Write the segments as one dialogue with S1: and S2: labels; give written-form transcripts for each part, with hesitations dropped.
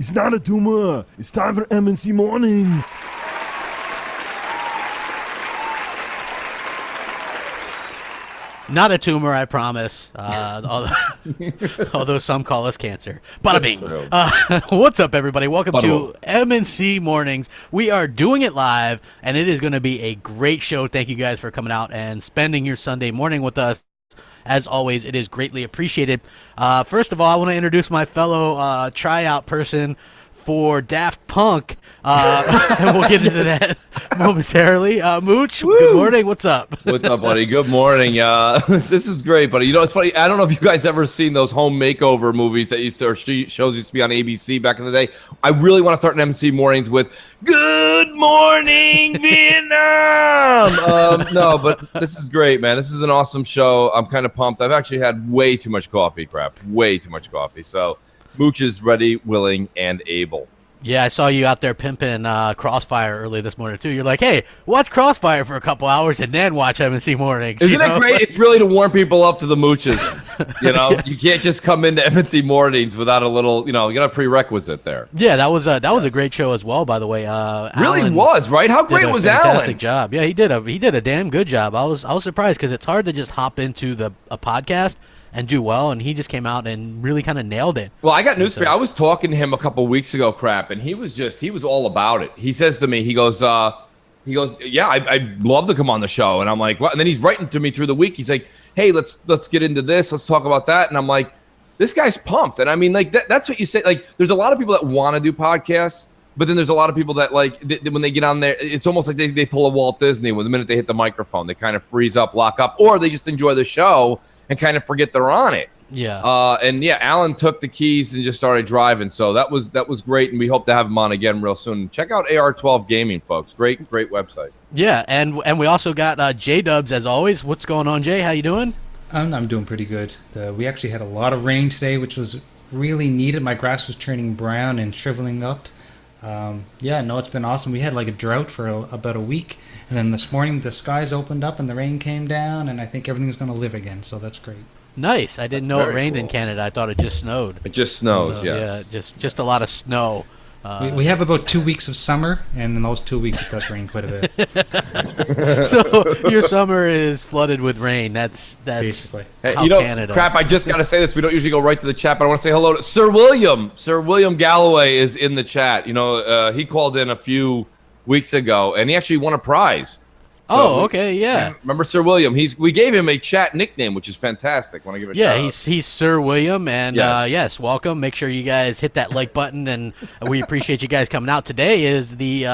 S1: It's not a tumor. It's time for M&C Mornings.
S2: Not a tumor, I promise. Although some call us cancer. Bada bing. What's up, everybody? Welcome to M&C Mornings. We are doing it live, and it is going to be a great show. Thank you guys for coming out and spending your Sunday morning with us. As always, it is greatly appreciated. First of all, I want to introduce my fellow tryout person for Daft Punk. And we'll get into that momentarily. Mooch, good morning. What's up?
S3: What's up, buddy? Good morning. This is great, buddy. You know, it's funny. I don't know if you guys ever seen those home makeover movies that used to, or shows used to be on ABC back in the day. I really want to start an MC Mornings with "Good Morning Vietnam." No, but this is great, man. This is an awesome show. I'm kind of pumped. I've actually had way too much coffee, crap. Way too much coffee. So Mooch is ready, willing, and able.
S2: Yeah, I saw you out there pimping Crossfire early this morning, too. You're like, hey, watch Crossfire for a couple hours and then watch M&C Mornings.
S3: Isn't it great? It's really to warm people up to the Mooches. You know, you can't just come into M&C Mornings without a little, you got a prerequisite there.
S2: Yeah, that was a great show as well, by the way.
S3: Really
S2: Alan
S3: was, right? How great was Alan?
S2: Fantastic job. Yeah, he did a damn good job. I was surprised because it's hard to just hop into a podcast and do well, and he just came out and really kind of nailed it.
S3: Well, I got news for you. I was talking to him a couple weeks ago, crap, and he was all about it. He says to me, he goes, yeah, I'd love to come on the show. And I'm like, what? And then he's writing to me through the week. He's like, hey, let's get into this. Let's talk about that. And I'm like, this guy's pumped. And I mean, like, that's what you say. Like, there's a lot of people that want to do podcasts, but then there's a lot of people that, like, when they get on there, it's almost like they pull a Walt Disney. When the minute they hit the microphone, they kind of freeze up, lock up, or they just enjoy the show and kind of forget they're on it.
S2: Yeah.
S3: And yeah, Alan took the keys and just started driving. So that was great, and we hope to have him on again real soon. Check out AR12 Gaming, folks. Great website.
S2: Yeah, and we also got J-Dubs as always. What's going on, Jay? How you doing?
S4: I'm doing pretty good. We actually had a lot of rain today, which was really needed. My grass was turning brown and shriveling up. It's been awesome. We had like a drought for about a week, and then this morning the skies opened up and the rain came down, and I think everything's going to live again, so that's great.
S2: Nice. I didn't know it rained in Canada. I thought it just snowed.
S3: It just snows,
S2: so,
S3: yes.
S2: Yeah, just a lot of snow.
S4: We have about 2 weeks of summer, and in those 2 weeks it does rain quite a bit.
S2: So your summer is flooded with rain. That's
S4: basically.
S3: Hey,
S2: Canada.
S3: Crap, I just got to say this. We don't usually go right to the chat, but I want to say hello to Sir William. Sir William Galloway is in the chat. He called in a few weeks ago, and he actually won a prize.
S2: Oh, okay, yeah.
S3: Remember Sir William? We gave him a chat nickname, which is fantastic. Want to give a shout out.
S2: He's Sir William, and
S3: yes.
S2: Yes, welcome. Make sure you guys hit that like button, and we appreciate you guys coming out. Today is the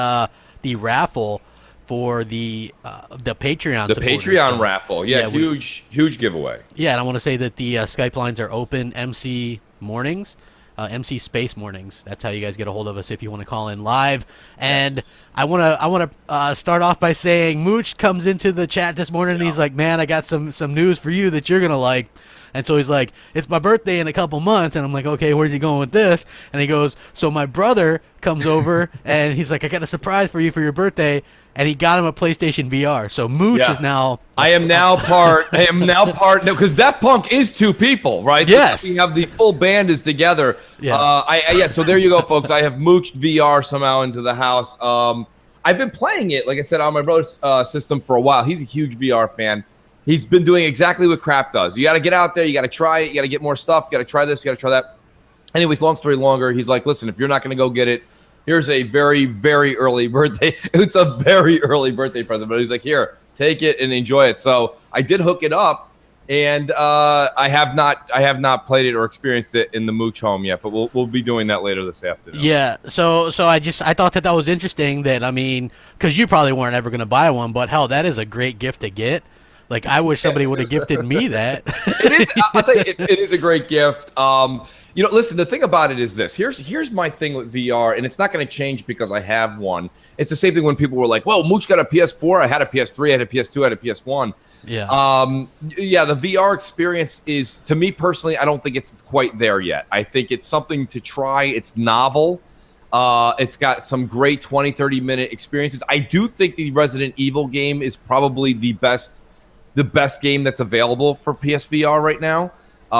S2: raffle for the Patreon.
S3: The Patreon raffle, yeah, huge giveaway.
S2: Yeah, and I want to say that the Skype lines are open. MC Mornings. MC Space Mornings. That's how you guys get a hold of us if you want to call in live. And yes. I want to start off by saying Mooch comes into the chat this morning and he's like, "Man, I got some news for you that you're gonna like." And so he's like, "It's my birthday in a couple months," and I'm like, "Okay, where's he going with this?" And he goes, "So my brother comes over and he's like, I got a surprise for you for your birthday." And he got him a PlayStation VR. So Mooch is now.
S3: I am now part. Because Daft Punk is two people, right?
S2: Yes.
S3: So we have the full band is together. Yeah. So there you go, folks. I have mooched VR somehow into the house. I've been playing it, like I said, on my brother's system for a while. He's a huge VR fan. He's been doing exactly what Crap does. You got to get out there. You got to try it. You got to get more stuff. You got to try this. You got to try that. Anyways, long story longer, he's like, listen, if you're not going to go get it, here's a very, very early birthday. It's a very early birthday present, but he's like, here, take it and enjoy it. So I did hook it up, and I have not played it or experienced it in the Mooch home yet, but we'll be doing that later this afternoon.
S2: Yeah. So I thought that was interesting. That, I mean, because you probably weren't ever going to buy one, but hell, that is a great gift to get. Like, I wish somebody would have gifted me that.
S3: It is. I'll tell you, it is a great gift. Listen, the thing about it is this. Here's my thing with VR, and it's not going to change because I have one. It's the same thing when people were like, well, Mooch got a PS4. I had a PS3. I had a PS2. I had a PS1.
S2: Yeah.
S3: The VR experience is, to me personally, I don't think it's quite there yet. I think it's something to try. It's novel. It's got some great 20, 30-minute experiences. I do think the Resident Evil game is probably the best game that's available for PSVR right now,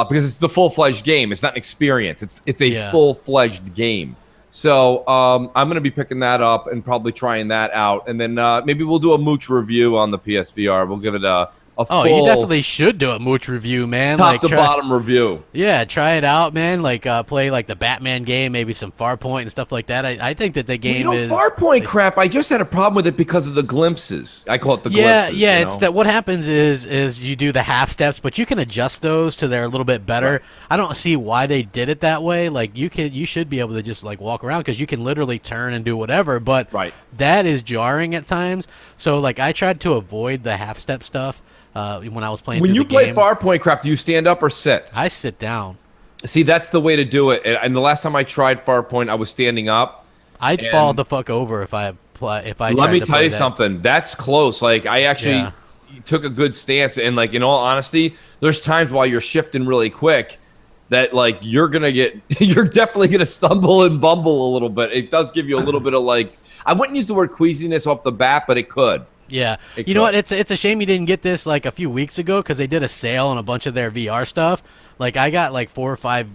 S3: because it's the full-fledged game. It's not an experience. It's a full-fledged game. So I'm going to be picking that up and probably trying that out. And then maybe we'll do a mooch review on the PSVR. We'll give it a full
S2: you definitely should do a mooch review, man.
S3: top to bottom review.
S2: Yeah, try it out, man. Like play like the Batman game, maybe some Farpoint and stuff like that. I think that the game is
S3: Farpoint crap. I just had a problem with it because of the glimpses. I call it the glimpses.
S2: Yeah. It's that what happens is you do the half steps, but you can adjust those to they're a little bit better. Right. I don't see why they did it that way. Like you should be able to just like walk around because you can literally turn and do whatever. But that is jarring at times. So like I tried to avoid the half step stuff. When I was playing
S3: when
S2: you
S3: play Farpoint crap, do you stand up or sit?
S2: I sit down.
S3: See, that's the way to do it. And the last time I tried Farpoint, I was standing up.
S2: I'd fall the fuck over if I
S3: let me tell you something. That's close. Like I actually took a good stance, and like in all honesty, there's times while you're shifting really quick that like you're definitely gonna stumble and bumble a little bit. It does give you a little bit of like, I wouldn't use the word queasiness off the bat, but it could.
S2: Yeah, you know what? It's a shame you didn't get this like a few weeks ago because they did a sale on a bunch of their VR stuff. Like I got like 4 or 5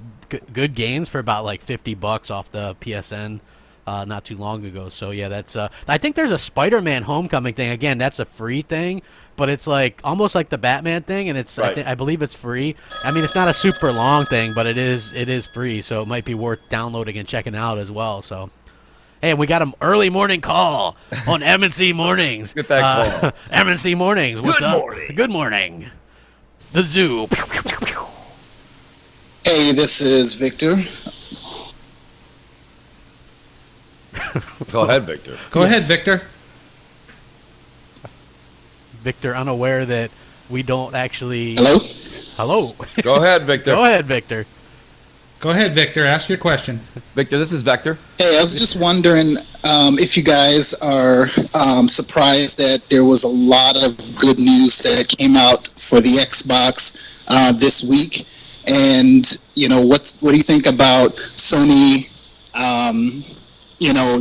S2: good games for about like $50 off the PSN not too long ago. So yeah, that's I think there's a Spider-Man Homecoming thing. Again, that's a free thing, but it's like almost like the Batman thing, and it's I believe it's free. I mean, it's not a super long thing, but it is free, so it might be worth downloading and checking out as well. So. Hey, we got an early morning call on M&C Mornings.
S3: Get that call.
S2: M&C Mornings, what's up?
S3: Morning.
S2: Good morning. The zoo.
S5: Hey, this is Victor.
S3: Go ahead, Victor.
S4: Go ahead, Victor.
S2: Victor, unaware that we don't actually...
S5: Hello?
S3: Go ahead, Victor.
S2: Go ahead, Victor.
S4: Go ahead, Victor. Ask your question.
S3: Victor, this is Vector.
S5: Hey, I was just wondering if you guys are surprised that there was a lot of good news that came out for the Xbox this week, and what do you think about Sony?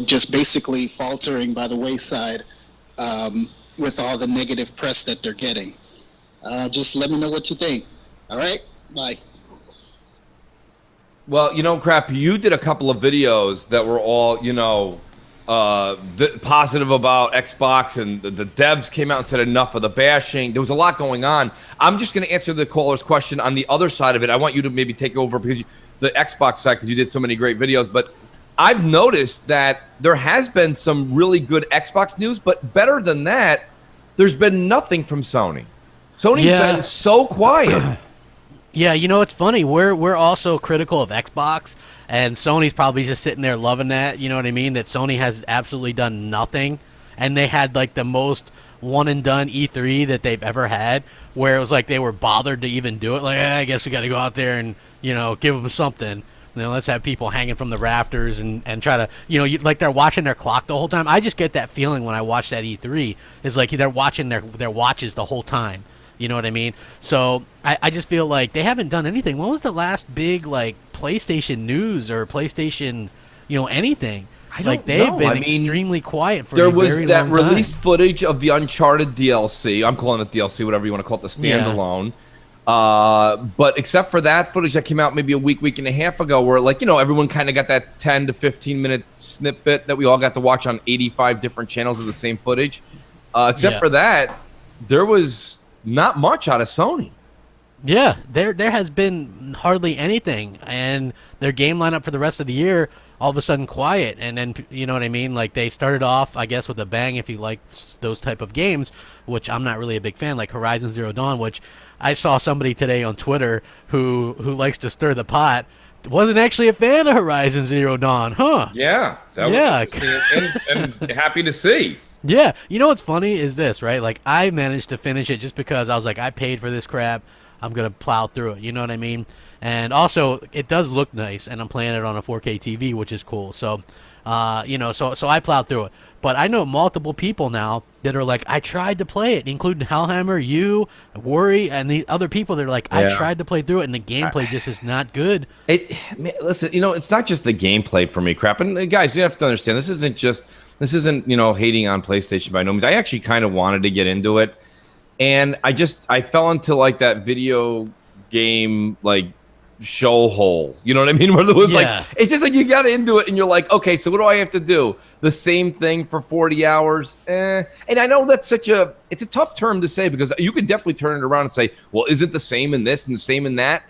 S5: Just basically faltering by the wayside with all the negative press that they're getting. Just let me know what you think. All right, bye.
S3: Well, crap, you did a couple of videos that were all, positive about Xbox, and the devs came out and said enough of the bashing. There was a lot going on. I'm just going to answer the caller's question on the other side of it. I want you to maybe take over because the Xbox side, because you did so many great videos. But I've noticed that there has been some really good Xbox news, but better than that, there's been nothing from Sony. Sony's been so quiet.
S2: Yeah, it's funny. We're also critical of Xbox, and Sony's probably just sitting there loving that. You know what I mean? That Sony has absolutely done nothing, and they had like the most one and done E3 that they've ever had, where it was like they were bothered to even do it. Like, I guess we got to go out there and give them something. Let's have people hanging from the rafters and try to like they're watching their clock the whole time. I just get that feeling when I watch that E3. It's like they're watching their watches the whole time. You know what I mean? So I just feel like they haven't done anything. When was the last big like PlayStation news or PlayStation, anything? They've been extremely quiet for a very long time. There was that
S3: released footage of the Uncharted DLC. I'm calling it DLC, whatever you want to call it, the standalone. Yeah. But except for that footage that came out maybe a week and a half ago, where everyone kind of got that 10 to 15 minute snippet that we all got to watch on 85 different channels of the same footage. Except for that, there was not much out of Sony.
S2: Yeah, there has been hardly anything, and their game lineup for the rest of the year all of a sudden quiet. And then you know what I mean? Like they started off, I guess, with a bang if you like those type of games, which I'm not really a big fan, like Horizon Zero Dawn, which I saw somebody today on Twitter who likes to stir the pot. Wasn't actually a fan of Horizon Zero Dawn, huh?
S3: Yeah, that was and happy to see.
S2: Yeah, what's funny is this, right? Like, I managed to finish it just because I was like, I paid for this crap. I'm going to plow through it, you know what I mean? And also, it does look nice, and I'm playing it on a 4K TV, which is cool. So, so I plowed through it. But I know multiple people now that are like, I tried to play it, including Hellhammer, you, Worry, and the other people that are like, I tried to play through it, and the gameplay just is not good.
S3: Listen, it's not just the gameplay for me, crap. And guys, you have to understand, this isn't hating on PlayStation by no means. I actually kind of wanted to get into it, and I fell into like that video game like show hole. You know what I mean? Where there was
S2: Yeah.
S3: like, it's just like you got into it and you're like, okay, so what do I have to do? The same thing for 40 hours? And I know that's it's a tough term to say because you could definitely turn it around and say, well, is it the same in this and the same in that?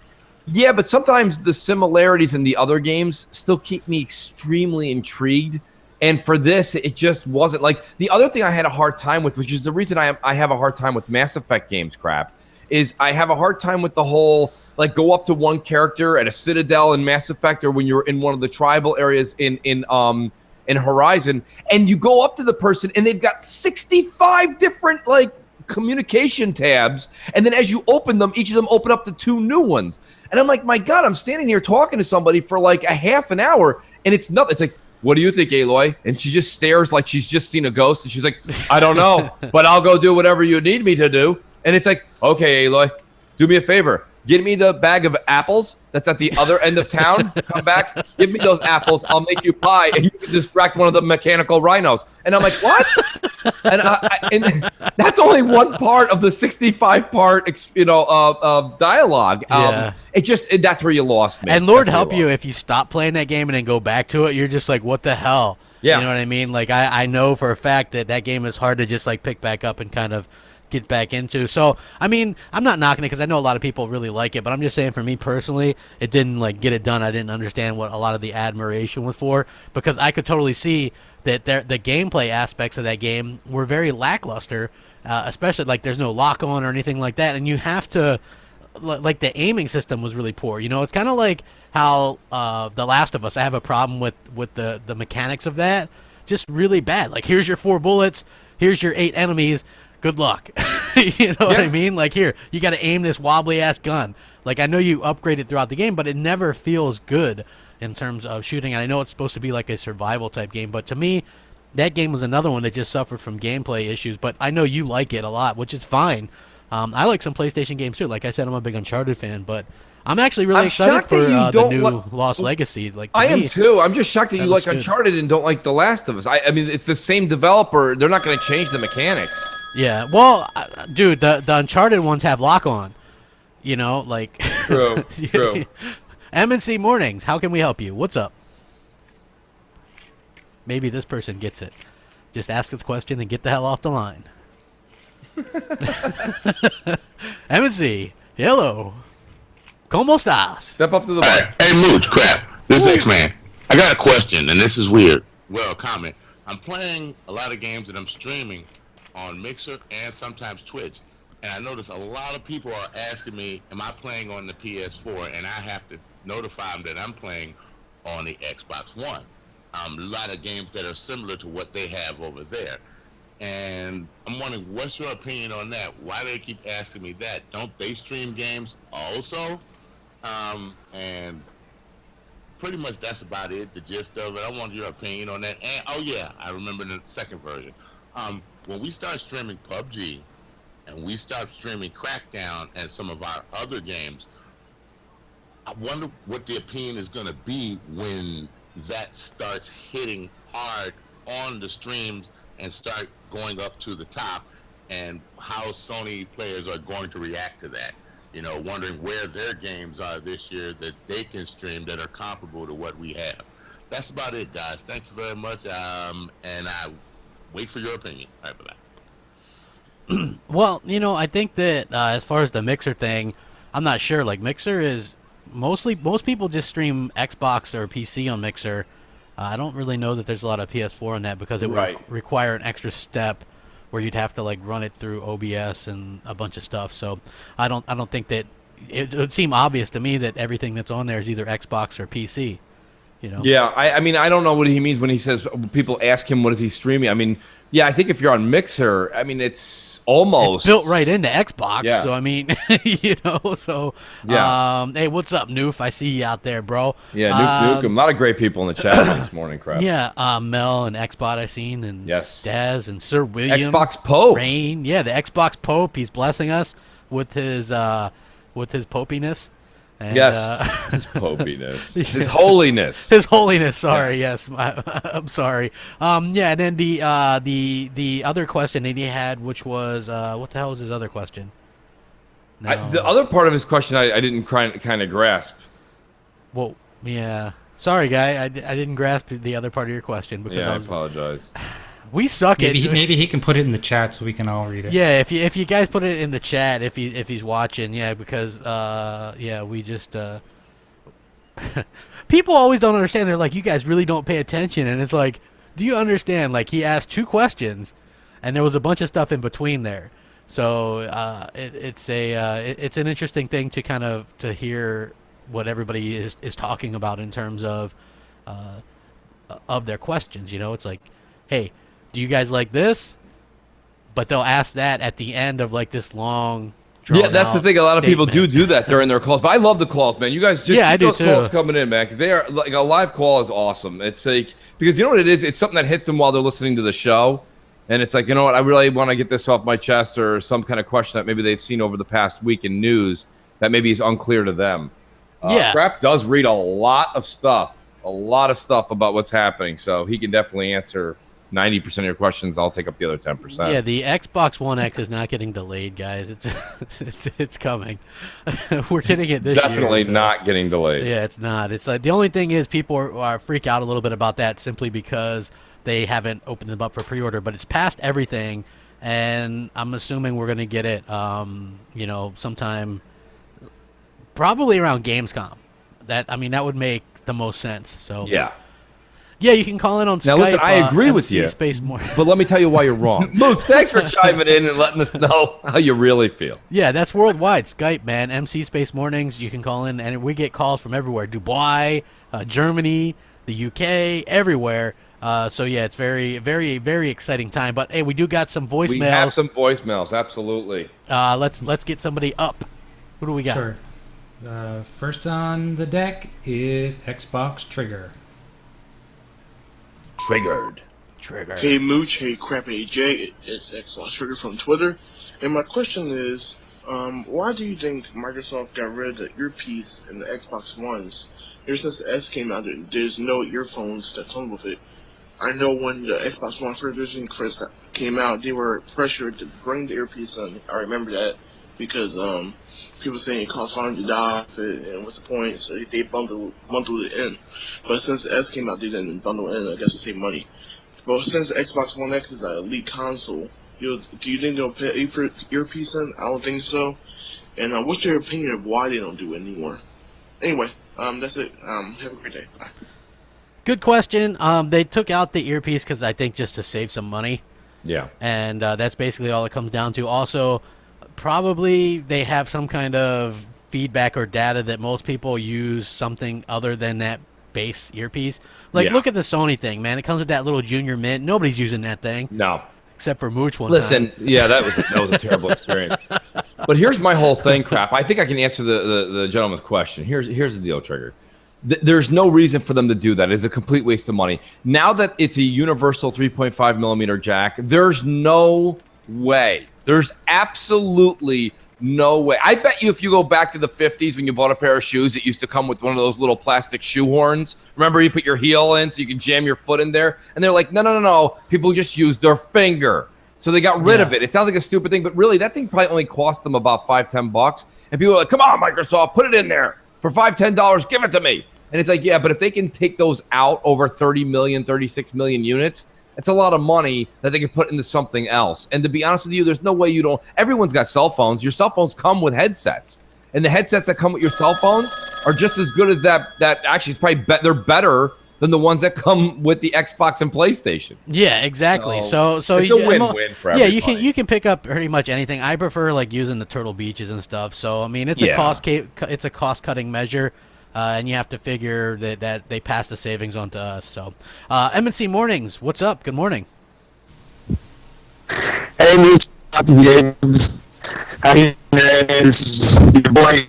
S3: Yeah, but sometimes the similarities in the other games still keep me extremely intrigued. And for this, it just wasn't. Like, the other thing I had a hard time with, which is the reason I have a hard time with Mass Effect games, crap, is I have a hard time with the whole, like, go up to one character at a Citadel in Mass Effect or when you're in one of the tribal areas in Horizon, and you go up to the person and they've got 65 different, like, communication tabs, and then as you open them, each of them open up to 2 new ones. And I'm like, my God, I'm standing here talking to somebody for like a half an hour, and it's nothing. It's like, what do you think, Aloy? And she just stares like she's just seen a ghost, and she's like, I don't know, but I'll go do whatever you need me to do. And it's like, okay, Aloy, do me a favor. Get me the bag of apples that's at the other end of town. Come back, give me those apples. I'll make you pie, and you can distract one of the mechanical rhinos. And I'm like, what? And that's only one part of the 65-part, dialogue.
S2: Yeah.
S3: That's where you lost me.
S2: And Lord
S3: That's where
S2: help you
S3: lost.
S2: if you stop playing that game and then go back to it, you're just like, what the hell?
S3: Yeah.
S2: You know what I mean? Like, I know for a fact that game is hard to just, like, pick back up and kind of get back into. So, I mean, I'm not knocking it because I know a lot of people really like it, but I'm just saying for me personally, it didn't, like, get it done. I didn't understand what a lot of the admiration was for because I could totally see that the gameplay aspects of that game were very lackluster, especially, like, there's no lock-on or anything like that, and you have to, like, the aiming system was really poor. You know, it's kind of like how The Last of Us, I have a problem with the mechanics of that, just really bad. Like, here's your 4 bullets, here's your 8 enemies, good luck. You know what I mean? Like, here, you got to aim this wobbly-ass gun. Like, I know you upgrade it throughout the game, but it never feels good in terms of shooting. And I know it's supposed to be like a survival-type game, but to me, that game was another one that just suffered from gameplay issues. But I know you like it a lot, which is fine. I like some PlayStation games, too. Like I said, I'm a big Uncharted fan, but I'm actually really excited for the new Lost Legacy. Like,
S3: I am too. I'm just shocked that you like
S2: good.
S3: Uncharted and don't like The Last of Us. I mean, it's the same developer. They're not going to change the mechanics.
S2: Yeah, well, dude, the Uncharted ones have lock-on. You know, like...
S3: True, true.
S2: M&C Mornings, how can we help you? What's up? Maybe this person gets it. Just ask the question and get the hell off the line. M&C, hello. ¿Cómo estás?
S3: Step up to the mic.
S6: Hey, Mooch, crap. This is X-Man. I got a question, and this is weird. Well, a comment. I'm playing a lot of games that I'm streaming on Mixer and sometimes Twitch. And I notice a lot of people are asking me, am I playing on the PS4? And I have to notify them that I'm playing on the Xbox One. A lot of games that are similar to what they have over there. And I'm wondering, what's your opinion on that? Why do they keep asking me that? Don't they stream games also? And pretty much that's about it, the gist of it. I want your opinion on that. And, oh yeah, I remember the second version. When we start streaming PUBG and we start streaming Crackdown and some of our other games, I wonder what the opinion is going to be when that starts hitting hard on the streams and start going up to the top, and how Sony players are going to react to that. You know, wondering where their games are this year that they can stream that are comparable to what we have. That's about it, guys. Thank you very much, and I wait for your opinion. All right, bye-bye.
S2: Well, you know, I think that as far as the Mixer thing, I'm not sure. Like, Mixer is most people just stream Xbox or PC on Mixer. I don't really know that there's a lot of PS4 on that because it would require an extra step where you'd have to, like, run it through OBS and a bunch of stuff. So I don't think that it would seem obvious to me that everything that's on there is either Xbox or PC. You know?
S3: Yeah, I mean, I don't know what he means when he says people ask him what is he streaming. I mean, yeah, I think if you're on Mixer, I mean, it's almost
S2: it's built right into Xbox.
S3: Yeah.
S2: So I mean, you know, so
S3: yeah.
S2: Hey, what's up, Noof? I see you out there, bro.
S3: Yeah, Noof Nukem. A lot of great people in the chat this morning, crap.
S2: Yeah, Mel and Xbot I seen, and
S3: yes,
S2: Daz and Sir William.
S3: Xbox Pope.
S2: Rain. Yeah, the Xbox Pope. He's blessing us with his popiness. And,
S3: yes, his popiness, his holiness,
S2: his holiness. Sorry, yes, I'm sorry. Yeah, and then the other question that he had, which was what the hell was his other question? No.
S3: The other part of his question I didn't kind of grasp.
S2: Well, yeah. Sorry, guy. I didn't grasp the other part of your question because
S3: I apologize.
S2: We suck at.
S4: Maybe he can put it in the chat so we can all read it.
S2: Yeah, if you guys put it in the chat, if he's watching, yeah, because we just people always don't understand. They're like, you guys really don't pay attention, and it's like, do you understand? Like, he asked 2 questions, and there was a bunch of stuff in between there. So it's an interesting thing to kind of to hear what everybody is talking about in terms of their questions. You know, it's like, hey, do you guys like this? But they'll ask that at the end of like this long.
S3: Yeah, that's the thing. A lot of people
S2: statement.
S3: do that during their calls, but I love the calls, man. You guys just keep those calls coming in, man, because they are like a live call is awesome. It's like because you know what it is. It's something that hits them while they're listening to the show, and it's like, you know what, I really want to get this off my chest, or some kind of question that maybe they've seen over the past week in news that maybe is unclear to them. Crap does read a lot of stuff about what's happening, so he can definitely answer 90% of your questions. I'll take up the other 10%.
S2: Yeah, the Xbox One X is not getting delayed, guys. It's coming. We're getting it this year.
S3: Definitely not getting delayed.
S2: Yeah, it's not. It's like the only thing is people are freak out a little bit about that simply because they haven't opened them up for pre-order. But it's past everything, and I'm assuming we're gonna get it. Sometime probably around Gamescom. That would make the most sense. So
S3: yeah.
S2: Yeah, you can call in on Skype.
S3: Now, listen, I agree with you,
S2: Space more.
S3: But let me tell you why you're wrong. Mook, thanks for chiming in and letting us know how you really feel.
S2: Yeah, that's worldwide. Skype, man. MC Space Mornings. You can call in, and we get calls from everywhere. Dubai, Germany, the UK, everywhere. So, yeah, it's very, very, very exciting time. But, hey, we do got some voicemails.
S3: We have some voicemails, absolutely.
S2: Let's get somebody up. Who do we got?
S4: Sure. First on the deck is Xbox Trigger.
S3: Triggered.
S7: Hey Mooch, hey Crappy J, it's Xbox Trigger from Twitter, and my question is, why do you think Microsoft got rid of the earpiece in the Xbox Ones? Ever since the S came out, there's no earphones that come with it. I know when the Xbox One first version came out, they were pressured to bring the earpiece in. I remember that because people saying it costs $500 and what's the point? So they bundled it in. But since the S came out, they didn't bundle it in. I guess to save money. But since the Xbox One X is an elite console, do you think they'll put earpiece in? I don't think so. And what's your opinion of why they don't do it anymore? Anyway, that's it. Have a great day. Bye.
S2: Good question. They took out the earpiece because I think just to save some money.
S3: Yeah.
S2: And that's basically all it comes down to. Also, probably they have some kind of feedback or data that most people use something other than that base earpiece. Like, look at the Sony thing, man. It comes with that little Junior Mint. Nobody's using that thing.
S3: No.
S2: Except for Mooch one
S3: Listen,
S2: time.
S3: yeah, that was a terrible experience. But here's my whole thing, Crap. I think I can answer the gentleman's question. Here's the deal, Trigger. There's no reason for them to do that. It's a complete waste of money. Now that it's a universal 3.5 millimeter jack, there's no way. There's absolutely no way. I bet you if you go back to the 50s when you bought a pair of shoes, it used to come with one of those little plastic shoe horns. Remember, you put your heel in so you can jam your foot in there? And they're like, no. People just use their finger. So they got rid of it. It sounds like a stupid thing, but really, that thing probably only cost them about $5-10. And people are like, come on, Microsoft, put it in there. For $5-10, give it to me. And it's like, yeah, but if they can take those out over 30 million, 36 million units, it's a lot of money that they can put into something else. And to be honest with you, there's no way you don't. Everyone's got cell phones. Your cell phones come with headsets. And the headsets that come with your cell phones are just as good as that actually, it's probably they're better than the ones that come with the Xbox and PlayStation.
S2: Yeah, exactly. So
S3: it's a win-win for everybody.
S2: Yeah, you can pick up pretty much anything. I prefer like using the Turtle Beaches and stuff. So I mean, it's a cost-cutting measure. And you have to figure that they pass the savings on to us. So, M&C Mornings, what's up? Good morning.
S8: Hey, James. How you doing? It's your boy,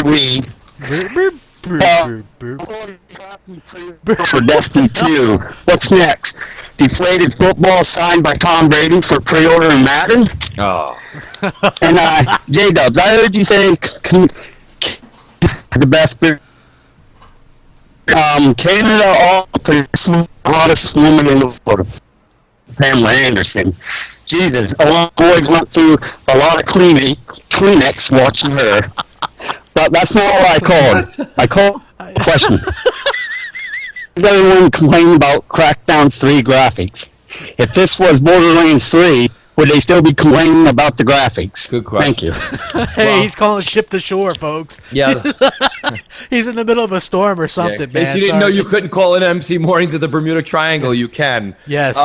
S8: Lee. For Destiny 2. What's next? Deflated football signed by Tom Brady for pre-order in Madden?
S3: Oh.
S8: And, J-Dubs, I heard you say the best Canada, the hottest woman in the world, Pamela Anderson. Jesus, a lot of boys went through a lot of Kleenex watching her. But that's not what I called. I called Question. Everyone complaining about Crackdown 3 graphics. If this was Borderlands 3, would they still be complaining about the graphics?
S3: Good question.
S8: Thank you.
S2: Hey, he's calling ship to shore, folks.
S3: Yeah.
S2: He's in the middle of a storm or something,
S3: In case
S2: man.
S3: you didn't know
S2: Sorry.
S3: you couldn't call in MC Mornings at the Bermuda Triangle, you can.
S2: Yes,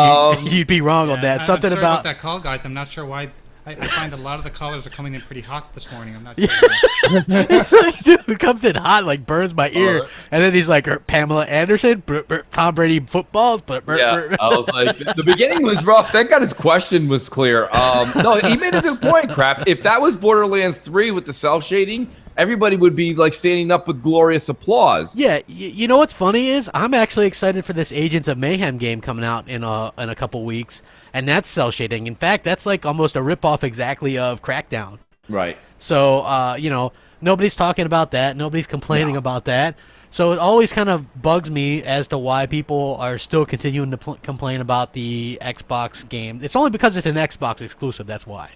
S2: you'd be wrong on that. Something
S4: I'm sorry
S2: about
S4: that call, guys. I'm not sure why. I find a lot of the callers are coming in pretty hot this morning. I'm not sure.
S2: It's like, dude, it comes in hot, like burns my ear, and then he's like, Pamela Anderson, Tom Brady footballs.
S3: Yeah, I was like, the beginning was rough. Thank God his question was clear. No, he made a good point, Crap. If that was Borderlands 3 with the cell shading, everybody would be like standing up with glorious applause.
S2: Yeah, you know what's funny is I'm actually excited for this Agents of Mayhem game coming out in a couple weeks, and that's cell shading. In fact, that's like almost a ripoff exactly of Crackdown.
S3: Right.
S2: So, you know, nobody's talking about that. Nobody's complaining about that. So it always kind of bugs me as to why people are still continuing to complain about the Xbox game. It's only because it's an Xbox exclusive. That's why.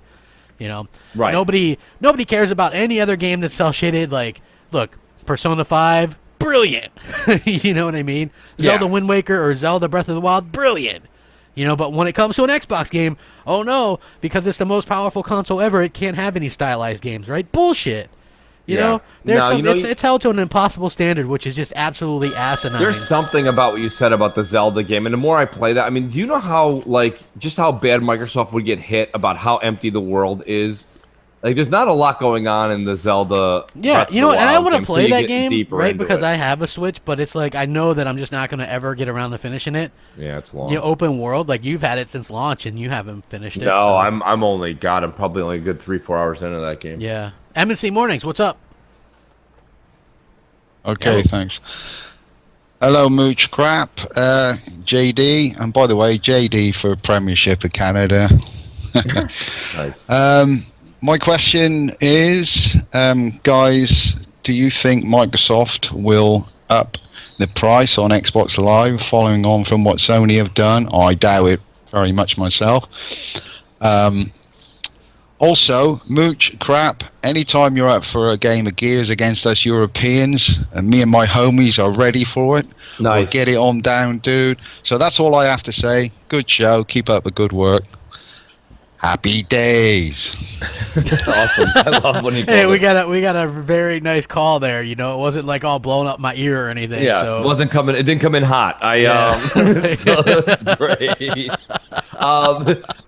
S2: You know,
S3: right?
S2: Nobody cares about any other game that's cell shaded. Like, look, Persona 5, brilliant. You know what I mean? Zelda Wind Waker or Zelda Breath of the Wild, brilliant. You know, but when it comes to an Xbox game, oh no, because it's the most powerful console ever, it can't have any stylized games, right? Bullshit. You know, there's it's held to an impossible standard, which is just absolutely asinine.
S3: There's something about what you said about the Zelda game, and the more I play that, I mean, do you know how just how bad Microsoft would get hit about how empty the world is? Like, there's not a lot going on in the Zelda.
S2: Yeah, you know, and I want to play that game, right? Because
S3: it.
S2: I have a Switch, but it's like I know that I'm just not going to ever get around to finishing it.
S3: Yeah, it's long.
S2: You know, open world, like you've had it since launch, and you haven't finished it.
S3: No,
S2: so.
S3: I'm probably only a good 3-4 hours into that game.
S2: Yeah, M&C Mornings, what's up?
S9: Okay, thanks. Hello, Mooch Crap, JD, and by the way, JD for Premiership of Canada.
S3: Nice.
S9: My question is, guys, do you think Microsoft will up the price on Xbox Live following on from what Sony have done? I doubt it very much myself. Also, Mooch Crap, anytime you're up for a game of Gears against us Europeans, and me and my homies are ready for it,
S3: nice.
S9: We'll get it on down, dude. So that's all I have to say. Good show. Keep up the good work. Happy days.
S3: Awesome. I love when he
S2: Hey, we got a very nice call there. You know, it wasn't like all blown up my ear or anything.
S3: Yes,
S2: so.
S3: it didn't come in hot. So that's great.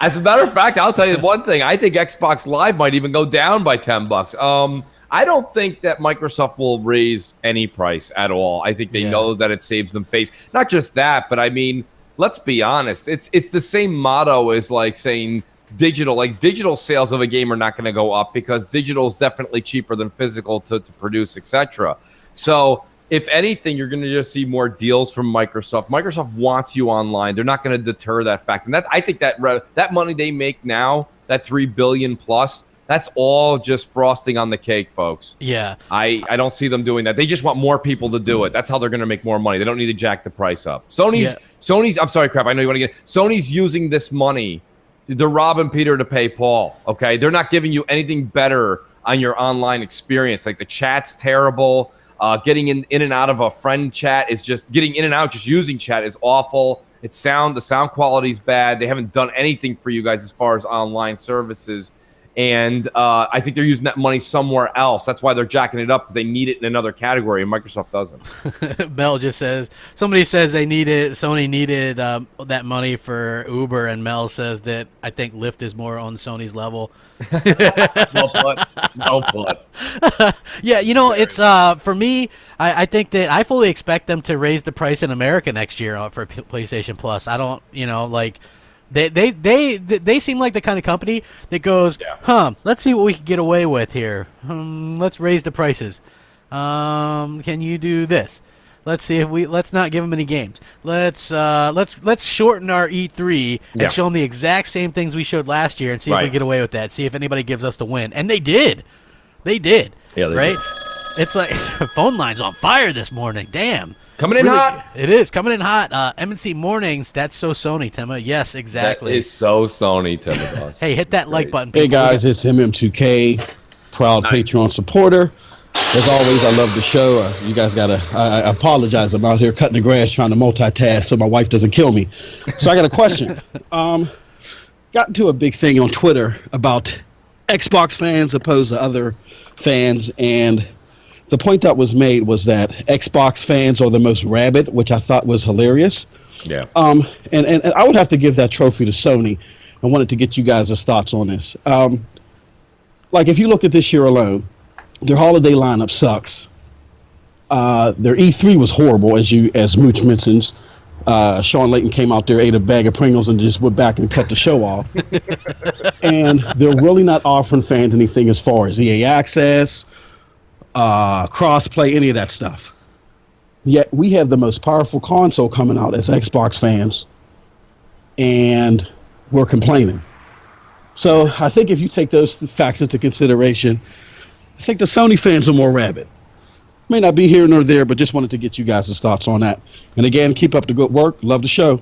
S3: As a matter of fact, I'll tell you one thing. I think Xbox Live might even go down by $10. I don't think that Microsoft will raise any price at all. I think they know that it saves them face. Not just that, but I mean, let's be honest. It's the same motto as like saying digital sales of a game are not going to go up because digital is definitely cheaper than physical to produce, etc. So if anything, you're going to just see more deals from Microsoft. Microsoft wants you online. They're not going to deter that fact. And I think that money they make now, that $3 billion plus, that's all just frosting on the cake, folks.
S2: Yeah.
S3: I don't see them doing that. They just want more people to do it. That's how they're going to make more money. They don't need to jack the price up. Sony's, I'm sorry, Crap, I know you want to get it. Sony's using this money to rob Peter to pay Paul, okay? They're not giving you anything better on your online experience. Like the chat's terrible. Getting in and out of a friend chat is just getting in and out. Just using chat is awful. The sound quality is bad. They haven't done anything for you guys as far as online services. And I think they're using that money somewhere else. That's why they're jacking it up, because they need it in another category, and Microsoft doesn't.
S2: Mel just says, somebody says Sony needed that money for Uber, and Mel says that I think Lyft is more on Sony's level.
S3: Well put.
S2: Yeah, you know, it's for me, I think that I fully expect them to raise the price in America next year for PlayStation Plus. I don't, you know, like... They seem like the kind of company that goes, let's see what we can get away with here. Let's raise the prices. Can you do this? Let's see if let's not give them any games. Let's shorten our E3 and show them the exact same things we showed last year and see if we get away with that. See if anybody gives us the win. And they did. Yeah, they did. It's like phone line's on fire this morning. Damn.
S3: Coming in hot.
S2: It is coming in hot. M&C Mornings. That's so Sony, Timma. Yes, exactly.
S3: That is so Sony, Timma.
S2: Hey, hit that like button. People.
S1: Hey guys, it's MM2K, proud Patreon supporter.
S10: As always, I love the show. You guys I apologize. I'm out here cutting the grass trying to multitask so my wife doesn't kill me. So I got a question. Got into a big thing on Twitter about Xbox fans opposed to other fans, and the point that was made was that Xbox fans are the most rabid, which I thought was hilarious.
S3: Yeah.
S10: And I would have to give that trophy to Sony. I wanted to get you guys' thoughts on this. Like, if you look at this year alone, their holiday lineup sucks. Their E3 was horrible, as Mooch mentions. Sean Layton came out there, ate a bag of Pringles, and just went back and cut the show off. And they're really not offering fans anything as far as EA Access, cross-play, any of that stuff. Yet we have the most powerful console coming out as Xbox fans, and we're complaining. So I think if you take those facts into consideration, I think the Sony fans are more rabid. May not be here nor there, but just wanted to get you guys' thoughts on that. And again, keep up the good work. Love the show.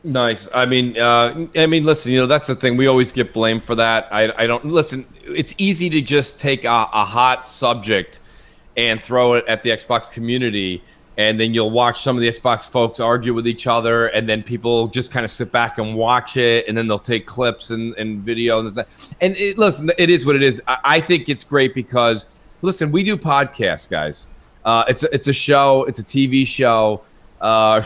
S3: Nice. I mean, listen, that's the thing. We always get blamed for that. I don't listen. It's easy to just take a hot subject and throw it at the Xbox community, and then you'll watch some of the Xbox folks argue with each other, and then people just kind of sit back and watch it, and then they'll take clips and video and this and that. And listen, it is what it is. I think it's great because, listen, we do podcasts, guys. It's a show. It's a TV show. A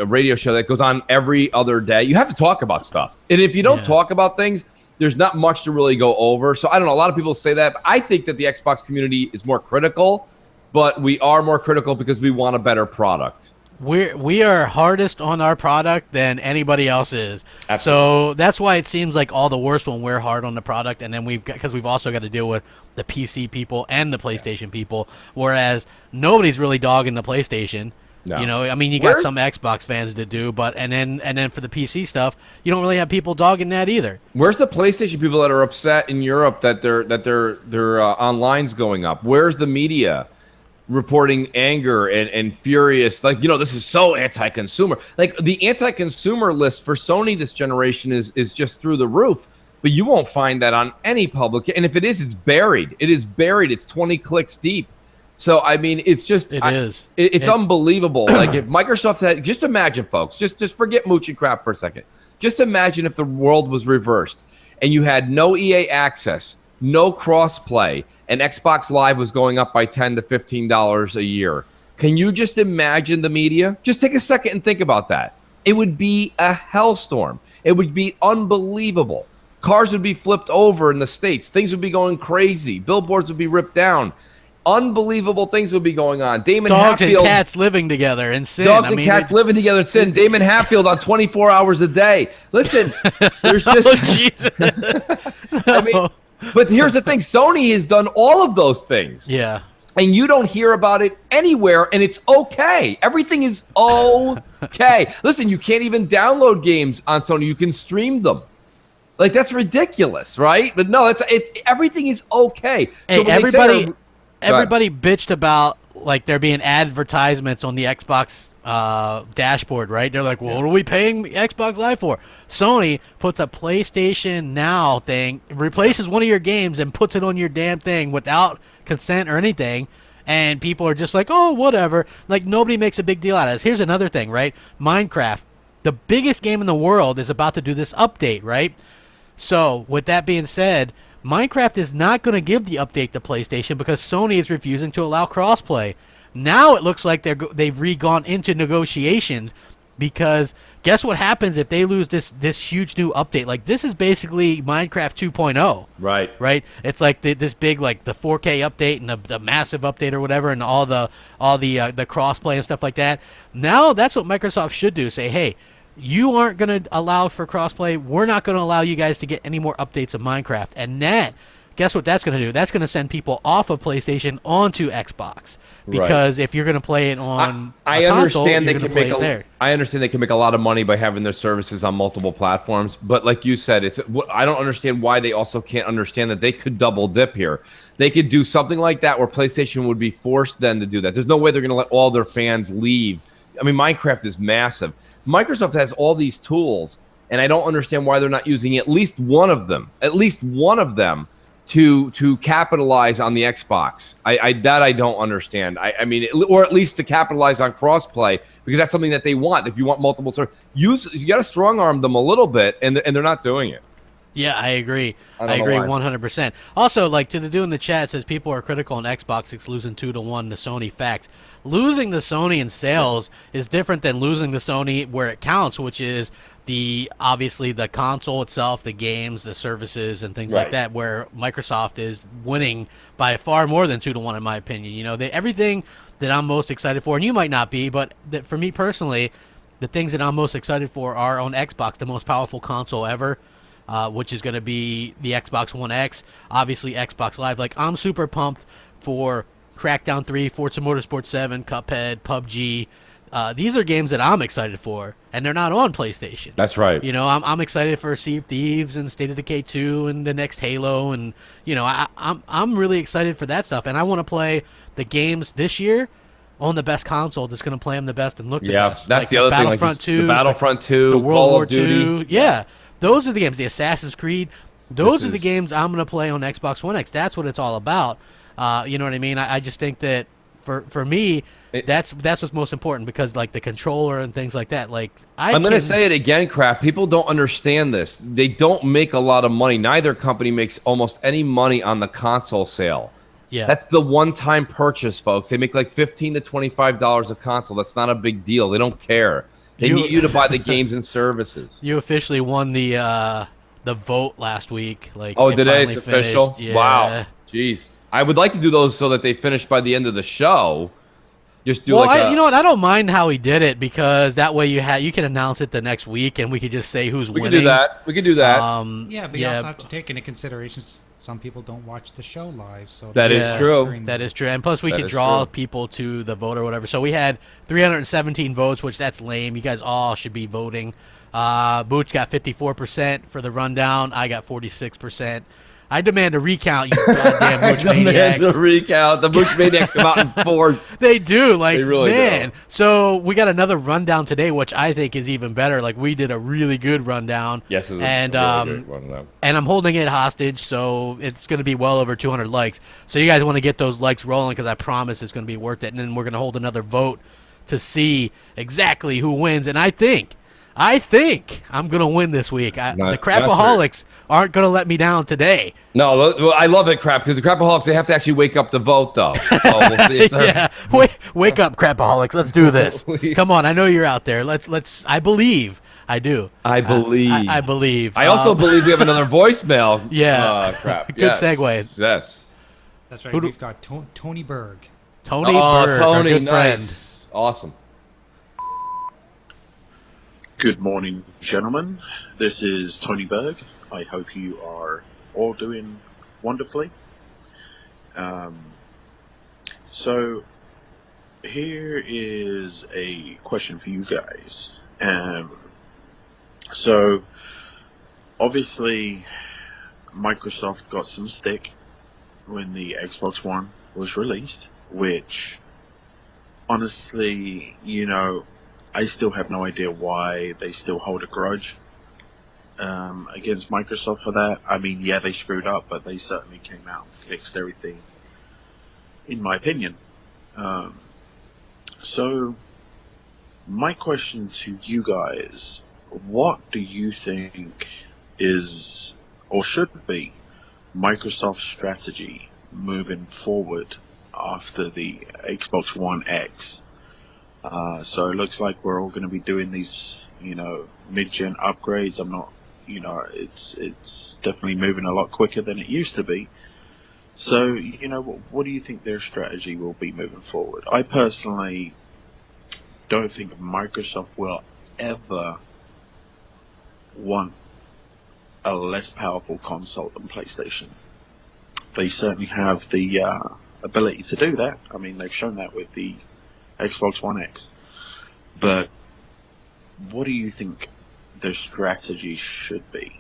S3: radio show that goes on every other day. You have to talk about stuff. And if you don't talk about things, there's not much to really go over. So I don't know. A lot of people say that. But I think that the Xbox community is more critical, but we are more critical because we want a better product.
S2: We are hardest on our product than anybody else is. Absolutely. So that's why it seems like all the worst when we're hard on the product, and then because we've also got to deal with the PC people and the PlayStation people, whereas nobody's really dogging the PlayStation. No. I mean, you got some Xbox fans to do, but and then for the PC stuff, you don't really have people dogging that either.
S3: Where's the PlayStation people that are upset in Europe that their online's going up? Where's the media reporting anger and furious? Like, this is so anti-consumer. Like, the anti-consumer list for Sony this generation is just through the roof. But you won't find that on any public. And if it is, it's buried. It is buried. It's 20 clicks deep. So, I mean, it's just it's unbelievable. Like, if Microsoft had, just imagine, folks, just forget Mooch and crap for a second. Just imagine if the world was reversed and you had no EA access, no cross-play, and Xbox Live was going up by $10 to $15 a year. Can you just imagine the media? Just take a second and think about that. It would be a hellstorm. It would be unbelievable. Cars would be flipped over in the States. Things would be going crazy. Billboards would be ripped down. Unbelievable things would be going on.
S2: Dogs Hatfield, and cats living together in sin.
S3: Dogs and cats living together in sin. Damon Hatfield on 24 hours a day. Listen, there's just...
S2: Jesus.
S3: I mean, but here's the thing. Sony has done all of those things.
S2: Yeah.
S3: And you don't hear about it anywhere, and it's okay. Everything is okay. Listen, you can't even download games on Sony. You can stream them. Like, that's ridiculous, right? But no, it's everything is okay.
S2: Hey, so everybody bitched about, like, there being advertisements on the Xbox dashboard, right? They're like, well, what are we paying Xbox Live for? Sony puts a PlayStation Now thing, replaces one of your games, and puts it on your damn thing without consent or anything, and people are just like, oh, whatever. Like, nobody makes a big deal out of this. Here's another thing, right? Minecraft, the biggest game in the world, is about to do this update, right? So, with that being said, Minecraft is not going to give the update to PlayStation because Sony is refusing to allow crossplay. Now it looks like they've gone into negotiations because guess what happens if they lose this huge new update? Like, this is basically Minecraft 2.0. Right? It's like this big, like, the 4K update and the massive update or whatever, and all the crossplay and stuff like that. Now that's what Microsoft should do. Say, hey, you aren't going to allow for crossplay. We're not going to allow you guys to get any more updates of Minecraft. And guess what that's going to do? That's going to send people off of PlayStation onto Xbox. Because if you're going to play it on
S3: I understand they can make I understand they can make a lot of money by having their services on multiple platforms. But like you said, I don't understand why they also can't understand that they could double dip here. They could do something like that where PlayStation would be forced then to do that. There's no way they're going to let all their fans leave. I mean, Minecraft is massive. Microsoft has all these tools, and I don't understand why they're not using at least one of them to capitalize on the Xbox. I don't understand. I mean, or at least to capitalize on crossplay, because that's something that they want. If you want multiple you got to strong arm them a little bit, and they're not doing it.
S2: Yeah, I agree. I
S3: know
S2: agree
S3: why.
S2: 100%. Also, like, to the dude in the chat says people are critical on Xbox. It's losing 2-1 to Sony. Facts. Losing to Sony in sales is different than losing to Sony where it counts, which is obviously the console itself, the games, the services, and things like that, where Microsoft is winning by far more than 2-1 in my opinion. You know, everything that I'm most excited for, and you might not be, but for me personally, the things that I'm most excited for are on Xbox, the most powerful console ever. Which is going to be the Xbox One X, obviously Xbox Live. Like, I'm super pumped for Crackdown 3, Forza Motorsport 7, Cuphead, PUBG. These are games that I'm excited for, and they're not on PlayStation.
S3: That's right.
S2: You know, I'm excited for Sea of Thieves and State of Decay 2 and the next Halo, and you know, I'm really excited for that stuff, and I want to play the games this year on the best console that's going to play them the best and look the best.
S3: Yeah, that's
S2: like
S3: the other thing.
S2: Battlefront 2,
S3: the Battlefront 2,
S2: the World
S3: Call
S2: War
S3: of Duty.
S2: 2. Yeah. Those are the games, the Assassin's Creed. Those are the games I'm going to play on Xbox One X. That's what it's all about. You know what I mean? I just think that for me, that's what's most important, because like the controller and things like that. Like I'm
S3: going to say it again, crap. People don't understand this. They don't make a lot of money. Neither company makes almost any money on the console sale.
S2: Yeah,
S3: that's the one-time purchase, folks. They make like $15 to $25 a console. That's not a big deal. They don't care. They need you to buy the games and services.
S2: You officially won the vote last week. Like,
S3: oh, did it? It's official?
S2: Yeah.
S3: Wow. Jeez. I would like to do those so that they finish by the end of the show. Just do
S2: you know what? I don't mind how he did it, because that way you can announce it the next week, and we could just say who's winning.
S3: We could do that.
S4: Yeah, but you also have to take into consideration some people don't watch the show live. So
S3: that is true.
S2: That is true. And plus, we could draw people to the vote or whatever. So we had 317 votes, which that's lame. You guys all should be voting. Booch got 54% for the rundown. I got 46%. I demand a recount, you goddamn Booch maniacs.
S3: The recount. The Booch maniacs come out in force.
S2: They do. Like,
S3: they really
S2: man.
S3: Do.
S2: So we got another rundown today, which I think is even better. Like, we did a really good rundown.
S3: Yes, it's
S2: and
S3: a really good rundown.
S2: And I'm holding it hostage, so it's going to be well over 200 likes. So you guys want to get those likes rolling, because I promise it's going to be worth it. And then we're going to hold another vote to see exactly who wins. And I think I'm going to win this week. The Crapaholics aren't going to let me down today.
S3: No, I love it, Crap, because the Crapaholics, they have to actually wake up to vote, though. So we'll see if
S2: yeah, wake up, Crapaholics. Let's do this. Come on, I know you're out there. Let's. I believe. I do.
S3: I believe.
S2: I believe.
S3: I also believe we have another voicemail.
S2: Yeah.
S3: Crap.
S2: Good segue.
S3: Yes.
S4: That's right. We've got Tony Berg.
S2: Tony Berg,
S3: Tony,
S2: our good friend.
S3: Nice. Awesome.
S11: Good morning, gentlemen. This is Tony Berg. I hope you are all doing wonderfully. So, here is a question for you guys. So, obviously, Microsoft got some stick when the Xbox One was released, which, honestly, you know, I still have no idea why they still hold a grudge against Microsoft for that. I mean, yeah, they screwed up, but they certainly came out and fixed everything, in my opinion. So, my question to you guys, what do you think is, or should be, Microsoft's strategy moving forward after the Xbox One X? So it looks like we're all going to be doing these, you know, mid-gen upgrades. I'm not, you know, it's definitely moving a lot quicker than it used to be. So, you know, what do you think their strategy will be moving forward? I personally don't think Microsoft will ever want a less powerful console than PlayStation. They certainly have the ability to do that. I mean, they've shown that with the Xbox One X. But what do you think their strategy should be?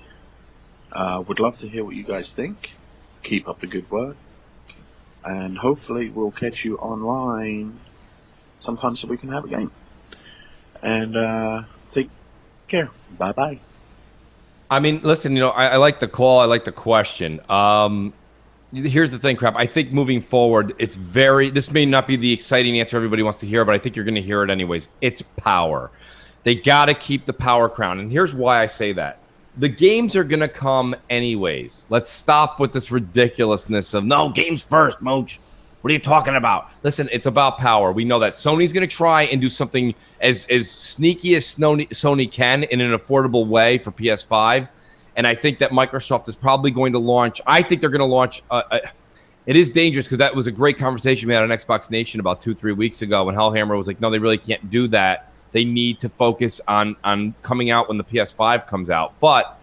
S11: Would love to hear what you guys think. Keep up the good work. And hopefully we'll catch you online sometime so we can have a game. And take care. Bye-bye.
S3: I mean, listen, you know, I like the call. I like the question. Here's the thing, Crap. I think moving forward, this may not be the exciting answer everybody wants to hear, but I think you're going to hear it anyways. It's power. They got to keep the power crown. And here's why I say that. The games are going to come anyways. Let's stop with this ridiculousness of, no, games first, Mooch. What are you talking about? Listen, it's about power. We know that Sony's going to try and do something as sneaky as Sony can in an affordable way for PS5. And I think that Microsoft is probably going to launch. I think they're going to launch. It is dangerous because that was a great conversation we had on Xbox Nation about 2-3 weeks ago when Hellhammer was like, no, they really can't do that. They need to focus on coming out when the PS5 comes out. But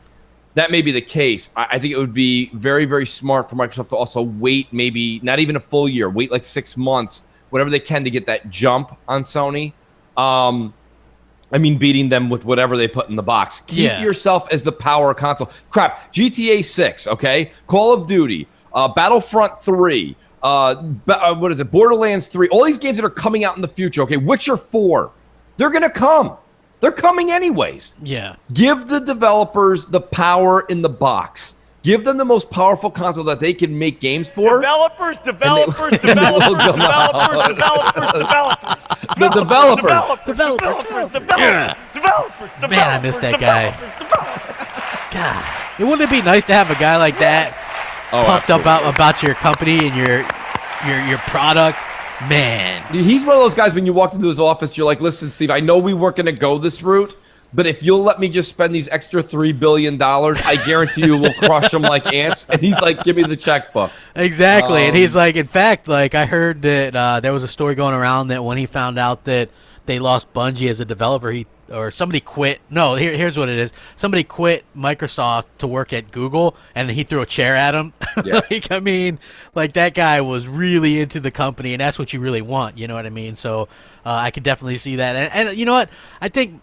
S3: that may be the case. I think it would be very, very smart for Microsoft to also wait maybe not even a full year, wait like 6 months, whatever they can to get that jump on Sony. I mean, beating them with whatever they put in the box. Keep yourself as the power console. Crap, GTA 6, okay? Call of Duty, Battlefront 3, what is it? Borderlands 3. All these games that are coming out in the future, okay? Witcher 4. They're going to come. They're coming anyways.
S2: Yeah.
S3: Give the developers the power in the box. Give them the most powerful console that they can make games for.
S12: Developers.
S3: The developers.
S2: Man, I miss that guy. God, wouldn't it be nice to have a guy like that pumped up about your company and your product? Man,
S3: he's one of those guys when you walk into his office, you're like, listen, Steve, I know we weren't going to go this route, but if you'll let me just spend these extra $3 billion, I guarantee you we'll crush them like ants. And he's like, give me the checkbook.
S2: Exactly. And he's like, in fact, like I heard that there was a story going around that when he found out that they lost Bungie as a developer, somebody quit. No, here's what it is. Somebody quit Microsoft to work at Google, and he threw a chair at him.
S3: Yeah.
S2: I mean, that guy was really into the company, and that's what you really want. You know what I mean? So I could definitely see that. And you know what? I think,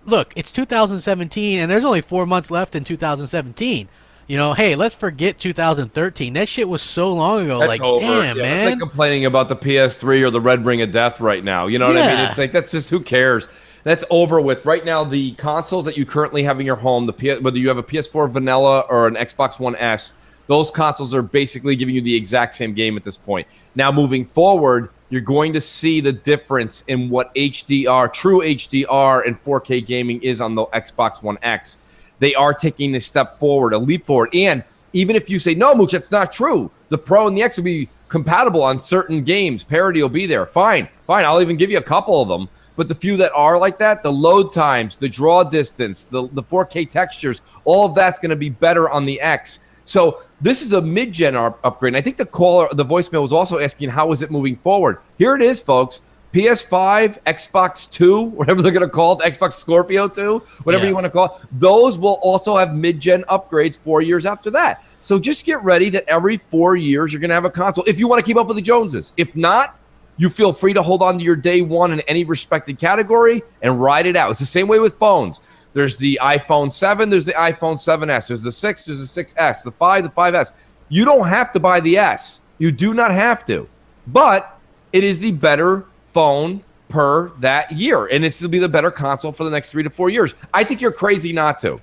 S2: look, it's 2017, and there's only 4 months left in 2017. You know, hey, let's forget 2013. That shit was so long ago.
S3: That's
S2: like,
S3: over.
S2: damn, man.
S3: It's like complaining about the PS3 or the Red Ring of Death right now. You know what I mean? It's like, that's just, who cares? That's over with. Right now, the consoles that you currently have in your home, whether you have a PS4 vanilla or an Xbox One S, those consoles are basically giving you the exact same game at this point. Now, moving forward, you're going to see the difference in what HDR, true HDR and 4K gaming is on the Xbox One X. They are taking a step forward, a leap forward. And even if you say, no, Mooch, that's not true. The Pro and the X will be compatible on certain games. Parity will be there. Fine. I'll even give you a couple of them. But the few that are like that, the load times, the draw distance, the 4K textures, all of that's going to be better on the X. So this is a mid-gen upgrade. And I think the voicemail was also asking, how is it moving forward? Here it is, folks. PS5, Xbox 2, whatever they're going to call it, Xbox Scorpio 2, whatever you want to call it, those will also have mid-gen upgrades 4 years after that. So just get ready that every 4 years you're going to have a console if you want to keep up with the Joneses. If not, you feel free to hold on to your day one in any respected category and ride it out. It's the same way with phones. There's the iPhone 7, there's the iPhone 7S, there's the 6, there's the 6S, the 5, the 5S. You don't have to buy the S. You do not have to. But it is the better phone per that year, and this will be the better console for the next 3 to 4 years. I think you're crazy not to,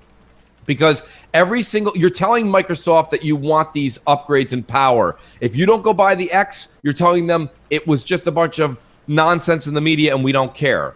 S3: because you're telling Microsoft that you want these upgrades in power. If you don't go buy the X, you're telling them it was just a bunch of nonsense in the media and we don't care.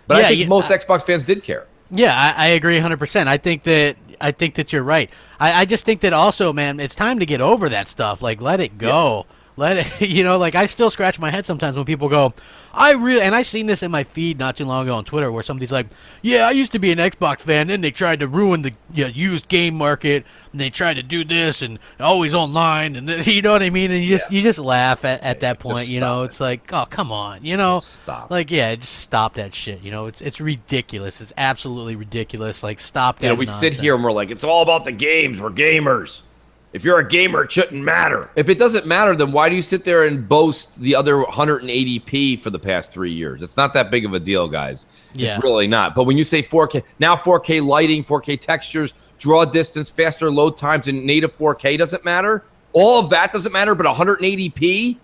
S3: But I think most Xbox fans did care.
S2: Yeah, I agree 100%. I think that you're right. I just think that also, man, it's time to get over that stuff. Like, let it go. Yeah. Let it, like I still scratch my head sometimes when people go, and I seen this in my feed not too long ago on Twitter where somebody's like, yeah, I used to be an Xbox fan, then they tried to ruin the used game market, and they tried to do this and always online, and this, you know what I mean? And you just laugh at that point, it's like, oh, come on,
S3: stop.
S2: Like, just stop that shit, it's ridiculous. It's absolutely ridiculous. Like, stop that
S3: we
S2: nonsense.
S3: sit here and we're like, it's all about the games. We're gamers. If you're a gamer, it shouldn't matter. If it doesn't matter, then why do you sit there and boast the other 180p for the past 3 years? It's not that big of a deal, guys.
S2: Yeah.
S3: It's really not. But when you say 4K, now 4K lighting, 4K textures, draw distance, faster load times, and native 4K doesn't matter? All of that doesn't matter, but 180p?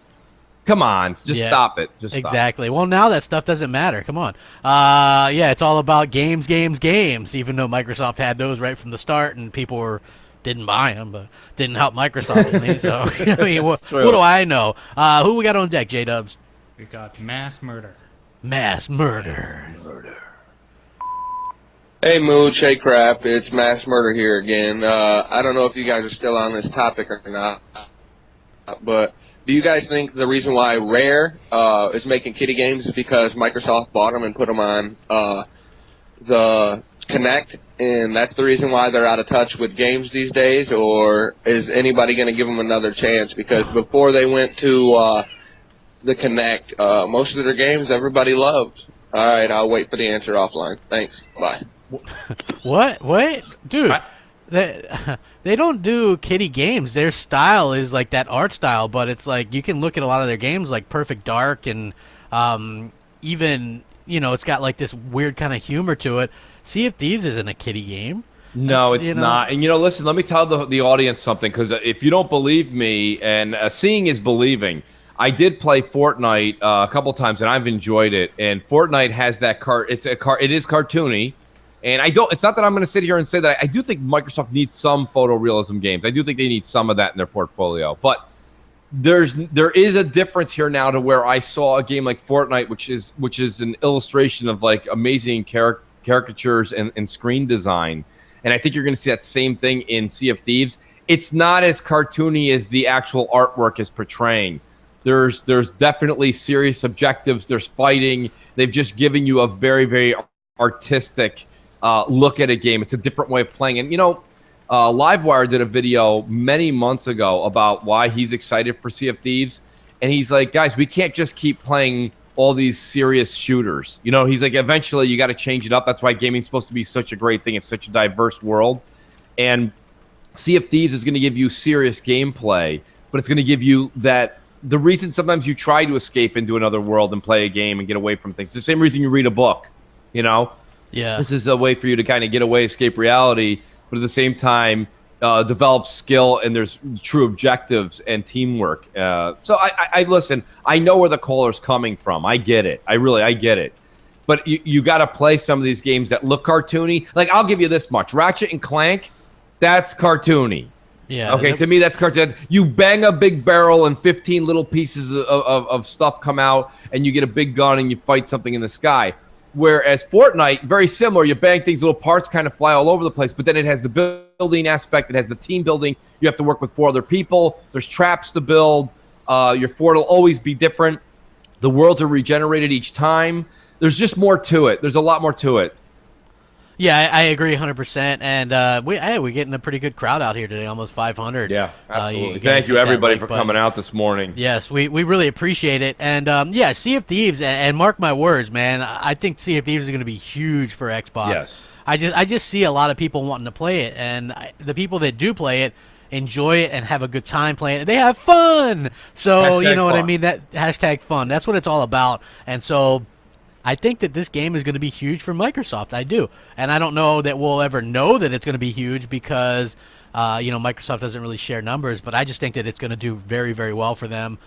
S3: Come on, just stop it. Just
S2: exactly.
S3: Stop it.
S2: Well, now that stuff doesn't matter. Come on. It's all about games, even though Microsoft had those right from the start, and people were didn't buy them, but didn't help Microsoft with me. So I mean, what do I know? Who we got on deck, J-Dubs?
S4: We got Mass Murder.
S2: Mass murder.
S12: Hey Mooch, hey Crap, it's Mass Murder here again. I don't know if you guys are still on this topic or not, but do you guys think the reason why Rare is making kitty games is because Microsoft bought them and put them on the Kinect, and that's the reason why they're out of touch with games these days, or is anybody going to give them another chance? Because before they went to the Kinect, most of their games everybody loved. All right, I'll wait for the answer offline. Thanks. Bye.
S2: What? Wait, dude. They don't do kiddie games. Their style is like that art style, but it's like you can look at a lot of their games like Perfect Dark and even, you know, it's got like this weird kind of humor to it. Sea of Thieves isn't a kiddie game.
S3: No, it's not. And, you know, listen, let me tell the audience something, because if you don't believe me, and seeing is believing, I did play Fortnite a couple times, and I've enjoyed it. And Fortnite has that it is cartoony. And it's not that I'm going to sit here and say that I do think Microsoft needs some photorealism games. I do think they need some of that in their portfolio. But there is a difference here now to where I saw a game like Fortnite, which is an illustration of like amazing caricatures and screen design. And I think you're going to see that same thing in Sea of Thieves. It's not as cartoony as the actual artwork is portraying. There's definitely serious objectives. There's fighting. They've just given you a very, very artistic look at a game. It's a different way of playing. And, you know, Livewire did a video many months ago about why he's excited for Sea of Thieves. And he's like, guys, we can't just keep playing all these serious shooters. You know, he's like, eventually you got to change it up. That's why gaming's supposed to be such a great thing. It's such a diverse world. And Sea of Thieves is going to give you serious gameplay, but it's going to give you that the reason sometimes you try to escape into another world and play a game and get away from things. It's the same reason you read a book, you know?
S2: Yeah.
S3: This is a way for you to kind of get away, escape reality, but at the same time, develop skill, and there's true objectives and teamwork. So I listen, I know where the caller's coming from. I get it. I get it. But you got to play some of these games that look cartoony. Like, I'll give you this much. Ratchet and Clank, that's cartoony.
S2: Yeah.
S3: Okay, to me, that's cartoon. You bang a big barrel and 15 little pieces of stuff come out, and you get a big gun and you fight something in the sky. Whereas Fortnite, very similar. You bang things, little parts kind of fly all over the place, but then it has the building aspect. It has the team building. You have to work with 4 other people. There's traps to build. Your fort will always be different. The worlds are regenerated each time. There's just more to it. There's a lot more to it.
S2: Yeah, I agree 100%. And we're getting a pretty good crowd out here today, almost 500.
S3: Yeah, absolutely. Thank you, everybody, for coming out this morning.
S2: Yes, we really appreciate it. And, yeah, Sea of Thieves, and mark my words, man, I think Sea of Thieves is going to be huge for Xbox.
S3: Yes.
S2: I just see a lot of people wanting to play it, and the people that do play it enjoy it and have a good time playing it. They have fun. So,
S3: Hashtag
S2: you know what I
S3: fun.
S2: mean? That hashtag fun. That's what it's all about. And so I think that this game is going to be huge for Microsoft. I do. And I don't know that we'll ever know that it's going to be huge because, you know, Microsoft doesn't really share numbers, but I just think that it's going to do very, very well for them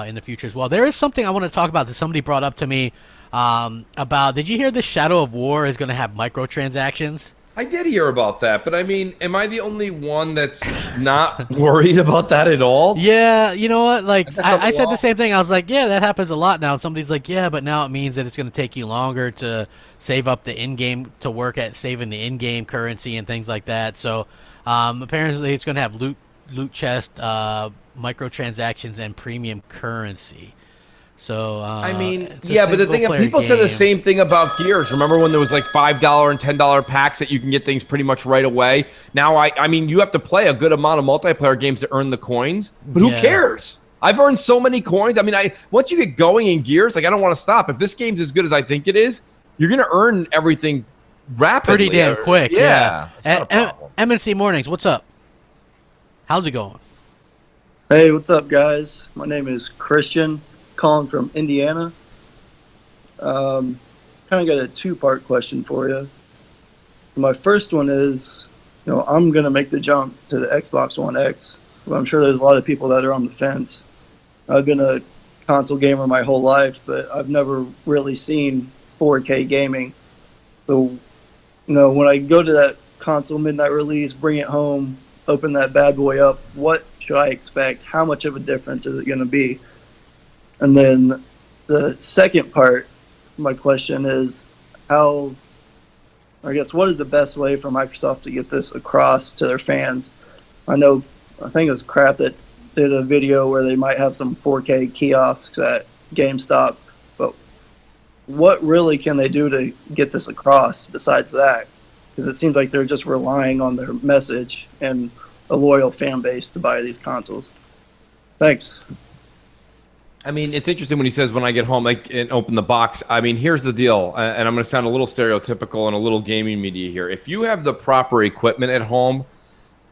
S2: in the future as well. There is something I want to talk about that somebody brought up to me about, did you hear the Shadow of War is going to have microtransactions?
S3: I did hear about that, but I mean, am I the only one that's not worried about that at all?
S2: Yeah, you know what? Like, I said the same thing. I was like, yeah, that happens a lot now. And somebody's like, yeah, but now it means that it's going to take you longer to save up the in-game, to work at saving the in-game currency and things like that. So, apparently it's going to have loot chest, microtransactions, and premium currency. So
S3: I mean, yeah, but the thing is, people said the same thing about Gears. Remember when there was like $5 and $10 packs that you can get things pretty much right away? Now, I mean, you have to play a good amount of multiplayer games to earn the coins, but who cares? I've earned so many coins. I mean, once you get going in Gears, like, I don't want to stop. If this game's as good as I think it is, you're going to earn everything rapidly.
S2: Pretty damn quick.
S3: Yeah.
S2: M&C Mornings, what's up? How's it going?
S13: Hey, what's up, guys? My name is Christian, calling from Indiana. Kind of got a two-part question for you. My first one is, you know, I'm going to make the jump to the Xbox One X, but I'm sure there's a lot of people that are on the fence. I've been a console gamer my whole life, but I've never really seen 4K gaming. So, you know, when I go to that console midnight release, bring it home, open that bad boy up, what should I expect? How much of a difference is it going to be? And then the second part of my question is what is the best way for Microsoft to get this across to their fans? I think it was Crap that did a video where they might have some 4K kiosks at GameStop, but what really can they do to get this across besides that? Because it seems like they're just relying on their message and a loyal fan base to buy these consoles. Thanks.
S3: I mean, it's interesting when he says, when I get home and open the box. I mean, here's the deal, and I'm going to sound a little stereotypical and a little gaming media here. If you have the proper equipment at home,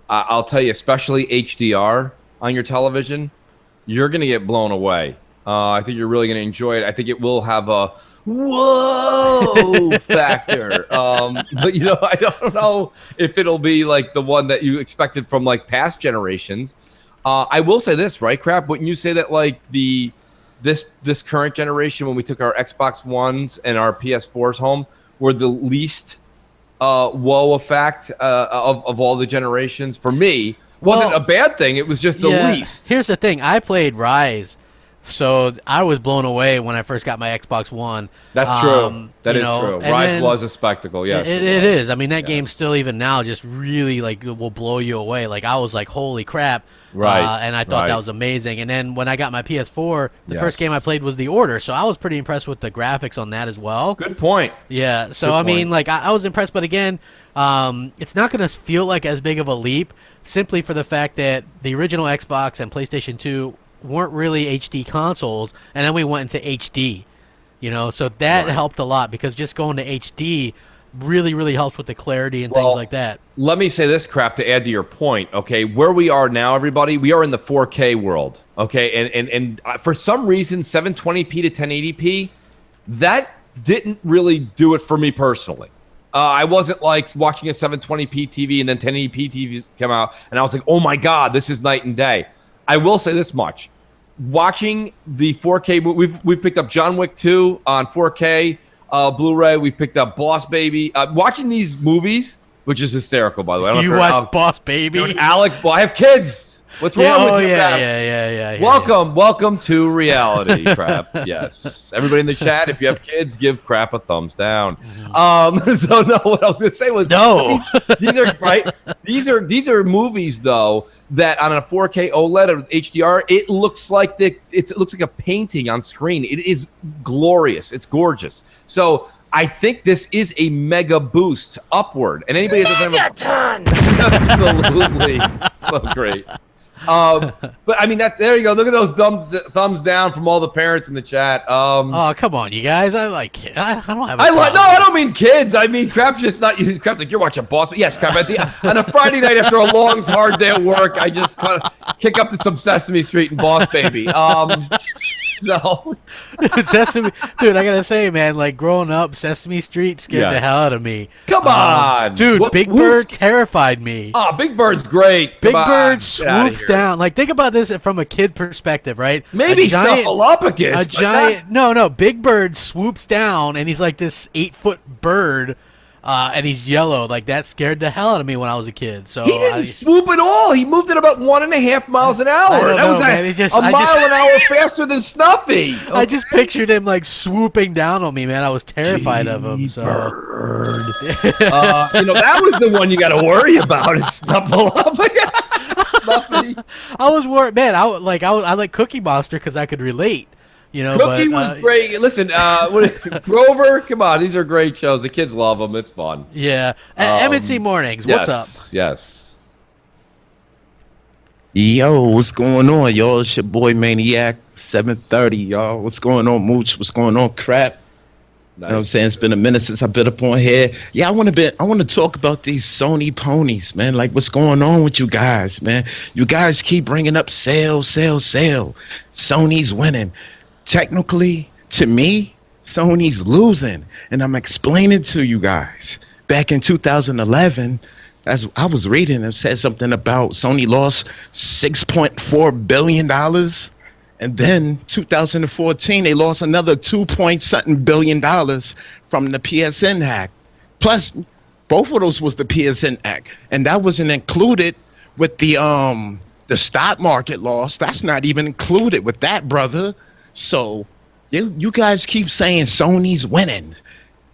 S3: I'll tell you, especially HDR on your television, you're going to get blown away. I think you're really going to enjoy it. I think it will have a whoa factor. But, you know, I don't know if it'll be like the one that you expected from like past generations. I will say this, right, Crap? Wouldn't you say that like this current generation, when we took our Xbox Ones and our PS4s home, were the least whoa effect of all the generations? For me, wasn't a bad thing. It was just the least.
S2: Here's the thing. I played Rise, so I was blown away when I first got my Xbox One.
S3: That's true. That is true. Rise was a spectacle. Yes,
S2: it is. I mean, that game still, even now, just really like will blow you away. Like, I was like, holy crap.
S3: Right.
S2: And I thought that was amazing. And then when I got my PS4, the first game I played was The Order. So I was pretty impressed with the graphics on that as well.
S3: Good point.
S2: Yeah. So, I mean, like, I was impressed. But again, it's not going to feel like as big of a leap simply for the fact that the original Xbox and PlayStation 2 weren't really HD consoles. And then we went into HD, you know. So that helped a lot, because just going to HD really helps with the clarity and things like that.
S3: Let me say this, Crap, to add to your point. Okay, where we are now, everybody, we are in the 4K world. Okay, and for some reason, 720p to 1080p, that didn't really do it for me personally. I wasn't like watching a 720p TV and then 1080p TVs come out, and I was like, oh my god, this is night and day. I will say this much: watching the 4K, we've picked up John Wick 2 on 4K. Blu-ray. We've picked up Boss Baby. Watching these movies, which is hysterical, by the way.
S2: You watch Boss Baby?
S3: Dude, Alec, well, I have kids. What's wrong with you?
S2: Yeah.
S3: Welcome to reality, Crap. Yes. Everybody in the chat, if you have kids, give Crap a thumbs down. So no, what I was gonna say was these are right. These are movies though that on a 4K OLED or HDR, it looks like it looks like a painting on screen. It is glorious. It's gorgeous. So I think this is a mega boost upward. And anybody that doesn't have absolutely so great. But I mean, there you go. Look at those thumbs down from all the parents in the chat.
S2: Oh, come on, you guys. I don't have a
S3: no, I don't mean kids. I mean, Crap's just not. Crap's like, you're watching Boss. But yes, Crap. On a Friday night after a long, hard day at work, I just kind of kick up to some Sesame Street and Boss Baby. So
S2: Sesame, dude, I gotta say, man, like growing up, Sesame Street scared the hell out of me.
S3: Come on,
S2: dude. Big Bird terrified me.
S3: Oh, Big Bird's great.
S2: Big Bird swoops down. Like, think about this from a kid perspective, right?
S3: Maybe Snuffleupagus.
S2: A giant. No. Big Bird swoops down, and he's like this 8-foot bird. And he's yellow. Like, that scared the hell out of me when I was a kid. So
S3: he didn't swoop at all. He moved at about 1.5 miles an hour. That was a mile an hour faster than Snuffy.
S2: I just pictured him like swooping down on me, man. I was terrified of him. So
S3: Bird. That was the one you got to worry about. Is Snuffleupagus. Snuffy.
S2: I was worried, man. I like Cookie Monster because I could relate. You know,
S3: Cookie was great. Listen, Grover, come on. These are great shows. The kids love them. It's fun.
S2: Yeah. M&C Mornings, what's up?
S3: Yes.
S14: Yo, what's going on, y'all? It's your boy Maniac, 7:30, y'all. What's going on, Mooch? What's going on, Crap? Nice. You know what I'm saying? It's been a minute since I've been up on here. Yeah, I want to talk about these Sony ponies, man. Like, what's going on with you guys, man? You guys keep bringing up sale. Sony's winning. Technically, to me, Sony's losing, and I'm explaining to you guys. Back in 2011, as I was reading, it said something about Sony lost $6.4 billion, and then 2014 they lost another $2 billion from the PSN hack. Plus, both of those was the PSN hack, and that wasn't included with the stock market loss, that's not even included with that, brother. So you guys keep saying Sony's winning.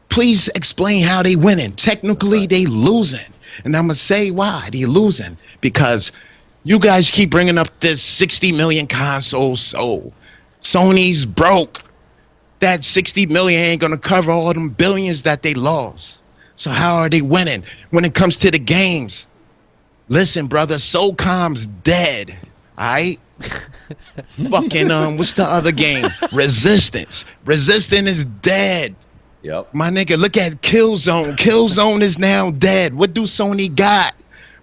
S14: Please explain how they winning. Technically, they losing. And I'm going to say why they losing. Because you guys keep bringing up this 60 million consoles sold. Sony's broke. That 60 million ain't going to cover all them billions that they lost. So how are they winning? When it comes to the games, listen, brother, SOCOM's dead. All right? Fucking, what's the other game? Resistance. Resistance is dead.
S3: Yep.
S14: My nigga, look at Killzone. Killzone is now dead. What do Sony got?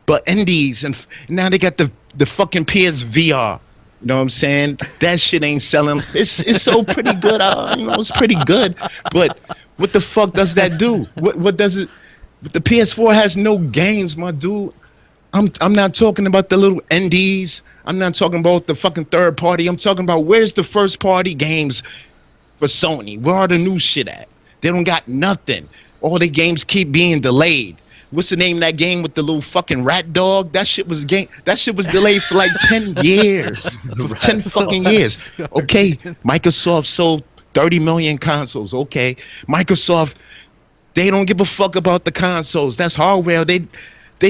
S14: But indies, and now they got the fucking PSVR. You know what I'm saying? That shit ain't selling. It's so pretty good. It's pretty good. But what the fuck does that do? What does it? The PS4 has no games, my dude. I'm not talking about the little indies. I'm not talking about the fucking third party. I'm talking about where's the first party games for Sony? Where are the new shit at? They don't got nothing. All the games keep being delayed. What's the name of that game with the little fucking rat dog? That shit was delayed for like 10 years. 10 fucking years. Okay, Microsoft sold 30 million consoles. Okay. Microsoft, they don't give a fuck about the consoles. That's hardware. They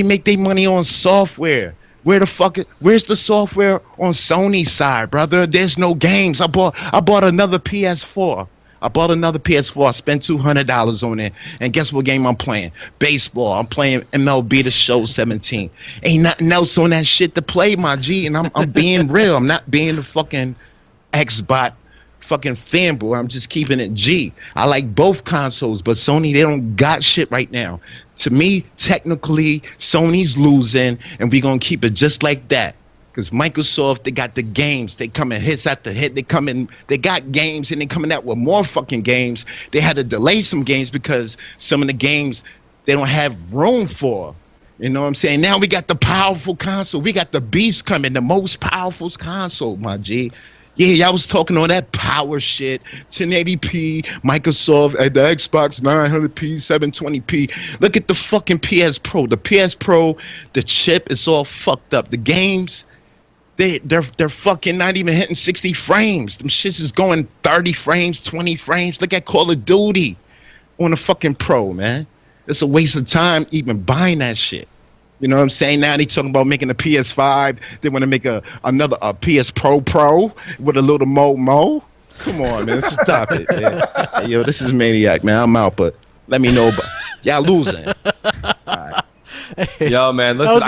S14: make their money on software. Where's the software on Sony's side, brother? There's no games. I bought another PS4. I spent $200 on it. And guess what game I'm playing? Baseball. I'm playing MLB The Show 17. Ain't nothing else on that shit to play, my G. And I'm being real. I'm not being the fucking Xbot fucking fanboy. I'm just keeping it G. I like both consoles, but Sony, they don't got shit right now. To me, technically, Sony's losing, and we're going to keep it just like that. Because Microsoft, they got the games. They come in hits after hit. They got games, and they coming out with more fucking games. They had to delay some games because some of the games they don't have room for. You know what I'm saying? Now we got the powerful console. We got the beast coming, the most powerful console, my G. Yeah, y'all was talking on that power shit, 1080p, Microsoft, the Xbox 900p, 720p. Look at the fucking PS Pro. The PS Pro, the chip is all fucked up. The games, they're fucking not even hitting 60 frames. Them shits is going 30 frames, 20 frames. Look at Call of Duty on the fucking Pro, man. It's a waste of time even buying that shit. You know what I'm saying? Now they talking about making a PS5. They want to make a PS Pro with a little mo. Come on, man. Stop it, man. Hey, yo, this is Maniac, man. I'm out, but let me know. But y'all losing. Right.
S3: Yo, man, listen,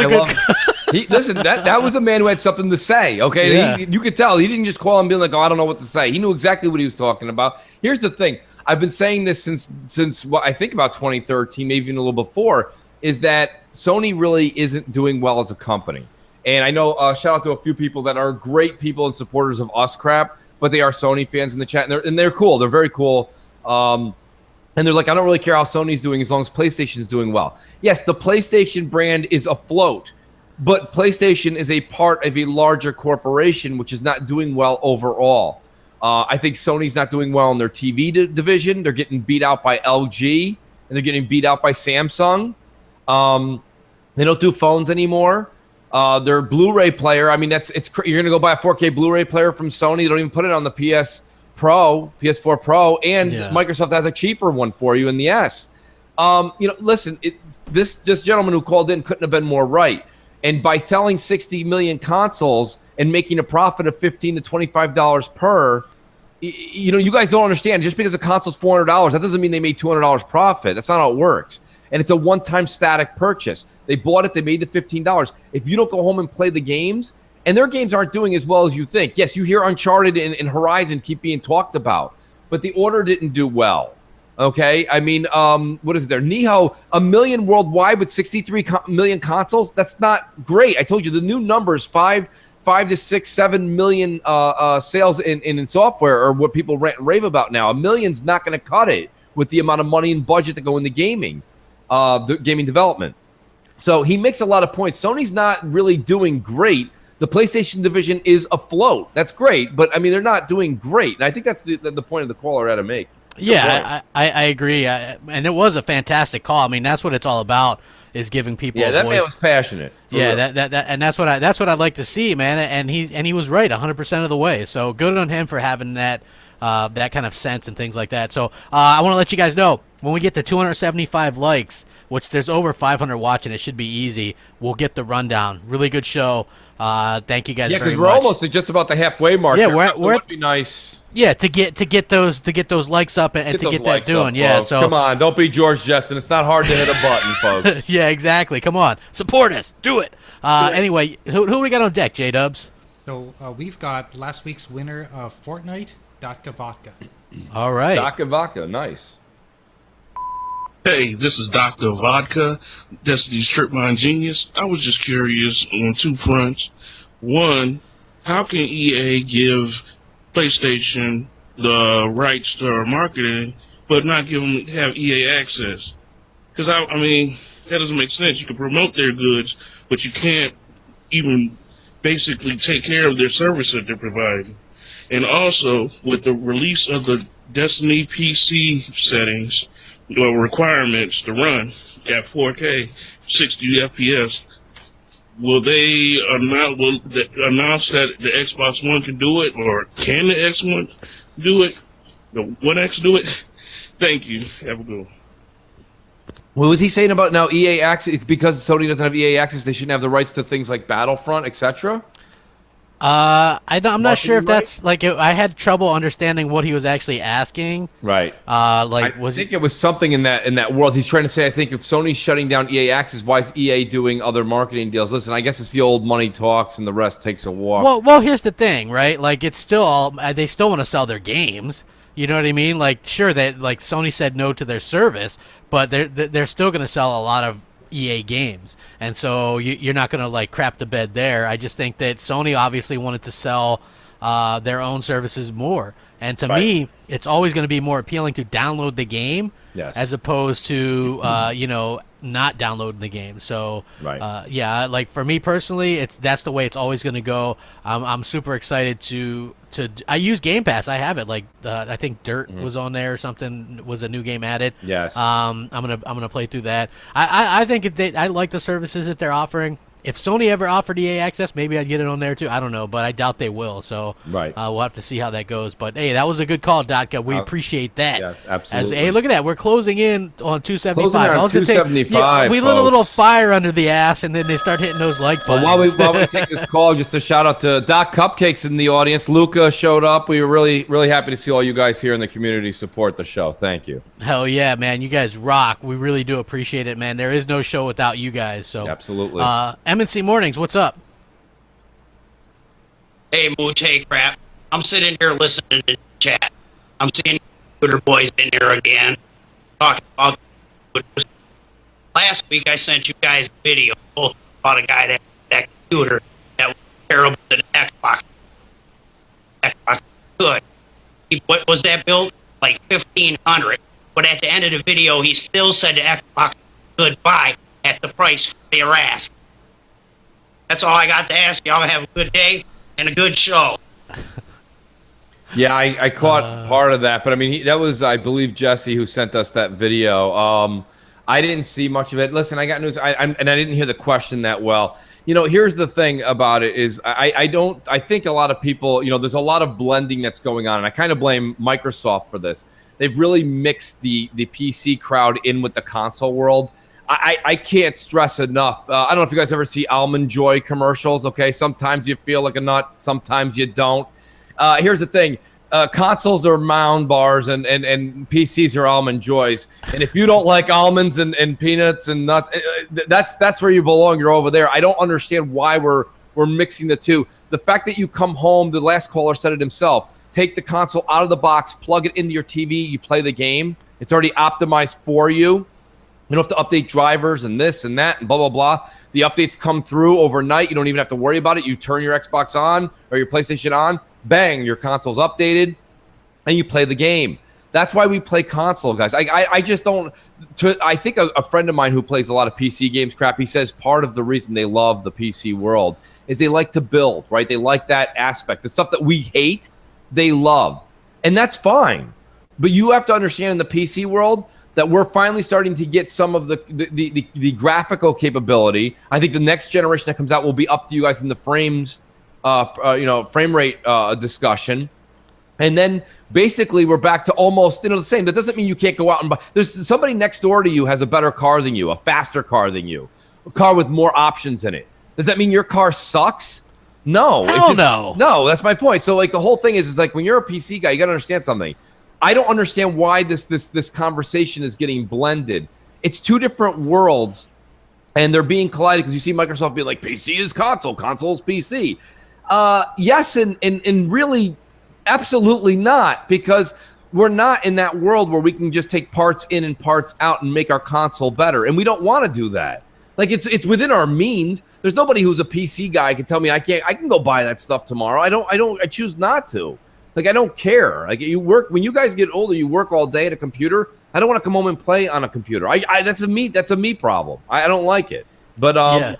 S3: listen, that was a man who had something to say, okay?
S2: Yeah.
S3: You could tell. He didn't just call and be like, oh, I don't know what to say. He knew exactly what he was talking about. Here's the thing. I've been saying this since well, I think about 2013, maybe even a little before, is that Sony really isn't doing well as a company. And I know, shout out to a few people that are great people and supporters of Us Crap, but they are Sony fans in the chat, and they're cool. They're very cool. And they're like, I don't really care how Sony's doing as long as PlayStation's doing well. Yes, the PlayStation brand is afloat, but PlayStation is a part of a larger corporation, which is not doing well overall. I think Sony's not doing well in their TV division. They're getting beat out by LG, and they're getting beat out by Samsung. They don't do phones anymore. Their Blu-ray player, I mean, you're gonna go buy a 4K Blu-ray player from Sony. They don't even put it on the PS4 Pro, and Microsoft has a cheaper one for you in the S. Listen, this gentleman who called in couldn't have been more right. And by selling 60 million consoles and making a profit of $15 to $25 per, you guys don't understand. Just because a console's $400, that doesn't mean they made $200 profit. That's not how it works. And it's a one-time static purchase. They bought it. They made the $15. If you don't go home and play the games, and their games aren't doing as well as you think. Yes, you hear Uncharted and Horizon keep being talked about, but The Order didn't do well. Okay? I mean, what is there? Nihon, 1 million worldwide with 63 million consoles? That's not great. I told you, the new numbers, 5 to 6, 7 million sales in software are what people rant and rave about now. 1 million's not going to cut it with the amount of money and budget that go into gaming. The gaming development. So he makes a lot of points. Sony's not really doing great. The PlayStation division is afloat. That's great, but I mean, they're not doing great. And I think that's the point of the caller had to make.
S2: Yeah, I agree. And it was a fantastic call. I mean, that's what it's all about, is giving people
S3: Yeah,
S2: a
S3: that
S2: voice.
S3: man was passionate.
S2: Yeah,
S3: real.
S2: that and that's what I'd like to see, man. And he was right 100% of the way. So good on him for having that kind of sense and things like that. So I want to let you guys know, when we get to 275 likes, which there's over 500 watching, it should be easy. We'll get the rundown. Really good show. Thank you guys.
S3: Yeah,
S2: because
S3: we're almost at just about the halfway mark.
S2: Yeah,
S3: here.
S2: we're
S3: That'd be nice.
S2: Yeah, to get those likes up and to get that doing. Yeah,
S3: folks.
S2: so
S3: come on, don't be George Jetson. It's not hard to hit a button, folks.
S2: yeah, exactly. Come on, support us. Do it. Anyway, who we got on deck, J Dubs?
S4: So we've got last week's winner of Fortnite, Datka Vodka.
S2: All right,
S3: Datka Vodka, nice.
S15: Hey, this is Dr. Vodka, Destiny's Trip Mine Genius. I was just curious on 2 fronts. One, how can EA give PlayStation the rights to marketing, but not have EA access? Because, I mean, that doesn't make sense. You can promote their goods, but you can't even basically take care of their service that they're providing. And also, with the release of the Destiny PC settings, requirements to run at 4K, 60 FPS, will they announce that the Xbox One can do it, or can the X1 do it? The One X do it? Thank you. Have a good one.
S3: What was he saying about now EA access? Because Sony doesn't have EA access, they shouldn't have the rights to things like Battlefront, etc.?
S2: I'm not sure if that's like I had trouble understanding what he was actually asking.
S3: Right.
S2: I
S3: think it was something in that world. He's trying to say, I think if Sony's shutting down EA access, why is EA doing other marketing deals? Listen, I guess it's the old money talks and the rest takes a walk.
S2: Well, here's the thing, right? Like it's still they still want to sell their games. You know what I mean? Like sure that like Sony said no to their service, but they're still going to sell a lot of EA games, and so you're not going to like crap the bed there. I just think that Sony obviously wanted to sell their own services more, and to me it's always going to be more appealing to download the game as opposed to not downloading the game. So yeah, like for me personally, that's the way it's always going to go. I'm super excited to I use Game Pass. I have it. Like I think Dirt was on there or something. Was a new game added.
S3: Yes.
S2: I'm gonna play through that. I think I like the services that they're offering. If Sony ever offered EA access, maybe I'd get it on there too. I don't know, but I doubt they will. So we'll have to see how that goes. But hey, that was a good call, Datka. We appreciate that.
S3: Yeah, absolutely.
S2: Hey, look at that. We're closing in on 275.
S3: Closing in on 275,
S2: we lit a little fire under the ass, and then they start hitting those like buttons.
S3: While we take this call, just a shout out to Doc Cupcakes in the audience. Luca showed up. We were really happy to see all you guys here in the community support the show. Thank you.
S2: Hell yeah, man. You guys rock. We really do appreciate it, man. There is no show without you guys. So
S3: absolutely.
S2: M&C Mornings, what's up?
S16: Hey, Mooch, hey, crap. I'm sitting here listening to the chat. I'm seeing Scooter Boys in here again, talking about last week I sent you guys a video about a guy that computer that was terrible to the Xbox. Xbox good. What was that built? Like 1,500. But at the end of the video, he still said to Xbox goodbye at the price they were asked. That's all I got to ask y'all. Have a good day and a good show.
S3: Yeah, I caught part of that, but I mean, that was, I believe, Jesse who sent us that video. I didn't see much of it. Listen, I got news, and I didn't hear the question that well. You know, here's the thing about it is I think a lot of people, you know, there's a lot of blending that's going on, and I kind of blame Microsoft for this. They've really mixed the PC crowd in with the console world. I can't stress enough. I don't know if you guys ever see Almond Joy commercials, okay? Sometimes you feel like a nut, sometimes you don't. Here's the thing. Consoles are Mound bars and PCs are Almond Joys. And if you don't like almonds and peanuts and nuts, that's where you belong. You're over there. I don't understand why we're mixing the two. The fact that you come home, the last caller said it himself, take the console out of the box, plug it into your TV, you play the game. It's already optimized for you. You don't have to update drivers and this and that and blah, blah, blah. The updates come through overnight. You don't even have to worry about it. You turn your Xbox on or your PlayStation on, bang, your console's updated, and you play the game. That's why we play console, guys. I just don't – I think a friend of mine who plays a lot of PC games, crap, he says part of the reason they love the PC world is they like to build, right? They like that aspect. The stuff that we hate, they love. And that's fine. But you have to understand in the PC world – that we're finally starting to get some of the graphical capability. I think the next generation that comes out will be up to you guys in the frames, frame rate discussion. And then basically we're back to almost the same. That doesn't mean you can't go out and buy. There's somebody next door to you has a better car than you, a faster car than you, a car with more options in it. Does that mean your car sucks? No.
S2: Hell no.
S3: No, that's my point. So like the whole thing is like when you're a PC guy, you got to understand something. I don't understand why this conversation is getting blended. It's two different worlds, and they're being collided because you see Microsoft being like, PC is console, console is PC. Yes, and really, absolutely not, because we're not in that world where we can just take parts in and parts out and make our console better, and we don't want to do that. Like it's within our means. There's nobody who's a PC guy can tell me I can go buy that stuff tomorrow. I choose not to. Like I don't care. Like you work when you guys get older, you work all day at a computer. I don't want to come home and play on a computer. That's a me problem. I don't like it. But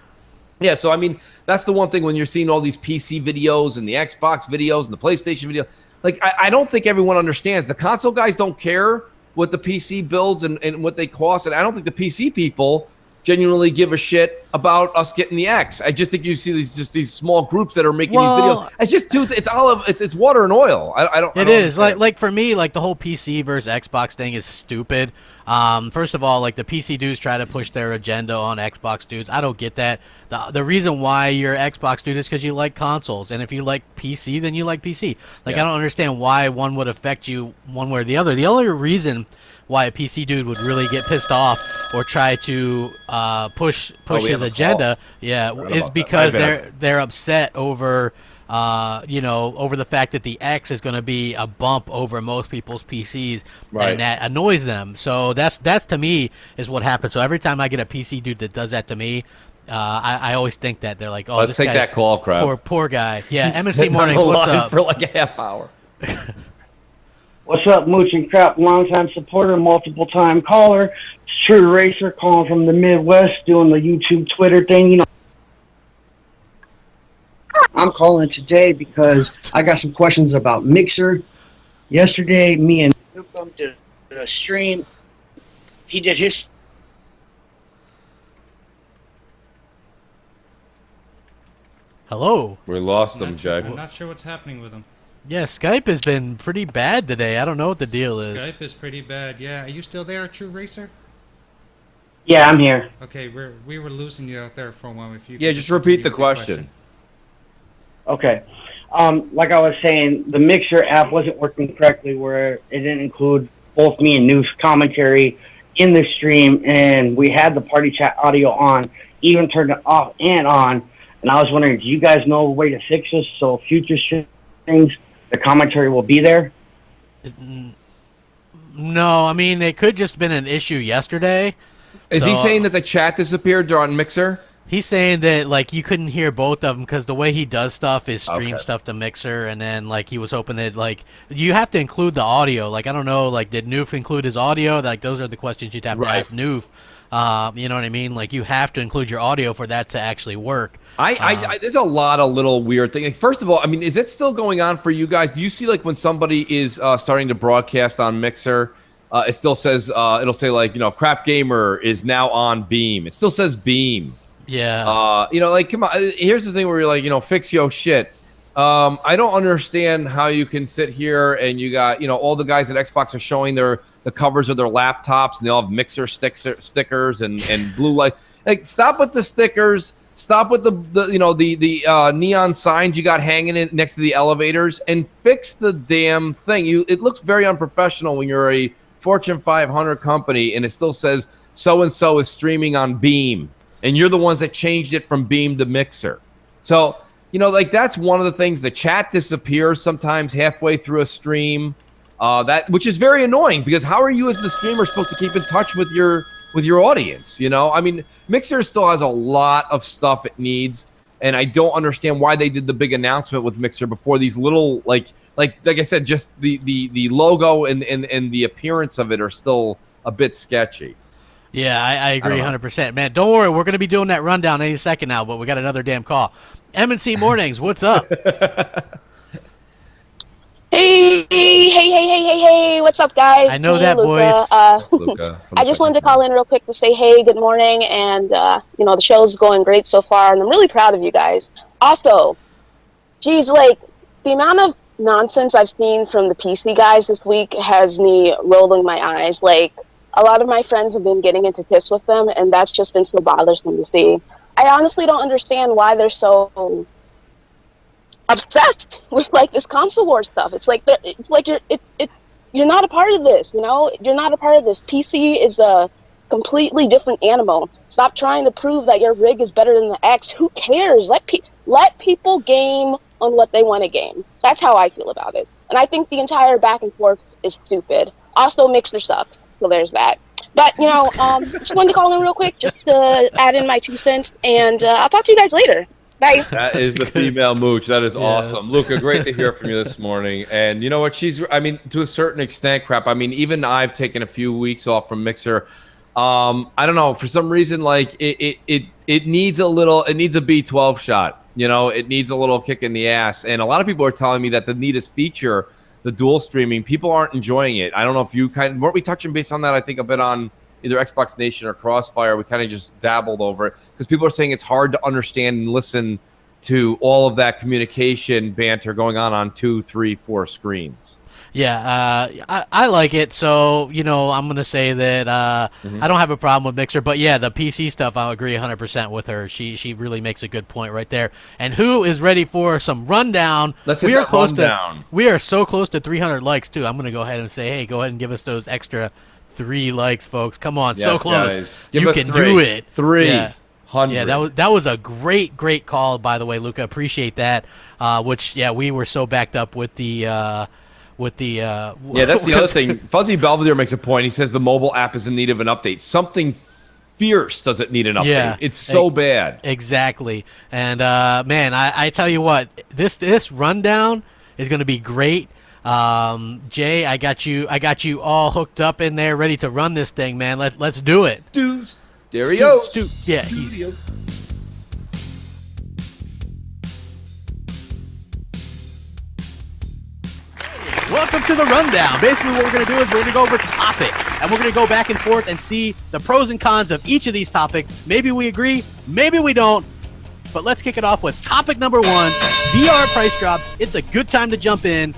S3: yeah, so I mean that's the one thing when you're seeing all these PC videos and the Xbox videos and the PlayStation video. Like I don't think everyone understands. The console guys don't care what the PC builds and what they cost, and I don't think the PC people genuinely give a shit about us getting the X. I just think you see these small groups that are making these videos. It's just it's water and oil. I don't.
S2: It is like for me, like the whole PC versus Xbox thing is stupid. First of all, like the PC dudes try to push their agenda on Xbox dudes. I don't get that. The reason why you're Xbox dude is because you like consoles, and if you like PC, then you like PC. Like I don't understand why one would affect you one way or the other. The only reason why a PC dude would really get pissed off or try to push his agenda, is because they're upset over over the fact that the X is going to be a bump over most people's PCs, and that annoys them. So that's to me is what happens. So every time I get a PC dude that does that to me, I always think that they're like, oh,
S3: let's take that call, crap.
S2: Poor guy. Yeah, M&C Mornings, what's up?
S3: For like a half hour.
S17: What's up, Mooch and Crap? Longtime supporter, multiple-time caller. It's True Racer calling from the Midwest, doing the YouTube, Twitter thing. You know, I'm calling today because I got some questions about Mixer. Yesterday, me and Nukem did a stream. He did his.
S2: Hello.
S3: We lost him, Jack.
S4: I'm not sure what's happening with him.
S2: Yeah, Skype has been pretty bad today. I don't know what the deal is.
S4: Skype is pretty bad. Yeah, are you still there, True Racer?
S17: Yeah, I'm here.
S4: Okay, we were losing you out there for a while. If you
S3: just repeat the question.
S17: Okay. Like I was saying, the Mixer app wasn't working correctly where it didn't include both me and Noof's commentary in the stream, and we had the party chat audio on, even turned it off and on. And I was wondering, do you guys know a way to fix this so future streams, the commentary will be there?
S2: No, I mean, it could just been an issue yesterday.
S3: Is he saying that the chat disappeared on Mixer?
S2: He's saying that like you couldn't hear both of them because the way he does stuff is stream stuff to Mixer, and then like he was hoping that like you have to include the audio. Like I don't know, like did Noof include his audio? Like those are the questions you'd have to ask Noof. You know what I mean? Like you have to include your audio for that to actually work.
S3: There's a lot of little weird things. Like, first of all, I mean, is it still going on for you guys? Do you see like when somebody is starting to broadcast on Mixer, it still says it'll say like Crap Gamer is now on Beam. It still says Beam.
S2: Yeah.
S3: Like come on. Here's the thing where you're like fix your shit. I don't understand how you can sit here and you got all the guys at Xbox are showing the covers of their laptops and they all have Mixer stickers and blue light. Like stop with the stickers. Stop with the neon signs you got hanging in next to the elevators and fix the damn thing. It looks very unprofessional when you're a Fortune 500 company and it still says so and so is streaming on Beam and you're the ones that changed it from Beam to Mixer. So like that's one of the things. The chat disappears sometimes halfway through a stream, which is very annoying because how are you as the streamer supposed to keep in touch with your audience? I mean, Mixer still has a lot of stuff it needs, and I don't understand why they did the big announcement with Mixer before these little like I said, just the logo and the appearance of it are still a bit sketchy.
S2: Yeah, I agree 100%. Man, don't worry. We're going to be doing that rundown any second now, but we got another damn call. M&C Mornings, what's up?
S18: Hey, what's What's up, guys?
S2: I know
S18: It's me,
S2: that
S18: Luca.
S2: voice.
S3: Luca.
S18: I just wanted to call in real quick to say, hey, good morning, and the show's going great so far, and I'm really proud of you guys. Also, geez, like, the amount of nonsense I've seen from the PC guys this week has me rolling my eyes. Like, a lot of my friends have been getting into tips with them, and that's just been so bothersome to see. I honestly don't understand why they're so obsessed with like this console war stuff. It's like you're not a part of this, you're not a part of this. PC is a completely different animal. Stop trying to prove that your rig is better than the X. Who cares? Let people game on what they want to game. That's how I feel about it. And I think the entire back and forth is stupid. Also, Mixer sucks, so there's that. But just wanted to call in real quick just to add in my 2 cents, and I'll talk to you guys later. Bye.
S3: That is the female mooch. That is awesome. Luca, great to hear from you this morning. And you know what? To a certain extent, crap. I mean, even I've taken a few weeks off from Mixer. I don't know. For some reason, like it needs a B12 shot. It needs a little kick in the ass. And a lot of people are telling me that the neatest feature, the dual streaming, people aren't enjoying it. I don't know if you weren't we touching base on that? I think a bit on either Xbox Nation or Crossfire. We kind of just dabbled over it because people are saying it's hard to understand and listen to all of that communication banter going on 2, 3, 4 screens.
S2: Yeah, I like it. So, I'm going to say that I don't have a problem with Mixer. But, yeah, the PC stuff, I agree 100% with her. She really makes a good point right there. And who is ready for some rundown?
S3: Let's hit that rundown.
S2: We are so close to 300 likes, too. I'm going to go ahead and say, hey, go ahead and give us those extra 3 likes, folks. Come on, so close.
S3: Guys.
S2: You can do it.
S3: 300.
S2: Yeah, that was a great call, by the way, Luca. Appreciate that. We were so backed up with the that's
S3: the other thing. Fuzzy Belvedere makes a point. He says the mobile app is in need of an update. Something fierce doesn't need an update. Yeah, it's so bad.
S2: Exactly. And man, I tell you what, this rundown is going to be great. Jay, I got you all hooked up in there, ready to run this thing, man. Let's do it.
S3: There he goes.
S2: Yeah, he's. Welcome to the rundown. Basically, what we're going to do is we're going to go over topics, and we're going to go back and forth and see the pros and cons of each of these topics. Maybe we agree, maybe we don't. But let's kick it off with topic number 1: VR price drops. It's a good time to jump in.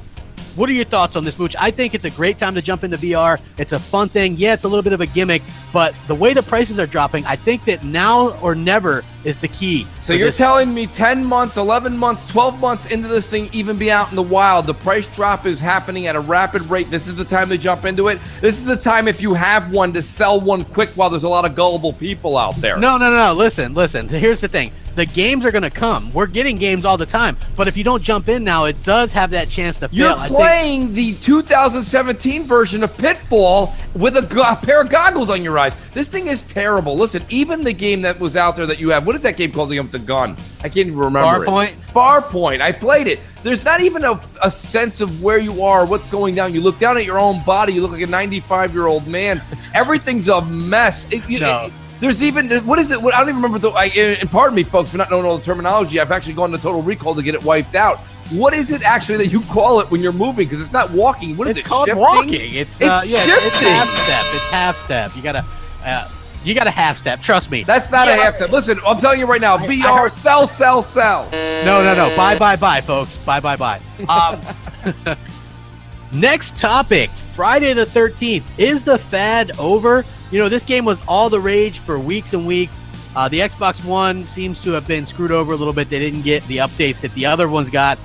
S2: What are your thoughts on this, Mooch? I think it's a great time to jump into VR. It's a fun thing. Yeah, it's a little bit of a gimmick, but the way the prices are dropping, I think that now or never is the key.
S3: So you're telling me 10 months, 11 months, 12 months into this thing even be out in the wild, the price drop is happening at a rapid rate. This is the time to jump into it. This is the time, if you have one, to sell one quick while there's a lot of gullible people out there.
S2: No. Listen. Here's the thing. The games are going to come. We're getting games all the time. But if you don't jump in now, it does have that chance to fail.
S3: You're playing the 2017 version of Pitfall with a pair of goggles on your eyes. This thing is terrible. Listen, even the game that was out there that you have, what is that game called, with the gun? I can't even remember Farpoint. I played it. There's not even a sense of where you are, what's going down. You look down at your own body. You look like a 95-year-old man. Everything's a mess. There's even, what is it? I don't even remember, and pardon me, folks, for not knowing all the terminology. I've actually gone to Total Recall to get it wiped out. What is it actually that you call it when you're moving? Because it's not walking. What is it?
S2: It's called
S3: shifting?
S2: walking. It's
S3: shifting.
S2: It's half step. It's half step. You gotta half step. Trust me.
S3: That's not a half step. Listen, I'm telling you right now. VR, sell.
S2: No. Bye, folks. Bye. Next topic. Friday the 13th. Is the fad over? This game was all the rage for weeks and weeks. The Xbox One seems to have been screwed over a little bit. They didn't get the updates that the other ones got.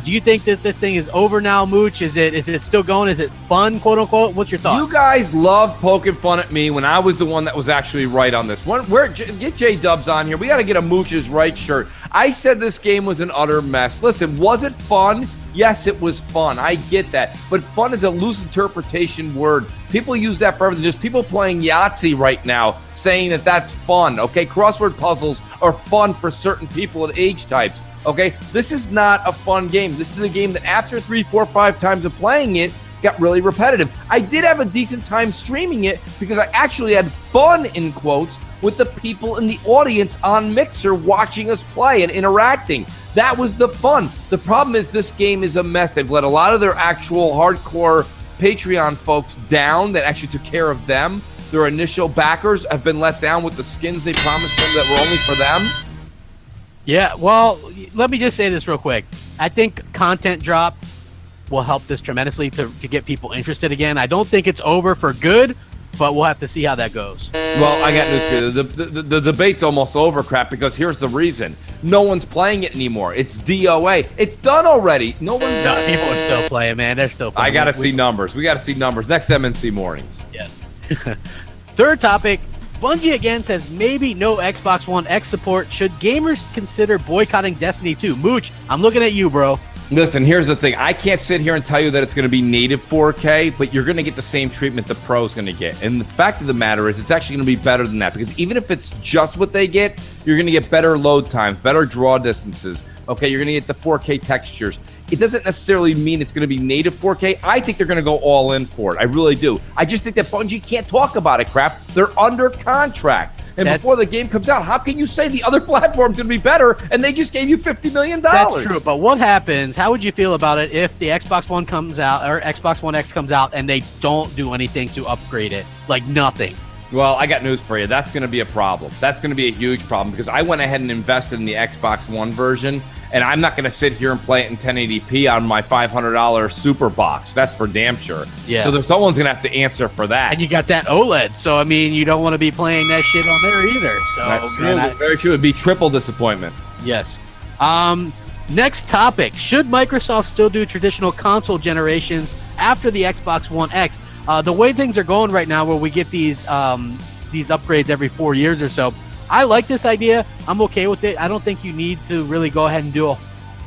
S2: Do you think that this thing is over now, Mooch? Is it still going? Is it fun, quote unquote? What's your thought?
S3: You guys love poking fun at me when I was the one that was actually right on this one. Get J-Dubs on here. We got to get a Mooch's right shirt. I said this game was an utter mess. Listen, was it fun? Yes, it was fun. I get that. But fun is a loose interpretation word. People use that for everything. There's people playing Yahtzee right now saying that that's fun, okay? Crossword puzzles are fun for certain people at age types, okay? This is not a fun game. This is a game that after 3, 4, 5 times of playing it, got really repetitive. I did have a decent time streaming it because I actually had fun, in quotes, with the people in the audience on Mixer watching us play and interacting. That was the fun. The problem is this game is a mess. They've let a lot of their actual hardcore Patreon folks down that actually took care of them. Their initial backers have been let down with the skins they promised them that were only for them.
S2: Yeah, well, let me just say this real quick. I think content drop will help this tremendously to get people interested again. I don't think it's over for good, but we'll have to see how that goes.
S3: Well, I got news for you. The debate's almost over, crap, because here's the reason. No one's playing it anymore. It's DOA. It's done already. No, people
S2: are still playing, man. They're still playing.
S3: I got to see numbers. We got to see numbers. Next M&C Mornings.
S2: Yeah. Third topic. Bungie again says maybe no Xbox One X support. Should gamers consider boycotting Destiny 2? Mooch, I'm looking at you, bro.
S3: Listen, here's the thing. I can't sit here and tell you that it's going to be native 4K, but you're going to get the same treatment the pro's going to get. And the fact of the matter is it's actually going to be better than that, because even if it's just what they get, you're going to get better load times, better draw distances. Okay, you're going to get the 4K textures. It doesn't necessarily mean it's going to be native 4K. I think they're going to go all in for it. I really do. I just think that Bungie can't talk about it, crap. They're under contract. And before the game comes out, how can you say the other platform's going to be better and they just gave you $50 million?
S2: That's true, but what happens, how would you feel about it if the Xbox One comes out, or Xbox One X comes out, and they don't do anything to upgrade it? Like nothing.
S3: Well, I got news for you. That's going to be a problem. That's going to be a huge problem, because I went ahead and invested in the Xbox One version, and I'm not going to sit here and play it in 1080p on my $500 super box. That's for damn sure.
S2: Yeah.
S3: So someone's going to have to answer for that.
S2: And you got that OLED, so I mean, you don't want to be playing that shit on there either. So
S3: that's true. Very true. It'd be triple disappointment.
S2: Yes. Next topic: should Microsoft still do traditional console generations after the Xbox One X? The way things are going right now, where we get these upgrades every 4 years or so, I like this idea. I'm okay with it. I don't think you need to really go ahead and do a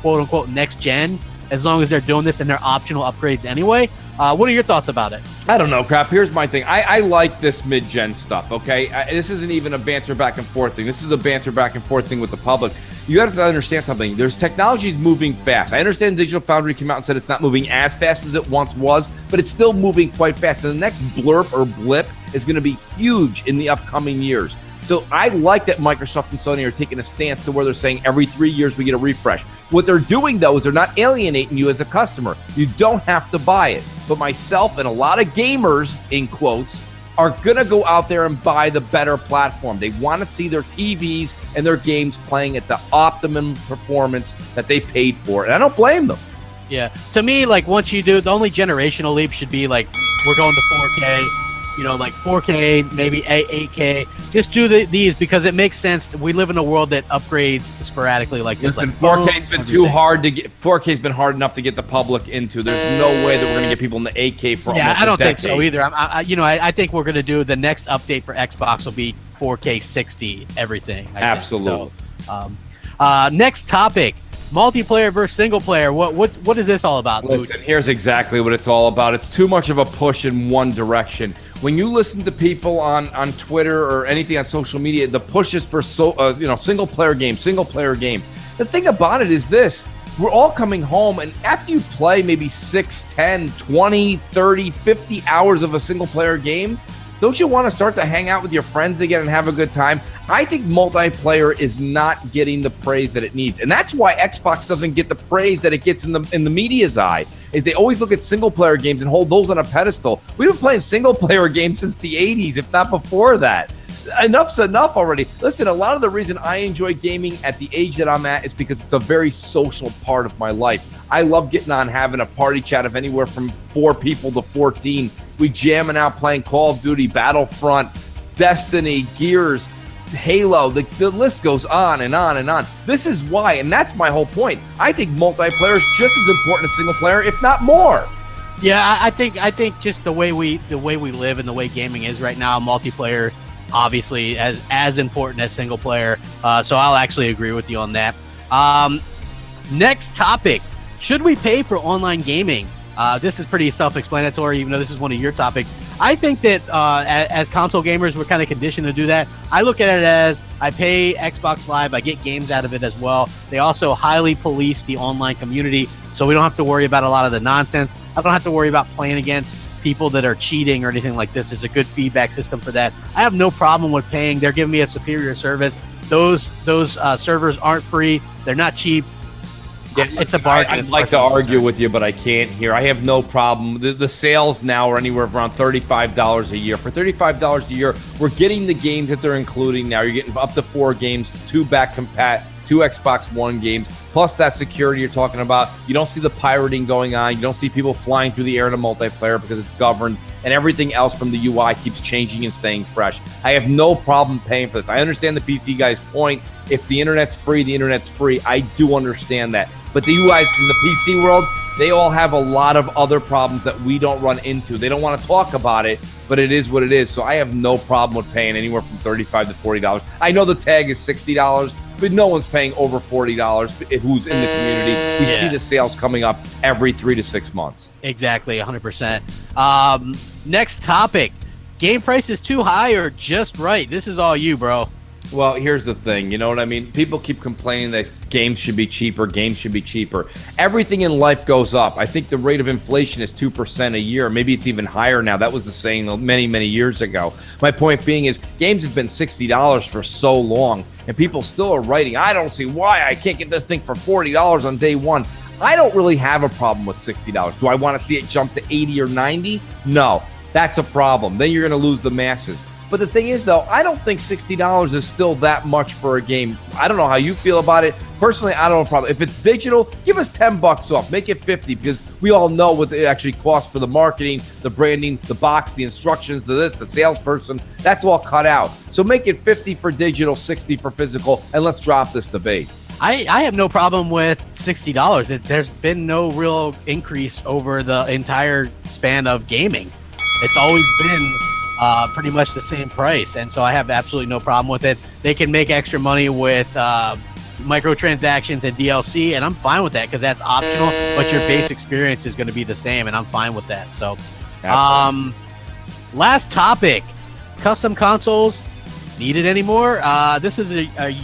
S2: quote-unquote next gen, as long as they're doing this and they're optional upgrades anyway. What are your thoughts about it?
S3: I don't know, crap. Here's my thing. I like this mid-gen stuff, okay? This isn't even a banter back and forth thing. This is a banter back and forth thing with the public. You have to understand something. There's technologies moving fast. I understand Digital Foundry came out and said it's not moving as fast as it once was, but it's still moving quite fast. And the next blurb or blip is going to be huge in the upcoming years. So I like that Microsoft and Sony are taking a stance to where they're saying every 3 years we get a refresh. What they're doing, though, is they're not alienating you as a customer. You don't have to buy it. But myself and a lot of gamers, in quotes, are going to go out there and buy the better platform. They want to see their TVs and their games playing at the optimum performance that they paid for. And I don't blame them.
S2: Yeah. To me, like, once you do, the only generational leap should be, like, we're going to 4K. You know, like 4K, maybe 8K. Just do these because it makes sense. We live in a world that upgrades sporadically like this.
S3: Listen,
S2: like
S3: 4K's been too hard to get. 4K's been hard enough to get the public into. There's no way that we're going to get people in the 8K for almost
S2: I don't
S3: a decade.
S2: think so either. I think we're going to do the next update for Xbox will be 4K 60 everything.
S3: Absolutely.
S2: So, next topic. Multiplayer versus single player. What is this all about?
S3: Listen, here's exactly what it's all about. It's too much of a push in one direction. When you listen to people on Twitter or anything on social media, the push is for single player game. The thing about it is this: we're all coming home, and after you play maybe 6, 10, 20, 30, 50 hours of a single player game, don't you want to start to hang out with your friends again and have a good time? I think multiplayer is not getting the praise that it needs. And that's why Xbox doesn't get the praise that it gets in the media's eye, is they always look at single-player games and hold those on a pedestal. We've been playing single-player games since the 80s, if not before that. Enough's enough already. Listen, a lot of the reason I enjoy gaming at the age that I'm at is because it's a very social part of my life. I love getting on, having a party chat of anywhere from 4 people to 14. We jamming out, playing Call of Duty, Battlefront, Destiny, Gears, Halo. The list goes on and on and on. This is why, and that's my whole point. I think multiplayer is just as important as single player, if not more.
S2: Yeah, I think just the way we live and the way gaming is right now, multiplayer obviously as important as single player. So I'll actually agree with you on that. Next topic: should we pay for online gaming? This is pretty self-explanatory, even though this is one of your topics. I think that as console gamers, we're kind of conditioned to do that. I look at it as I pay Xbox Live, I get games out of it as well. They also highly police the online community, so we don't have to worry about a lot of the nonsense. I don't have to worry about playing against people that are cheating or anything like this. There's a good feedback system for that. I have no problem with paying. They're giving me a superior service. Those servers aren't free. They're not cheap. it's a bargain.
S3: I'd like to argue with you, but I can't here. I have no problem. The sales now are anywhere around $35 a year. For $35 a year, we're getting the games that they're including now. You're getting up to 4 games, 2 back compat, 2 Xbox One games, plus that security you're talking about. You don't see the pirating going on. You don't see people flying through the air in a multiplayer because it's governed, and everything else from the UI keeps changing and staying fresh. I have no problem paying for this. I understand the PC guy's point. If the internet's free, the internet's free. I do understand that. But the UIs in the PC world, they all have a lot of other problems that we don't run into. They don't want to talk about it, but it is what it is. So I have no problem with paying anywhere from $35 to $40. I know the tag is $60, but no one's paying over $40 who's in the community. We see the sales coming up every 3 to 6 months.
S2: Exactly, 100%. Next topic. Game prices too high or just right? This is all you, bro.
S3: Well, here's the thing. You know what I mean? People keep complaining that games should be cheaper. Games should be cheaper. Everything in life goes up. I think the rate of inflation is 2% a year. Maybe it's even higher now. That was the saying many, many years ago. My point being is games have been $60 for so long, and people still are writing, I don't see why I can't get this thing for $40 on day one. I don't really have a problem with $60. Do I want to see it jump to 80 or 90? No. That's a problem. Then you're going to lose the masses. But the thing is, though, I don't think $60 is still that much for a game. I don't know how you feel about it. Personally, I don't have a problem. If it's digital, give us $10 off. Make it $50 because we all know what it actually costs for the marketing, the branding, the box, the instructions, the salesperson. That's all cut out. So make it $50 for digital, $60 for physical, and let's drop this debate.
S2: I have no problem with $60. There's been no real increase over the entire span of gaming. It's always been pretty much the same price, and so I have absolutely no problem with it. They can make extra money with microtransactions and DLC, and I'm fine with that because that's optional, but your base experience is going to be the same, and I'm fine with that. So last topic, custom consoles needed anymore? This is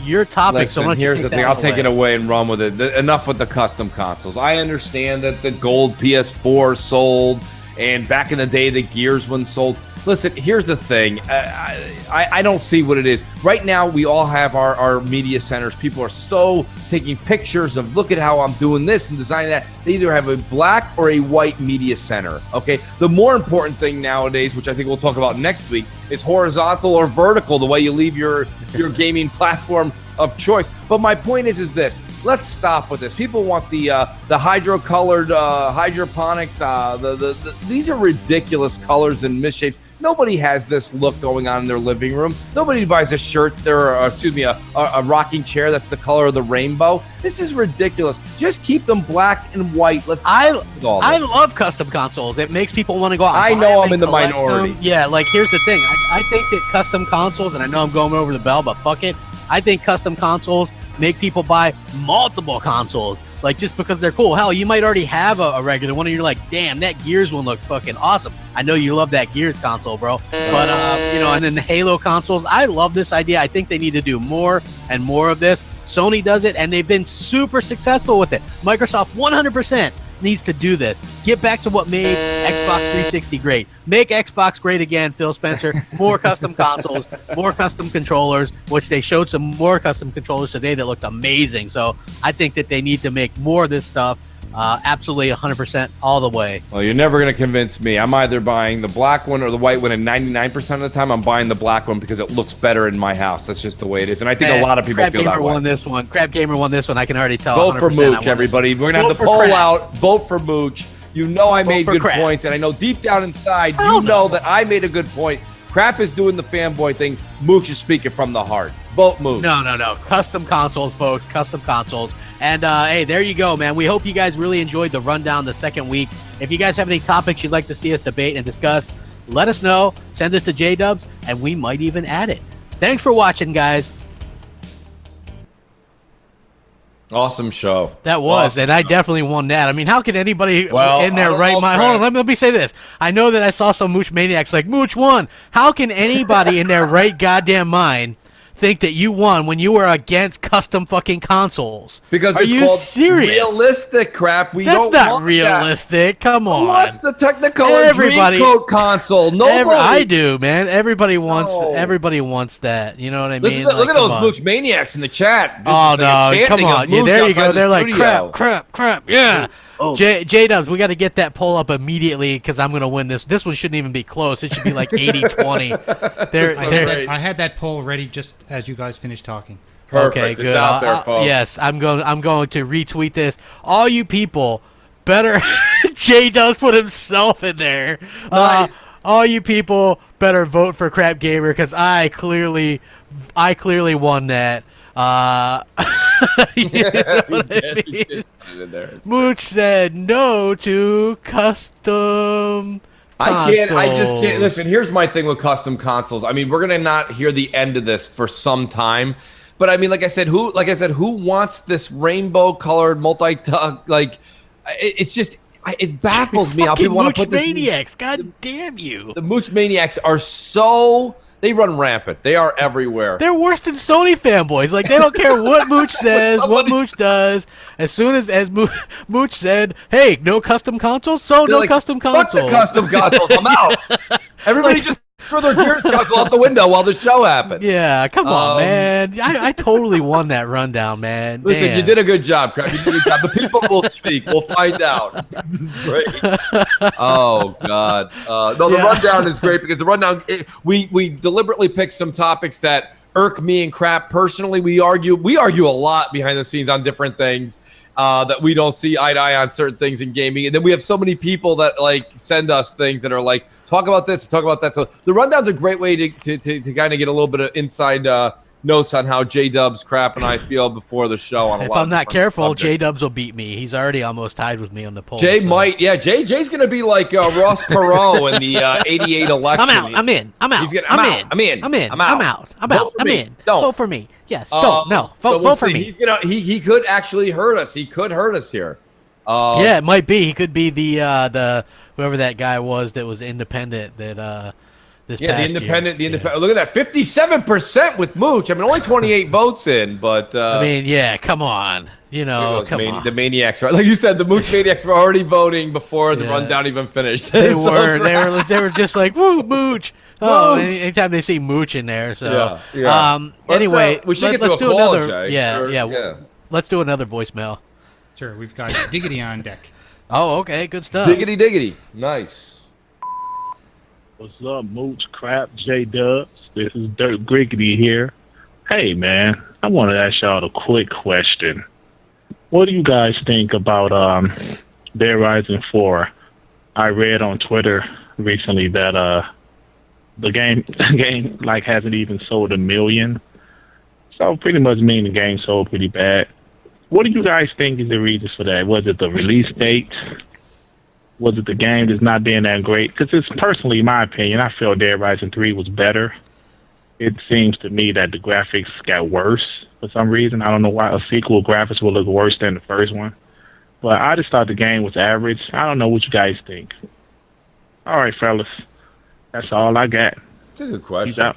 S2: your topic.
S3: Listen,
S2: so
S3: here's the thing. I'll take it away and run with it. Enough with the custom consoles. I understand that the gold PS4 sold, and back in the day, the Gears one sold. Listen, here's the thing. I don't see what it is. Right now, we all have our media centers. People are so taking pictures of, look at how I'm doing this and designing that. They either have a black or a white media center, okay? The more important thing nowadays, which I think we'll talk about next week, is horizontal or vertical, the way you leave your gaming platform of choice. But my point is this. Let's stop with this. People want the hydro-colored, hydroponic, these are ridiculous colors and misshapes. Nobody has this look going on in their living room. Nobody buys a shirt a rocking chair that's the color of the rainbow. This is ridiculous. Just keep them black and white. I
S2: love custom consoles. It makes people want to go out and
S3: I
S2: buy
S3: know
S2: them
S3: I'm in
S2: and
S3: the
S2: collect
S3: minority.
S2: them. Yeah, like here's the thing. I think that custom consoles, and I know I'm going over the bell, but fuck it. I think custom consoles make people buy multiple consoles, like just because they're cool. Hell, you might already have a regular one and you're like, damn, that Gears one looks fucking awesome. I know you love that Gears console, bro. But and then the Halo consoles, I love this idea. I think they need to do more and more of this. Sony does it and they've been super successful with it. Microsoft 100% needs to do this. Get back to what made Xbox 360 great. Make Xbox great again, Phil Spencer. More custom consoles, more custom controllers, which they showed some more custom controllers today that looked amazing. So I think that they need to make more of this stuff. Absolutely 100% all the way.
S3: Well, you're never going to convince me. I'm either buying the black one or the white one, and 99% of the time I'm buying the black one because it looks better in my house. That's just the way it is. And I think a lot of people feel that way.
S2: Won this one. Crab Gamer won this one. I can already tell.
S3: Vote for Mooch, everybody. We're going to have the poll out. Vote for Mooch. You know I made good points, and I know deep down inside you know that I made a good point. Crap is doing the fanboy thing. Mooch is speaking from the heart. Vote Mooch.
S2: No. Custom consoles, folks. Custom consoles. And, hey, there you go, man. We hope you guys really enjoyed the rundown the second week. If you guys have any topics you'd like to see us debate and discuss, let us know. Send it to J-Dubs, and we might even add it. Thanks for watching, guys.
S3: Awesome show.
S2: That was, and I definitely won that. I mean, how can anybody in their right mind? Hold on, let me say this. I know that I saw some Mooch maniacs like, Mooch won. How can anybody in their right goddamn mind think that you won when you were against custom fucking consoles?
S3: Because
S2: Are
S3: it's
S2: you
S3: called
S2: serious?
S3: realistic crap.
S2: That's not realistic. Come on.
S3: What's the Technicolor Dreamcoat console? Nobody.
S2: I do, man. Everybody wants. Everybody wants that. You know what I mean?
S3: Look at those Mooch maniacs in the chat.
S2: Oh no! Come on! Yeah, there you go. They're like crap. Yeah.
S3: Oh.
S2: J-Dubs, we got to get that poll up immediately because I'm going to win this. This one shouldn't even be close. It should be like 80-20.
S4: I had that poll ready just as you guys finished talking.
S2: Okay, good.
S3: It's out there, folks.
S2: Yes, I'm going to retweet this. All you people better. J-Dubs put himself in there. All you people better vote for Crap Gamer because I clearly won that. You know what I mean? Mooch said no to custom consoles.
S3: I just can't. Listen, here's my thing with custom consoles. I mean, we're gonna not hear the end of this for some time, but I mean, like I said, who wants this rainbow-colored multi-tug? Like, it's just. It baffles me how people want to put this.
S2: Maniacs, God damn you!
S3: The Mooch Maniacs are so. They run rampant. They are everywhere.
S2: They're worse than Sony fanboys. Like, they don't care what Mooch says, what Mooch does. As soon as Mooch said, hey, no custom consoles, so no custom consoles.
S3: Fuck the custom consoles. I'm out. Everybody just throw their Gears console out the window while the show happened.
S2: Yeah, come on, man. I totally won that rundown, man.
S3: Listen,
S2: Damn.
S3: you did a good job, Crap. You did a good job. The people will speak. We'll find out. This is great. Oh, God. No, the rundown is great because the rundown, we deliberately picked some topics that irk me and Crap personally. We argue a lot behind the scenes on different things. That we don't see eye to eye on certain things in gaming. And then we have so many people that like send us things that are like, talk about this, talk about that. So the rundown's a great way to kind of get a little bit of inside notes on how J-Dubs, Crap, and I feel before the show. On a
S2: if
S3: lot
S2: I'm
S3: of
S2: not
S3: different
S2: careful,
S3: subjects.
S2: J-Dubs will beat me. He's already almost tied with me on the poll.
S3: Jay's going to be like Ross Perot in the 88 election.
S2: I'm in. I'm out. Vote for me. Yes. Vote for me.
S3: He could actually hurt us. He could hurt us here.
S2: Yeah, it might be. He could be the whoever that guy was that was independent that this past
S3: the independent. Look at that, 57% with Mooch. I mean, only 28 votes in, but
S2: I mean, yeah, come on. You know,
S3: the Maniacs, right? Like you said, the Mooch Maniacs were already voting before the rundown even finished.
S2: They were. They were just like, woo, Mooch. Oh, anytime they see Mooch in there. So, anyway,
S3: we should
S2: let's
S3: do
S2: another. Yeah. Let's do another voicemail.
S4: Sure, we've got Diggity on deck.
S2: Oh, okay, good stuff.
S3: Diggity, nice.
S19: What's up, Mooch, Crap, J-Dubs? This is Dirt Griggity here. Hey, man, I want to ask y'all a quick question. What do you guys think about Dead Rising 4? I read on Twitter recently that the game like hasn't even sold 1 million. So pretty much mean the game sold pretty bad. What do you guys think is the reason for that? Was it the release date? Was it the game that's not being that great? Because it's personally my opinion. I feel Dead Rising 3 was better. It seems to me that the graphics got worse for some reason. I don't know why a sequel graphics will look worse than the first one. But I just thought the game was average. I don't know what you guys think. All right, fellas. That's all I got.
S3: That's a good question.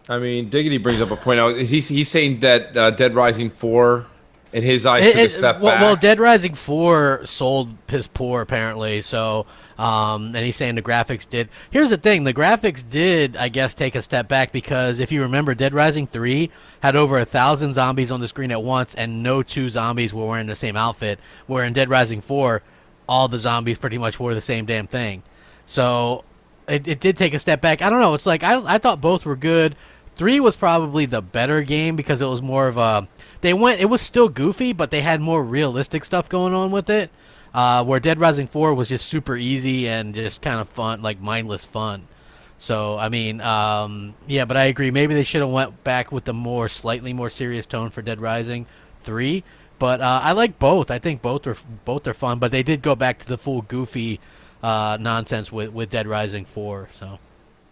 S3: I mean, Diggity brings up a point. Out. He's saying that Dead Rising 4... in his eyes, took a step back.
S2: Well, Dead Rising 4 sold piss poor, apparently, so, and he's saying the graphics did. Here's the thing, the graphics did, I guess, take a step back, because if you remember, Dead Rising 3 had over 1,000 zombies on the screen at once, and no 2 zombies were wearing the same outfit, where in Dead Rising 4, all the zombies pretty much wore the same damn thing. So, it did take a step back. I don't know, it's like, I thought both were good. 3 was probably the better game because it was more of a... It was still goofy, but they had more realistic stuff going on with it. Where Dead Rising 4 was just super easy and just kind of fun, like mindless fun. So, I mean, yeah, but I agree. Maybe they should have went back with the slightly more serious tone for Dead Rising 3. But I like both. I think both are fun, but they did go back to the full goofy nonsense with Dead Rising 4, so...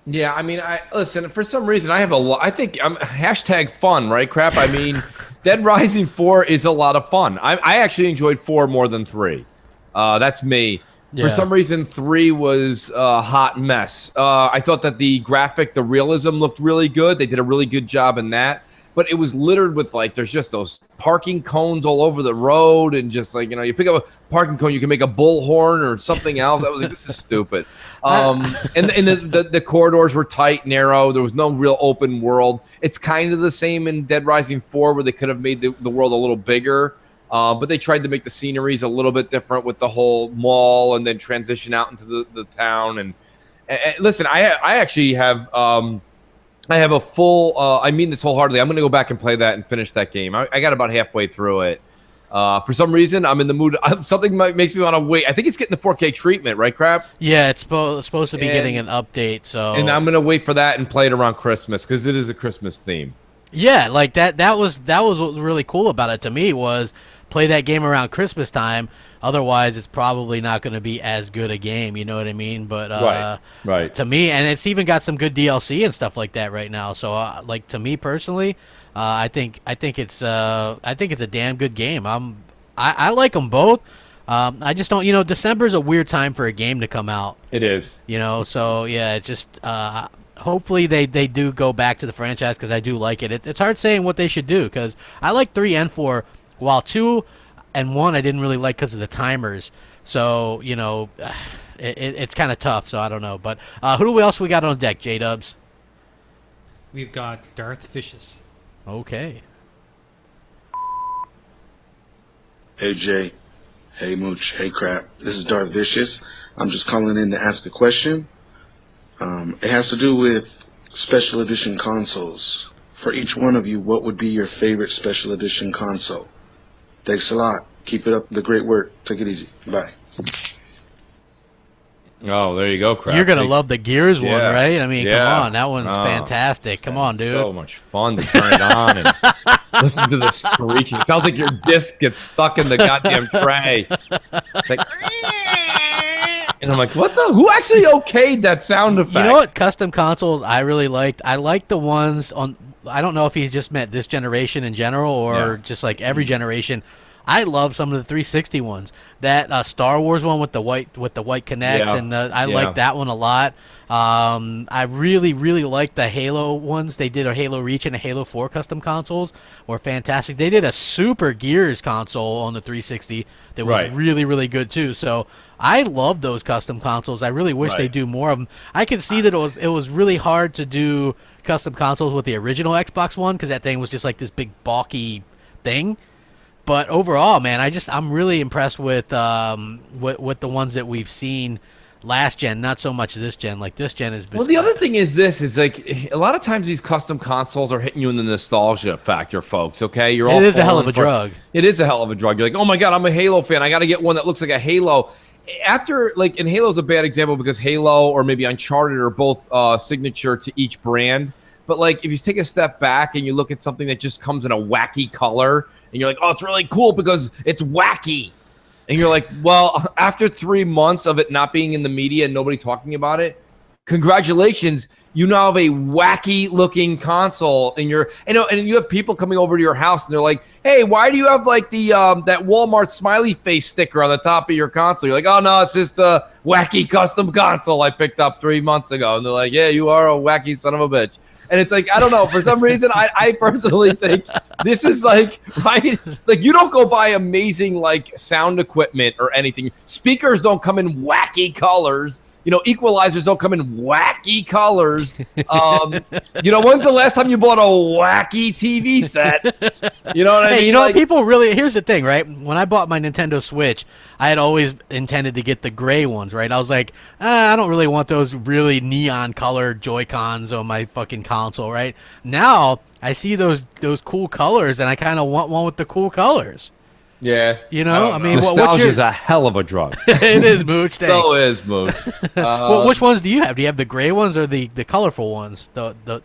S3: Yeah, I mean, listen, for some reason, I have a lot. I think I'm hashtag fun, right? Crap. I mean, Dead Rising 4 is a lot of fun. I actually enjoyed 4 more than 3. That's me. Yeah. For some reason, 3 was a hot mess. I thought that the realism looked really good. They did a really good job in that. but it was littered with like there's just those parking cones all over the road, and just like you pick up a parking cone, you can make a bullhorn or something else. I was like, this is stupid. And the corridors were tight, narrow. There was no real open world. It's kind of the same in Dead Rising 4, where they could have made the world a little bigger. But they tried to make the sceneries a little bit different with the whole mall, and then transition out into the town. And listen, I actually have I have a full. I mean this wholeheartedly. I'm going to go back and play that and finish that game. I got about halfway through it. For some reason, I'm in the mood. Something makes me want to wait. I think it's getting the 4K treatment, right, Crap?
S2: Yeah, it's supposed to be getting an update. So,
S3: and I'm going to wait for that and play it around Christmas because it is a Christmas theme.
S2: Yeah, like that was what was really cool about it to me was play that game around Christmas time. Otherwise, it's probably not going to be as good a game. You know what I mean? But
S3: right.
S2: To me, and it's even got some good DLC and stuff like that right now. So, like to me personally, I think it's a damn good game. I like them both. I just don't. December is a weird time for a game to come out.
S3: It is.
S2: So yeah, it just. Hopefully they do go back to the franchise because I do like it. It's hard saying what they should do because I like 3 and 4, while 2 and 1 I didn't really like because of the timers. So it's kind of tough. So I don't know. But who else we got on deck? J-Dubs.
S4: We've got Darth Vicious.
S2: Okay.
S20: Hey Jay. Hey Mooch. Hey Crap. This is Darth Vicious. I'm just calling in to ask a question. It has to do with special edition consoles. For each one of you, what would be your favorite special edition console? Thanks a lot. Keep it up. The great work. Take it easy. Bye.
S3: Oh, there you go, Crap.
S2: You're going to love the Gears one,
S3: Yeah.
S2: right? I mean,
S3: Yeah.
S2: come on. That one's fantastic. Come on, dude.
S3: So much fun to turn it on and listen to the screeching. It sounds like your disc gets stuck in the goddamn tray. It's like... And I'm like, what the? Who actually okayed that sound effect?
S2: You know what custom consoles I really liked? I liked the ones on. I don't know if he just meant this generation in general or just like every generation. I love some of the 360 ones. That Star Wars one with the white Kinect, and I like that one a lot. I really like the Halo ones. They did a Halo Reach and a Halo 4 custom consoles were fantastic. They did a Super Gears console on the 360 that was really good too. So I love those custom consoles. I really wish they do more of them. I can see that it was really hard to do custom consoles with the original Xbox One because that thing was just like this big bulky thing. But overall, man, I'm really impressed with the ones that we've seen last gen, not so much this gen. Like this gen is.
S3: Well, the other thing is like a lot of times these custom consoles are hitting you in the nostalgia factor, folks. Okay,
S2: it is a hell of a drug.
S3: It is a hell of a drug. You're like, oh my god, I'm a Halo fan. I got to get one that looks like a Halo. After and Halo's a bad example because Halo or maybe Uncharted are both signature to each brand. But like if you take a step back and you look at something that just comes in a wacky color and you're like, oh, it's really cool because it's wacky. And you're like, well, after 3 months of it not being in the media and nobody talking about it, congratulations, you now have a wacky looking console and you have people coming over to your house and they're like, hey, why do you have like the that Walmart smiley face sticker on the top of your console? You're like, oh no, it's just a wacky custom console I picked up 3 months ago. And they're like, yeah, you are a wacky son of a bitch. And it's like, I don't know, for some reason, I personally think this is like, right? Like, you don't go buy amazing, like, sound equipment or anything. Speakers don't come in wacky colors. Equalizers don't come in wacky colors. When's the last time you bought a wacky TV set? You know what I mean?
S2: People really, here's the thing, right? When I bought my Nintendo Switch, I had always intended to get the gray ones, right? I was like, I don't really want those really neon colored Joy-Cons on my fucking console, right? Now, I see those cool colors, and I kind of want one with the cool colors.
S3: Yeah.
S2: I mean,
S3: nostalgia is a hell of a drug.
S2: It is, Mooch. Thanks.
S3: So is, Mooch.
S2: Well, which ones do you have? Do you have the gray ones or the colorful ones?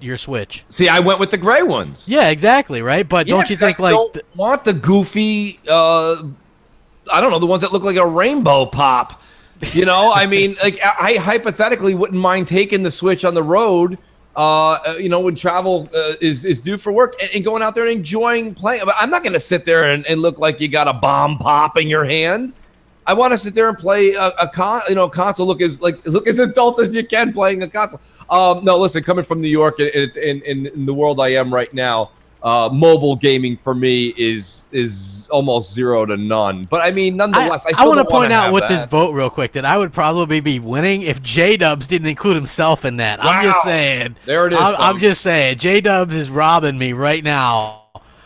S2: Your Switch.
S3: See, I went with the gray ones.
S2: Yeah, exactly, right. But don't you think
S3: I don't want the goofy? I don't know, the ones that look like a rainbow pop. I mean, like I hypothetically wouldn't mind taking the Switch on the road. When travel is due for work and going out there and enjoying playing. But I'm not going to sit there and look like you got a bomb pop in your hand. I want to sit there and play a console. Look as adult as you can playing a console. No, listen, coming from New York in the world I am right now, mobile gaming for me is almost 0 to none. But I mean, nonetheless, I
S2: want
S3: still
S2: to point out with
S3: that.
S2: this vote real quick that I would probably be winning if J-Dubs didn't include himself in that.
S3: Wow.
S2: I'm just saying.
S3: There it is.
S2: I'm just saying. J-Dubs is robbing me right now.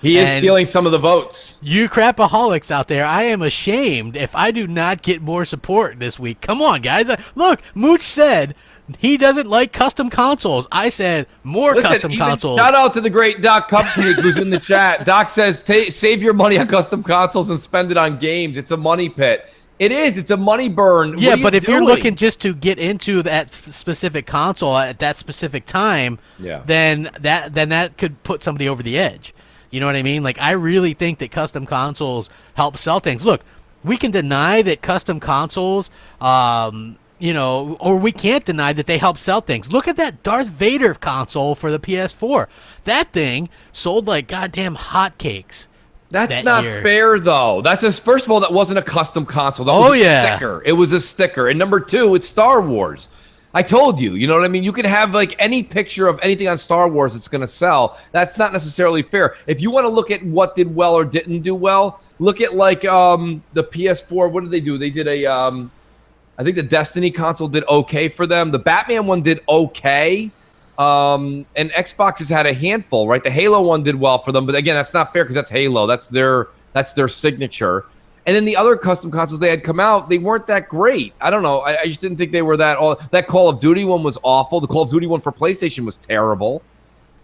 S3: He is stealing some of the votes.
S2: You crapaholics out there, I am ashamed if I do not get more support this week. Come on, guys. Look, Mooch said he doesn't like custom consoles. I said more custom consoles.
S3: Shout out to the great Doc Cupcake who's in the chat. Doc says, save your money on custom consoles and spend it on games. It's a money pit. It is. It's a money burn.
S2: Yeah, but if you're looking just to get into that specific console at that specific time, then that could put somebody over the edge. You know what I mean? Like, I really think that custom consoles help sell things. Look, we can deny that custom consoles, you know, or we can't deny that they help sell things. Look at that Darth Vader console for the PS4. That thing sold like goddamn hotcakes.
S3: That's not fair, though. First of all, that wasn't a custom console. That was a sticker. It was a sticker. And number two, it's Star Wars. I told you, you know what I mean? You can have like any picture of anything on Star Wars that's going to sell. That's not necessarily fair. If you want to look at what did well or didn't do well, look at like the PS4. What did they do? They did I think the Destiny console did okay for them. The Batman one did okay. And Xbox has had a handful, right? The Halo one did well for them. But again, that's not fair because that's Halo. That's their signature. And then the other custom consoles they had come out, they weren't that great. I don't know. I just didn't think they were that all. That Call of Duty one was awful. The Call of Duty one for PlayStation was terrible.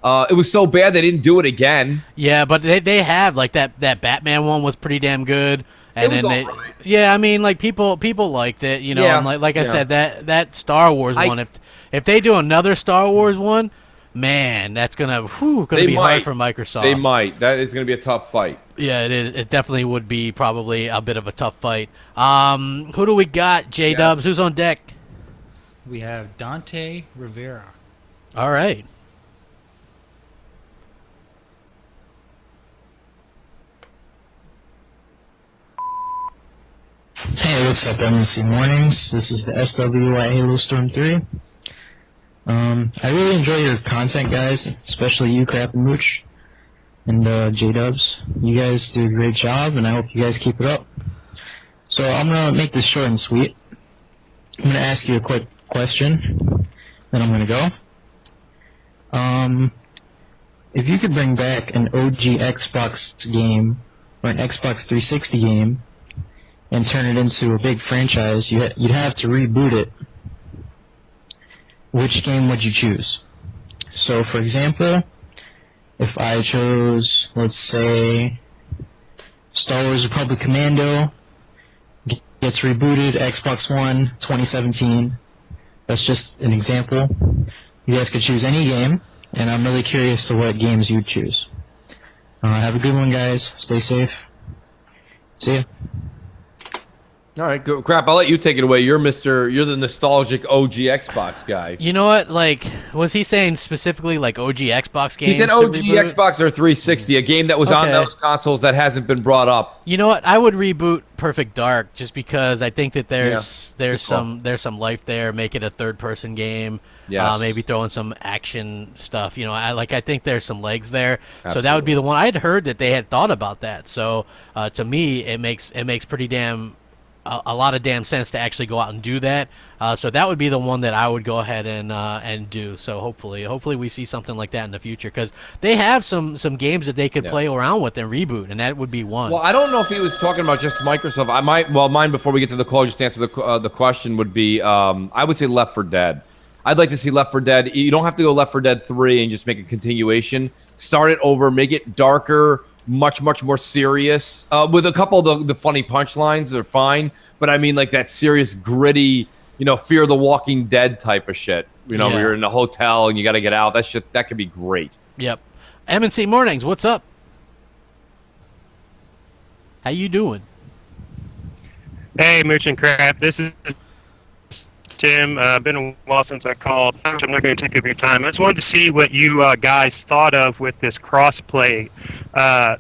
S3: It was so bad they didn't do it again.
S2: Yeah, but they have like that Batman one was pretty damn good. And
S3: it was
S2: then
S3: all right.
S2: Yeah, I mean, like people liked it, you know.
S3: Yeah,
S2: And like I said, that Star Wars one, if they do another Star Wars one, man, that's gonna be hard for Microsoft.
S3: They might. That is gonna be a tough fight.
S2: Yeah, it is. It definitely would be probably a bit of a tough fight. Who do we got? J-Dubs, who's on deck?
S4: We have Dante Rivera.
S2: All right.
S21: Hey, what's up, M&C Mornings? This is the SWI Halo Storm 3. I really enjoy your content, guys, especially you, Crap and Mooch, and J-Dubs. You guys do a great job, and I hope you guys keep it up. So I'm going to make this short and sweet. I'm going to ask you a quick question, then I'm going to go. If you could bring back an OG Xbox game or an Xbox 360 game and turn it into a big franchise, you'd have to reboot it. Which game would you choose? So, for example, if I chose, let's say, Star Wars Republic Commando, gets rebooted, Xbox One, 2017. That's just an example. You guys could choose any game, and I'm really curious to what games you'd choose. Have a good one, guys. Stay safe. See ya.
S3: All right, go, Crap. I'll let you take it away. You're the nostalgic OG Xbox guy.
S2: You know what? Like, was he saying specifically like OG Xbox games?
S3: He said OG Xbox or 360, a game that was on those consoles that hasn't been brought up.
S2: You know what? I would reboot Perfect Dark just because I think that there's
S3: good call.
S2: there's some life there. Make it a third-person game.
S3: Yes.
S2: Maybe throw in some action stuff. You know, I think there's some legs there.
S3: Absolutely.
S2: So that would be the one. I'd heard that they had thought about that. So to me, it makes pretty damn. A lot of damn sense to actually go out and do that. So that would be the one that I would go ahead and do. So hopefully we see something like that in the future because they have some games that they could play around with and reboot, and that would be one.
S3: Well, I don't know if he was talking about just Microsoft. Mine before we get to the call, just to answer the question would be I would say Left 4 Dead. I'd like to see Left 4 Dead. You don't have to go Left 4 Dead 3 and just make a continuation. Start it over, make it darker, much more serious. With a couple of the funny punchlines are fine, but I mean like that serious, gritty, Fear the Walking Dead type of shit. Where you're in a hotel and you got to get out. That could be great.
S2: Yep. M&C Mornings, what's up? How you doing?
S22: Hey, Mooch and Crap. This is Tim. Been a while since I called. I'm not going to take up your time. I just wanted to see what you guys thought of with this crossplay.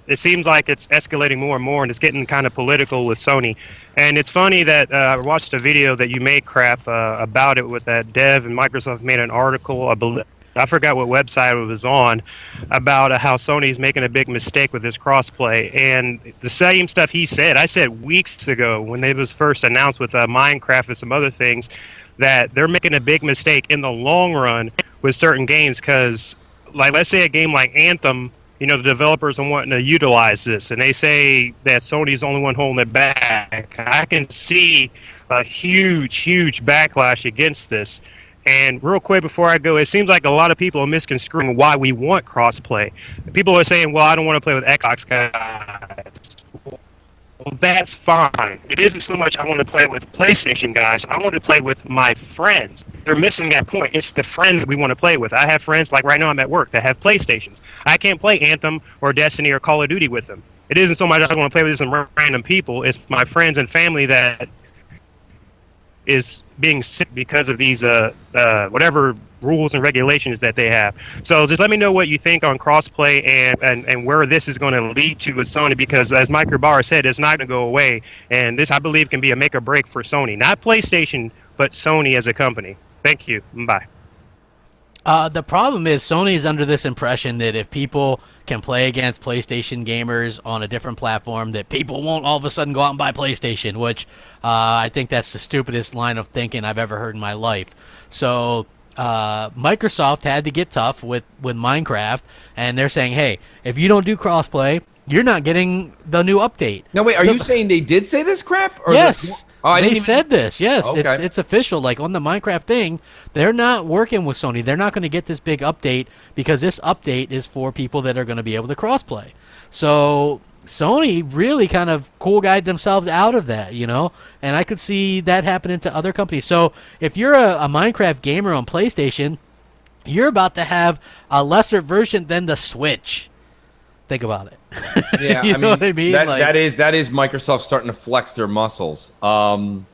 S22: It seems like it's escalating more and more, and it's getting kind of political with Sony. And it's funny that I watched a video that you made, Crap, about it with that dev, and Microsoft made an article, I forgot what website it was on, about how Sony's making a big mistake with this crossplay. And the same stuff he said, I said weeks ago when it was first announced with Minecraft and some other things, that they're making a big mistake in the long run with certain games. Because, like, let's say a game like Anthem, you know, the developers are wanting to utilize this, and they say that Sony's the only one holding it back. I can see a huge backlash against this. And real quick before I go, it seems like a lot of people are misconstruing why we want crossplay. People are saying, well, I don't want to play with Xbox guys. Well, that's fine. It isn't so much I want to play with PlayStation guys. I want to play with my friends. They're missing that point. It's the friends we want to play with. I have friends, like right now I'm at work, that have PlayStations. I can't play Anthem or Destiny or Call of Duty with them. It isn't so much I want to play with some random people. It's my friends and family that is being sick because of these whatever rules and regulations that they have. So just let me know what you think on crossplay and where this is going to lead to with Sony, because as Mike Ribara said, it's not going to go away, and this, I believe, can be a make or break for Sony, not PlayStation, but Sony as a company. Thank you. Bye.
S2: The problem is Sony is under this impression that if people can play against PlayStation gamers on a different platform, that people won't all of a sudden go out and buy PlayStation, which I think that's the stupidest line of thinking I've ever heard in my life. So Microsoft had to get tough with Minecraft, and they're saying, hey, if you don't do crossplay, you're not getting the new update.
S3: No, wait, are you saying they did say this crap? Or
S2: yes. They said this. Yes,
S3: Okay.
S2: it's official. Like on the Minecraft thing, they're not working with Sony. They're not going to get this big update because this update is for people that are going to be able to crossplay. So Sony really kind of cool guyed themselves out of that, you know? And I could see that happening to other companies. So if you're a Minecraft gamer on PlayStation, you're about to have a lesser version than the Switch. Think about it.
S3: Yeah,
S2: you know what I mean?
S3: That is Microsoft starting to flex their muscles. I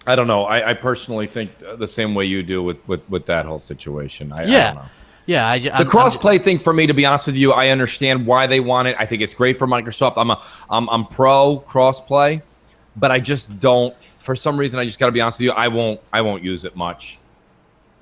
S3: don't know. I personally think the same way you do with that whole situation. I don't know.
S2: Yeah,
S3: the crossplay thing for me, to be honest with you, I understand why they want it. I think it's great for Microsoft. I'm pro crossplay, but I just don't. For some reason, I just got to be honest with you. I won't use it much.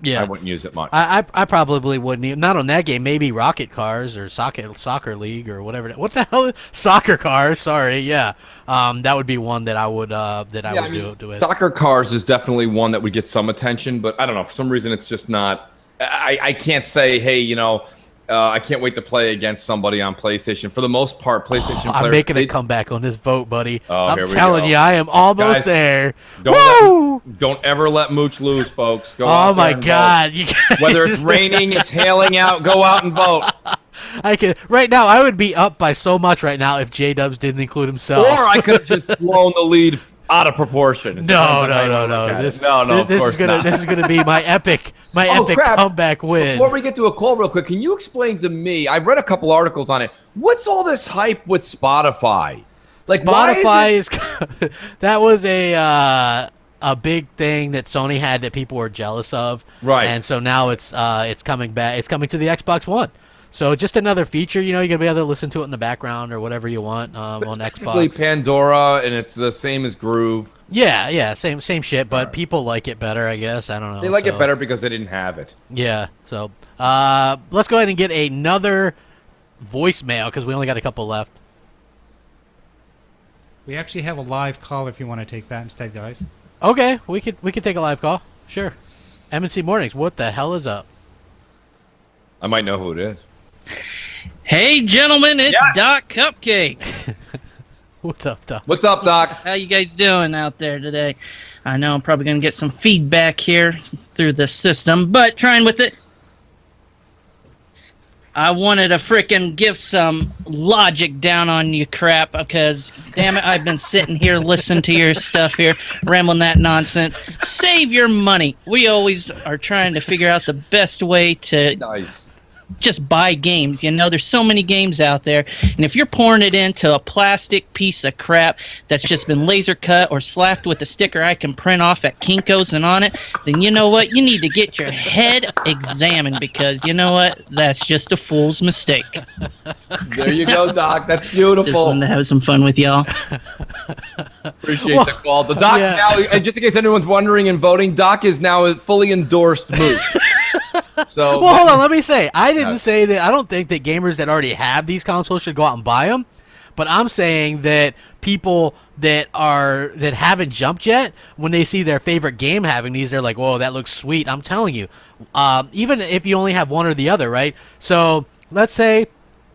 S2: Yeah,
S3: I wouldn't use it much.
S2: I probably wouldn't. Not on that game. Maybe Rocket Cars or Soccer League or whatever. What the hell? Soccer Cars. Sorry. Yeah. That would be one that I would do it.
S3: Soccer Cars is definitely one that would get some attention, but I don't know. For some reason, it's just not. I can't say, hey, you know, I can't wait to play against somebody on PlayStation. For the most part, PlayStation players...
S2: I'm making a comeback on this vote, buddy.
S3: Oh,
S2: I'm telling you, I am almost there.
S3: Don't ever let Mooch lose, folks. Go out there and vote. Whether it's raining, it's hailing out, go out and vote.
S2: Right now, I would be up by so much right now if J-Dubs didn't include himself.
S3: Or I could have just blown the lead out of proportion.
S2: No.
S3: This
S2: is gonna be my epic comeback win.
S3: Before we get to a call real quick, can you explain to me, I've read a couple articles on it, what's all this hype with Spotify? Like,
S2: Spotify is that was a big thing that Sony had that people were jealous of.
S3: Right.
S2: And so now it's coming back. It's coming to the Xbox One. So just another feature, you know, you're going to be able to listen to it in the background or whatever you want on Xbox.
S3: Pandora, and it's the same as Groove.
S2: Yeah, same shit, but people like it better, I guess. I don't know.
S3: They like it better because they didn't have it.
S2: Yeah, so let's go ahead and get another voicemail because we only got a couple left.
S4: We actually have a live call if you want to take that instead, guys.
S2: Okay, we could take a live call. Sure. M&C Mornings, what the hell is up?
S3: I might know who it is.
S5: Hey, gentlemen, it's Doc Cupcake.
S2: What's up, Doc?
S3: What's up, Doc?
S5: How you guys doing out there today? I know I'm probably going to get some feedback here through the system, but trying with it. I wanted to frickin' give some logic down on you crap because, damn it, I've been sitting here listening to your stuff here, rambling that nonsense. Save your money. We always are trying to figure out the best way to just buy games. You know, there's so many games out there, and if you're pouring it into a plastic piece of crap that's just been laser cut or slapped with a sticker I can print off at Kinko's and on it, then you know what? You need to get your head examined because you know what? That's just a fool's mistake.
S3: There you go, Doc. That's beautiful.
S5: Just wanted to have some fun with y'all.
S3: Appreciate the call. The Doc now, and just in case anyone's wondering and voting, Doc is now a fully endorsed Moose. So
S2: well, hold on. Let me say, I didn't say that. I don't think that gamers that already have these consoles should go out and buy them. But I'm saying that people that haven't jumped yet, when they see their favorite game having these, they're like, "Whoa, that looks sweet." I'm telling you, even if you only have one or the other, right? So let's say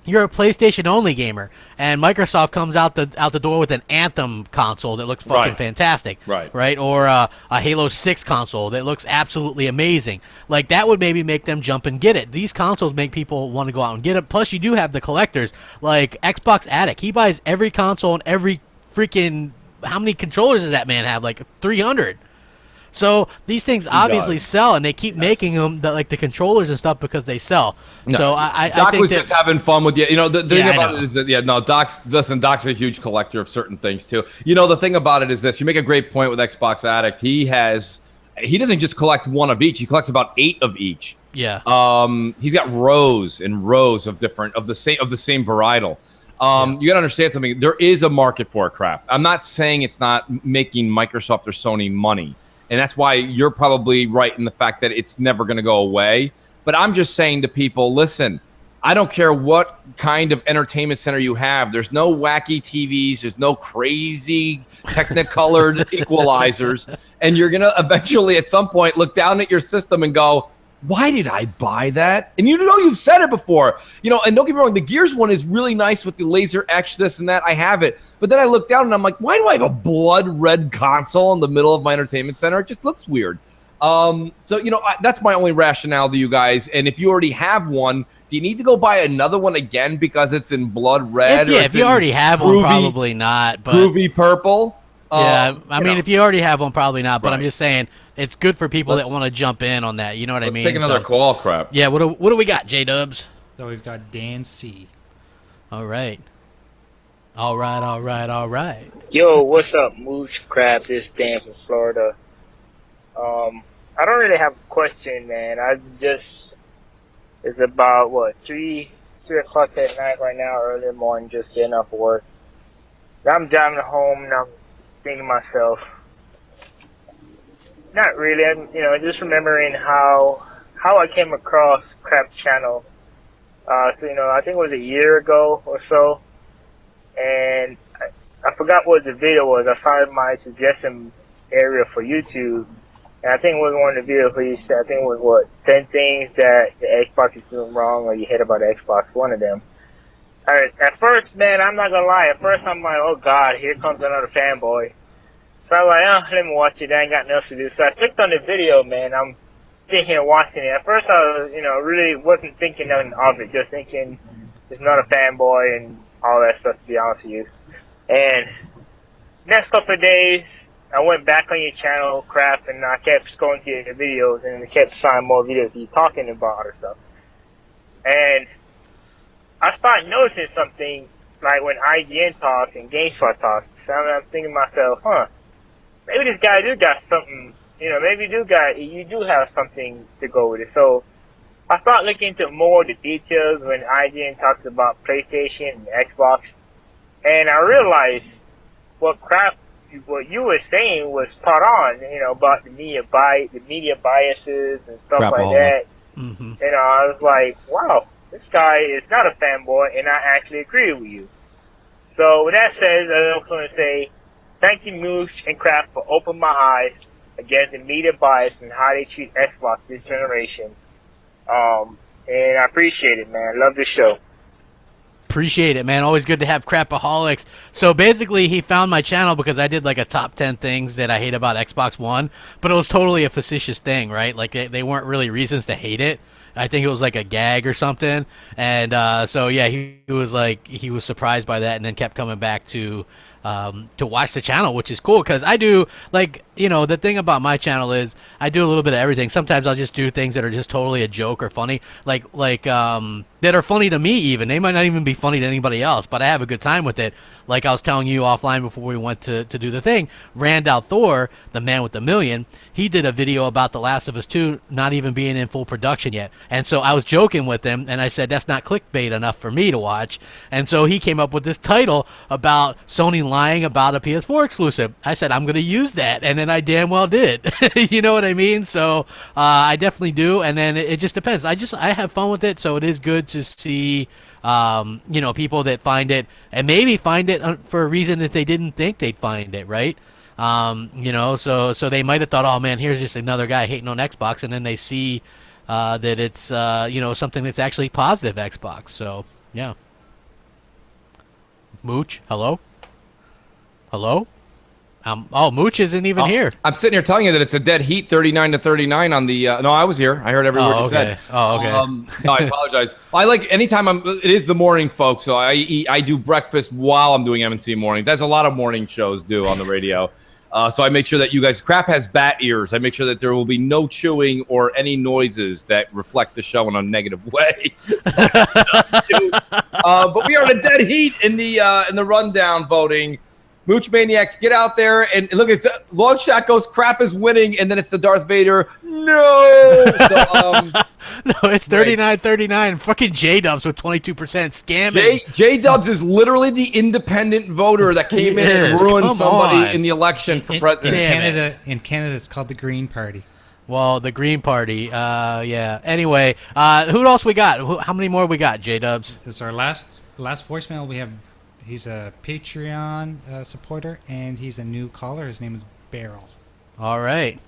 S2: you're a PlayStation only gamer, and Microsoft comes out the door with an Anthem console that looks fucking fantastic, right? Or a Halo 6 console that looks absolutely amazing. Like, that would maybe make them jump and get it. These consoles make people want to go out and get it. Plus, you do have the collectors, like Xbox Addict. He buys every console and every freaking, how many controllers does that man have? Like 300. So these things obviously sell, and they keep making them, the controllers and stuff, because they sell.
S3: No,
S2: so I
S3: Doc
S2: think
S3: was just having fun with you. You know, the thing about it is that, Doc's a huge collector of certain things too. You know, the thing about it is this: you make a great point with Xbox Addict. He doesn't just collect one of each; he collects about 8 of each.
S2: Yeah.
S3: He's got rows and rows of the same varietal. You got to understand something. There is a market for it, crap. I'm not saying it's not making Microsoft or Sony money. And that's why you're probably right in the fact that it's never going to go away. But I'm just saying to people, listen, I don't care what kind of entertainment center you have. There's no wacky TVs. There's no crazy technicolored equalizers. And you're going to eventually at some point look down at your system and go, why did I buy that? And you know, you've said it before, you know, and don't get me wrong, the Gears one is really nice with the laser etch, this and that. I have it. But then I look down and I'm like, why do I have a blood red console in the middle of my entertainment center? It just looks weird. So, you know, that's my only rationale to you guys. And if you already have one, do you need to go buy another one again because it's in blood red?
S2: If you already have one, probably not. But
S3: groovy purple.
S2: Yeah, I mean, if you already have one, probably not. But I'm just saying, it's good for people that want to jump in on that. You know what I mean?
S3: Let's take another call, crap.
S2: Yeah, what do we got, J-Dubs?
S4: So we've got Dan C.
S2: All right. All right.
S6: Yo, what's up, Mooch Crab? This is Dan from Florida. I don't really have a question, man. It's about, 3 o'clock at night right now, early in the morning, just getting off work. I'm driving home, and I'm thinking to myself, not really, I'm, just remembering how I came across Crap's channel. I think it was a year ago or so, and I forgot what the video was. I saw my suggestion area for YouTube, and I think it was one of the videos where you said, I think it was 10 things that the Xbox is doing wrong, or you hate about the Xbox, one of them. At first, man, I'm not gonna lie. At first, I'm like, oh God, here comes another fanboy. So I'm like, let me watch it. I ain't got nothing else to do. So I clicked on the video, man. I'm sitting here watching it. At first, I was, really wasn't thinking nothing of it. Just thinking it's not a fanboy and all that stuff, to be honest with you. And next couple of days, I went back on your channel, Crap, and I kept scrolling through your videos, and it kept showing more videos of you talking about and stuff. And I started noticing something, like when IGN talks and GameSpot talks. So I'm thinking to myself, maybe this guy do got something, maybe you do have something to go with it. So I started looking into more of the details when IGN talks about PlayStation and Xbox. And I realized what you were saying was spot on, about the media biases and stuff like that. Mm-hmm. I was like, wow. This guy is not a fanboy, and I actually agree with you. So with that said, I'm going to say thank you, Mooch and Crap, for opening my eyes against the media bias and how they treat Xbox this generation. And I appreciate it, man. Love the show.
S2: Appreciate it, man. Always good to have Crapaholics. So basically, he found my channel because I did like a top 10 things that I hate about Xbox One, but it was totally a facetious thing, right? Like they weren't really reasons to hate it. I think it was like a gag or something. And so yeah, he was surprised by that, and then kept coming back to watch the channel, which is cool because I do, like, the thing about my channel is I do a little bit of everything. Sometimes I'll just do things that are just totally a joke or funny, like that are funny to me even. They might not even be funny to anybody else, but I have a good time with it. Like I was telling you offline before we went to do the thing, Randall Thor, the man with the million, he did a video about The Last of Us 2 not even being in full production yet. And so I was joking with him, and I said, that's not clickbait enough for me to watch. And so he came up with this title about Sony lying about a PS4 exclusive. I said I'm going to use that, and then I damn well did. You know what I mean? So I definitely do, and then it just depends. I have fun with it, so it is good to see people that find it and maybe find it for a reason that they didn't think they'd find it, right? So they might have thought, oh man, here's just another guy hating on Xbox, and then they see that it's something that's actually positive Xbox. So yeah. Mooch, hello. Mooch isn't even here.
S3: I'm sitting here telling you that it's a dead heat, 39-39 on the. No, I was here. I heard every word you said.
S2: Oh, okay.
S3: No, I apologize. I like anytime it is the morning, folks. So I do breakfast while I'm doing M&C Mornings, as a lot of morning shows do on the radio. So I make sure that you guys. Crap has bat ears. I make sure that there will be no chewing or any noises that reflect the show in a negative way. But we are in a dead heat in the rundown voting. Mooch Maniacs, get out there and look. It's long shot goes. Crap is winning, and then it's the Darth Vader. No,
S2: no, it's 39-39. Fucking J-Dubs with 22% scamming.
S3: J-Dubs is literally the independent voter that came in and ruined somebody in the election for president.
S4: In Canada, it's called the Green Party.
S2: Well, the Green Party. Yeah. Anyway, who else we got? How many more we got? J-Dubs.
S4: This is our last voicemail. We have. He's a Patreon supporter, and he's a new caller. His name is Beryl.
S2: All right.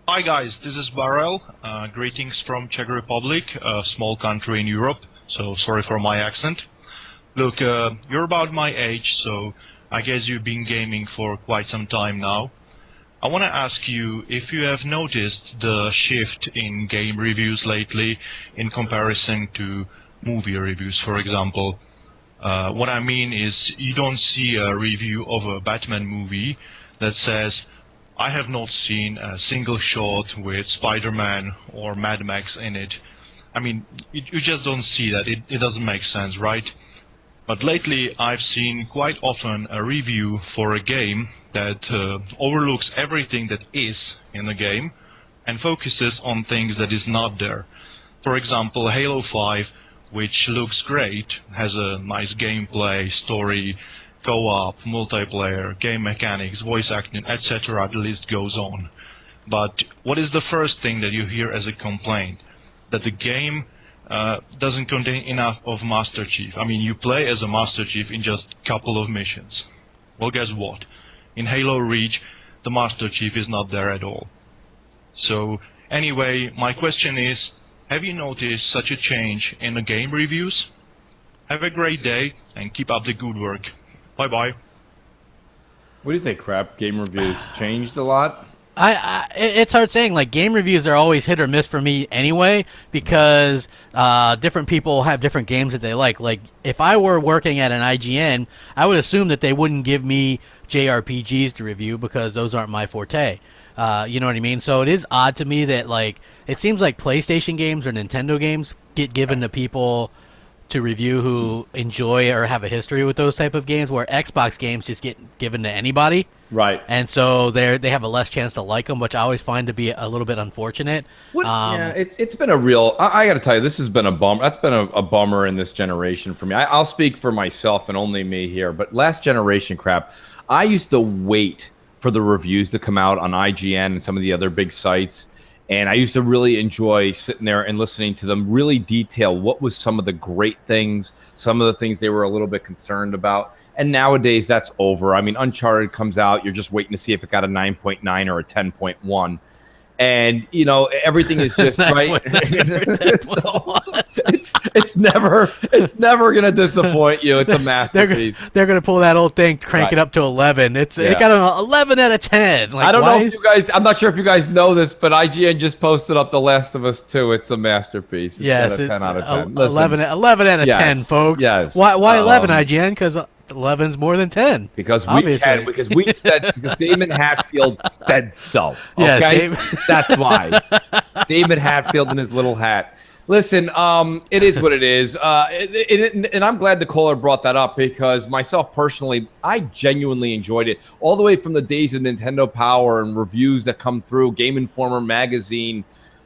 S7: Hi guys, this is Beryl. Greetings from Czech Republic, a small country in Europe. So sorry for my accent. Look, you're about my age, so I guess you've been gaming for quite some time now. I want to ask you if you have noticed the shift in game reviews lately in comparison to movie reviews, for example. What I mean is you don't see a review of a Batman movie that says, I have not seen a single shot with Spider-Man or Mad Max in it. I mean, you just don't see that. It doesn't make sense, right? But lately I've seen quite often a review for a game that overlooks everything that is in the game and focuses on things that is not there. For example, Halo 5, which looks great, has a nice gameplay, story, co-op, multiplayer, game mechanics, voice acting, etc. The list goes on. But what is the first thing that you hear as a complaint? That the game doesn't contain enough of Master Chief. I mean, you play as a Master Chief in just a couple of missions. Well, guess what? In Halo Reach, the Master Chief is not there at all. So, anyway, my question is, have you noticed such a change in the game reviews? Have a great day and keep up the good work. Bye-bye.
S3: What do you think, Crap? Game reviews changed a lot?
S2: It's hard saying. Like, game reviews are always hit or miss for me anyway, because different people have different games that they like. Like, if I were working at an IGN, I would assume that they wouldn't give me JRPGs to review because those aren't my forte. You know what I mean? So it is odd to me that, like, it seems like PlayStation games or Nintendo games get given to people to review who enjoy or have a history with those type of games, where Xbox games just get given to anybody.
S3: Right.
S2: And so they have a less chance to like them, which I always find to be a little bit unfortunate.
S3: Yeah, it's been a real. I got to tell you, this has been a bummer. That's been a bummer in this generation for me. I'll speak for myself and only me here. But last generation, Crap, I used to wait for the reviews to come out on IGN and some of the other big sites. And I used to really enjoy sitting there and listening to them really detail what was some of the great things, some of the things they were a little bit concerned about. And nowadays, that's over. I mean, Uncharted comes out. You're just waiting to see if it got a 9.9 or a 10.1. And, you know, everything is just right. So, it's never going to disappoint you. It's a masterpiece.
S2: They're going to pull that old thing, crank it up to 11. It got an 11 out of 10. Like,
S3: I don't know if you guys, I'm not sure if you guys know this, but IGN just posted up The Last of Us 2. It's a masterpiece. It's got a 10 out of 10.
S2: 11 out of 10, folks.
S3: Yes.
S2: Why 11, IGN? Because 11's more than 10.
S3: Because we said, because Damon Hatfield said so. Okay?
S2: Yes,
S3: that's why. Damon Hatfield in his little hat. Listen, it is what it is. And I'm glad the caller brought that up, because myself personally, I genuinely enjoyed it. All the way from the days of Nintendo Power and reviews that come through, Game Informer magazine,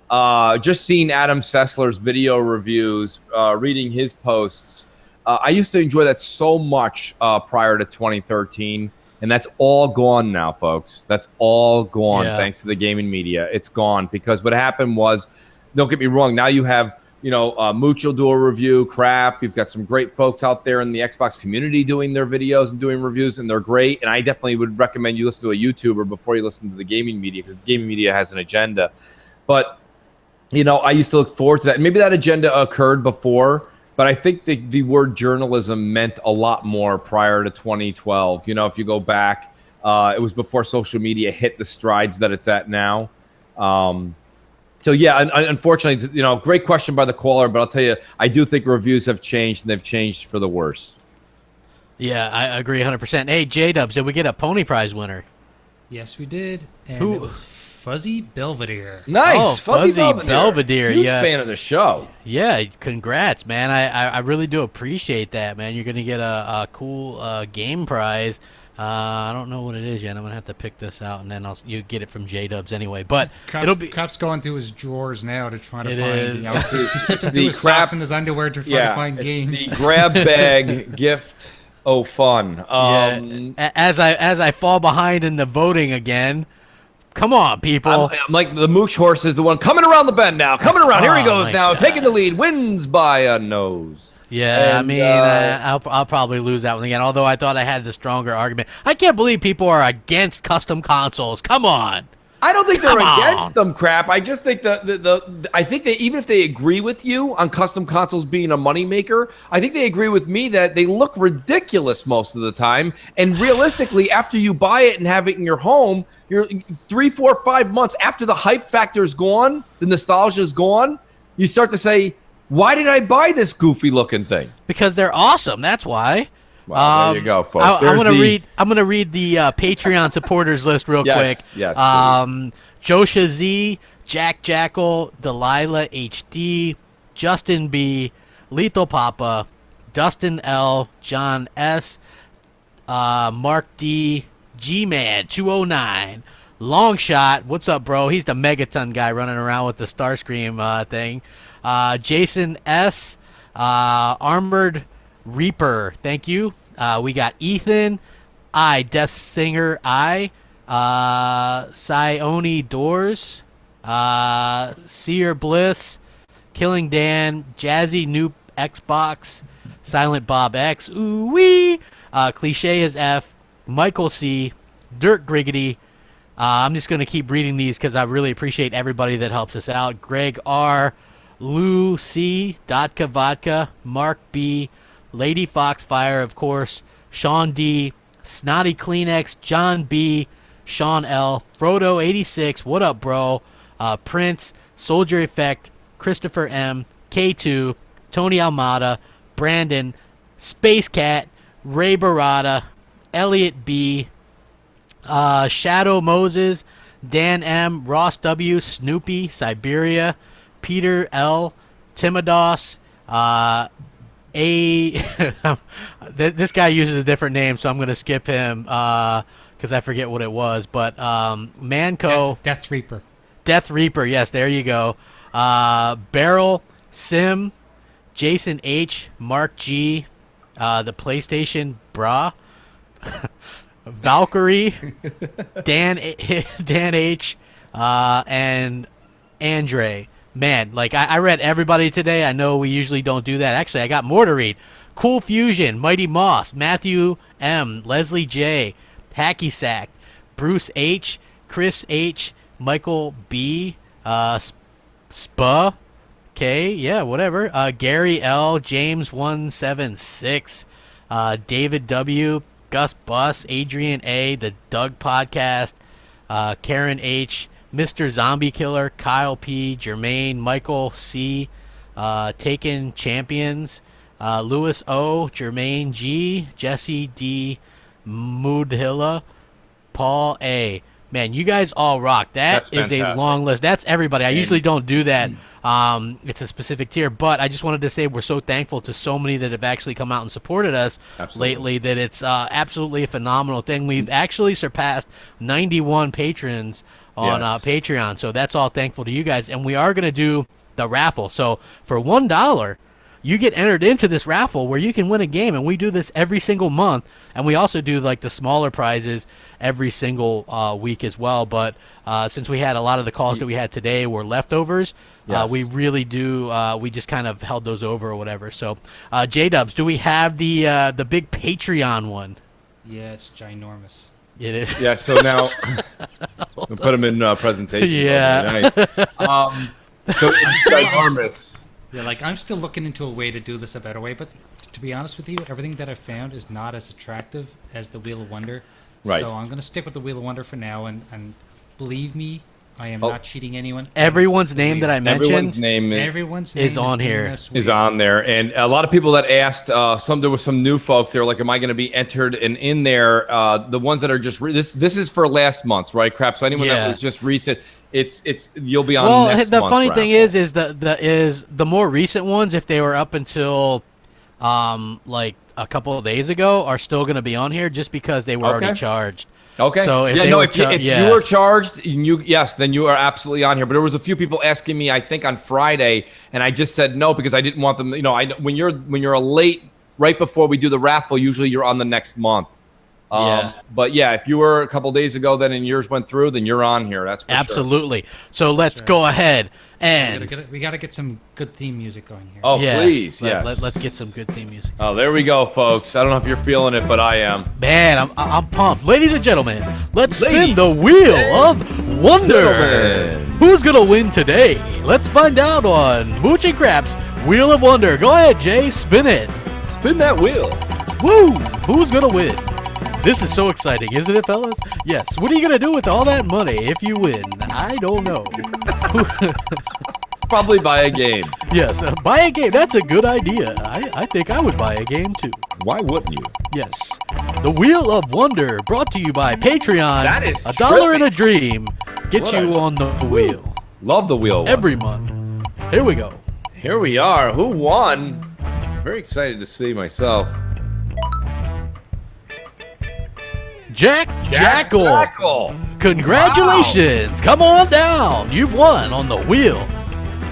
S3: just seeing Adam Sessler's video reviews, reading his posts. I used to enjoy that so much prior to 2013, and that's all gone now, folks. That's all gone thanks to the gaming media. It's gone because what happened was, don't get me wrong, now you have, Mooch will do a review, Crap. You've got some great folks out there in the Xbox community doing their videos and doing reviews, and they're great. And I definitely would recommend you listen to a YouTuber before you listen to the gaming media, because the gaming media has an agenda. But, I used to look forward to that. And maybe that agenda occurred before, but I think the word journalism meant a lot more prior to 2012. If you go back, it was before social media hit the strides that it's at now. So yeah, unfortunately, great question by the caller, but I'll tell you, I do think reviews have changed, and they've changed for the worse.
S2: Yeah, I agree 100%. Hey, J-Dubs, did we get a Pony Prize winner?
S4: Yes, we did. And it was Fuzzy Belvedere.
S3: Nice,
S2: oh, Fuzzy Belvedere.
S3: Huge fan of the show.
S2: Yeah, congrats, man. I really do appreciate that, man. You're gonna get a cool game prize. I don't know what it is yet. I'm gonna have to pick this out, and then you get it from J-Dubs anyway. But
S4: Crap's going through his drawers now to try to find.
S2: Is.
S4: He's sifting through his socks and his underwear to try to find games.
S3: The grab bag gift. Oh, fun.
S2: As I fall behind in the voting again. Come on, people.
S3: I'm like the Mooch horse is the one coming around the bend now. Coming around. Here he goes now. God. Taking the lead. Wins by a nose.
S2: Yeah, and, I'll probably lose that one again, although I thought I had the stronger argument. I can't believe people are against custom consoles. Come on.
S3: I don't think they're against them, Crap. I just think I think that even if they agree with you on custom consoles being a moneymaker, I think they agree with me that they look ridiculous most of the time. And realistically, after you buy it and have it in your home, you're 3, 4, 5 months after the hype factor is gone, the nostalgia is gone, you start to say, why did I buy this goofy looking thing?
S2: Because they're awesome. That's why.
S3: Well, there you go, folks.
S2: I'm gonna read the Patreon supporters list real quick.
S3: Yes,
S2: Josha Z, Jack Jackal, Delilah HD, Justin B, Lethal Papa, Dustin L, John S, Mark D, G-Man 209, Longshot. What's up, bro? He's the Megaton guy running around with the Starscream thing. Jason S, Armored Reaper, thank you. We got Ethan, Death Singer, Sione Doors, Seer Bliss, Killing Dan, Jazzy Noob Xbox, Silent Bob X, ooh wee, Cliche as F, Michael C, Dirt Griggity. I'm just gonna keep reading these because I really appreciate everybody that helps us out. Greg R, Lou C, Dotka Vodka, Mark B, Lady Foxfire, of course, Sean D, Snotty Kleenex, John B, Sean L, Frodo86, what up, bro? Prince, Soldier Effect, Christopher M, K2, Tony Almada, Brandon, Space Cat, Ray Barada, Elliot B, Shadow Moses, Dan M, Ross W, Snoopy, Siberia, Peter L, Timodos, this guy uses a different name, so I'm going to skip him because I forget what it was. But Manco.
S4: Death Reaper.
S2: Death Reaper, yes, there you go. Beryl, Sim, Jason H, Mark G, the PlayStation Bra, Valkyrie, Dan H, and Andre. Man, like I read everybody today. I know we usually don't do that. Actually, I got more to read. Cool Fusion, Mighty Moss, Matthew M, Leslie J, Hacky Sack, Bruce H, Chris H, Michael B, Spa, K, yeah, whatever. Gary L, James 176, David W, Gus Bus, Adrian A, the Doug Podcast, Karen H, Mr. Zombie Killer, Kyle P, Jermaine, Michael C, Taken Champions, Louis O, Jermaine G, Jesse D, Moodhilla, Paul A. Man, you guys all rock. That's is a long list. That's everybody. I usually don't do that. It's a specific tier, but I just wanted to say we're so thankful to so many that have actually come out and supported us lately that it's absolutely a phenomenal thing. We've actually surpassed 91 patrons on Patreon, so that's all thankful to you guys. And we are going to do the raffle. So for $1, you get entered into this raffle where you can win a game, and we do this every single month, and we also do like the smaller prizes every single week as well. But since we had a lot of the calls that we had today were leftovers,
S3: Yes.
S2: we really do. We just kind of held those over or whatever. So, J-Dubs, do we have the big Patreon one?
S4: Yeah, it's ginormous.
S2: It is.
S3: Yeah. So now we'll put them in presentation.
S2: Yeah.
S3: Nice. So it's ginormous.
S4: Yeah, like I'm still looking into a way to do this a better way, but to be honest with you, everything that I found is not as attractive as the Wheel of Wonder.
S3: Right.
S4: So I'm going to stick with the Wheel of Wonder for now, and believe me, I am not cheating anyone.
S2: Everyone's name that I mentioned
S3: Everyone's name
S2: is on here.
S3: Is on there, and a lot of people that asked. There were some new folks. They were like, "Am I going to be entered?" And in there, the ones that are just this is for last month's, right? Crap. So anyone that was just recent, it's you'll be on.
S2: Well,
S3: next
S2: the
S3: month's
S2: funny
S3: raffle.
S2: thing is the more recent ones, if they were up until like a couple of days ago, are still going to be on here just because they were already charged.
S3: Okay.
S2: So if
S3: you were charged, then you are absolutely on here. But there was a few people asking me, I think on Friday, and I just said no because I didn't want them. When you're a late right before we do the raffle, usually you're on the next month. But yeah, if you were a couple days ago, then and yours went through, then you're on here. That's for
S2: absolutely. So let's go ahead and
S4: we got to get some good theme music going here.
S3: Oh, please,
S2: let's get some good theme music.
S3: Oh, there we go, folks. I don't know if you're feeling it, but I am.
S2: Man, I'm pumped. Ladies and gentlemen, let's spin the Wheel of Wonder. Who's gonna win today? Let's find out on Mooch and Crap's Wheel of Wonder. Go ahead, Jay, spin it.
S3: Spin that wheel.
S2: Woo! Who's gonna win? This is so exciting, isn't it, fellas? Yes. What are you gonna do with all that money if you win? I don't know.
S3: Probably buy a game.
S2: Yes, buy a game. That's a good idea. I think I would buy a game too.
S3: Why wouldn't you?
S2: Yes. The Wheel of Wonder, brought to you by Patreon.
S3: That is
S2: $1 and a dream. Get
S3: What
S2: you
S3: a-
S2: on the wheel.
S3: Love the wheel.
S2: Every month. Here we go.
S3: Here we are. Who won? Very excited to see myself.
S2: Jack Jackal.
S3: Jackal.
S2: Congratulations. Come on down. You've won on the Wheel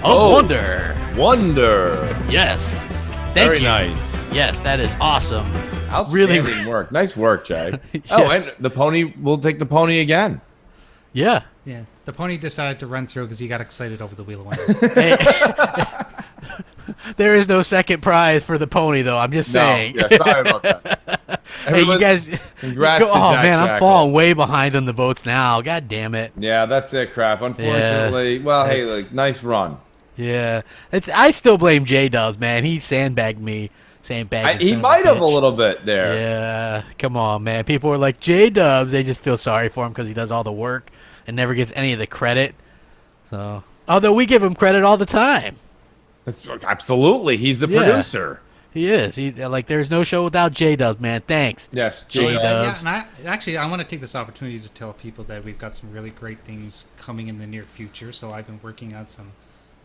S2: of Wonder.
S3: Wonder.
S2: Yes.
S3: Very
S2: you.
S3: nice.
S2: Yes, that is awesome.
S3: Outstanding work. Nice work, Jack. Oh, and the pony, we'll take the pony again.
S2: Yeah.
S4: Yeah. The pony decided to run through because he got excited over the Wheel of Wonder.
S2: There is no second prize for the pony, though. I'm just saying.
S3: Yeah, sorry about that.
S2: Hey, you guys.
S3: Congrats to
S2: oh,
S3: Jack
S2: man, I'm
S3: Jackal.
S2: falling way behind on the votes now. God damn it.
S3: Yeah, that's it, crap. Unfortunately, well, hey,
S2: It's-
S3: like, nice run.
S2: Yeah. I still blame J-Dubs, man. He sandbagged me. Sandbagged.
S3: He might have a little bit there.
S2: Yeah. Come on, man. People are like, J-Dubs, they just feel sorry for him because he does all the work and never gets any of the credit. So, although we give him credit all the time.
S3: Absolutely. He's the
S2: Yeah.
S3: producer.
S2: He is. There's no show without J-Dubs, man. Thanks.
S3: Yes,
S2: J-Dubs.
S4: Yeah, and I want to take this opportunity to tell people that we've got some really great things coming in the near future. So I've been working on some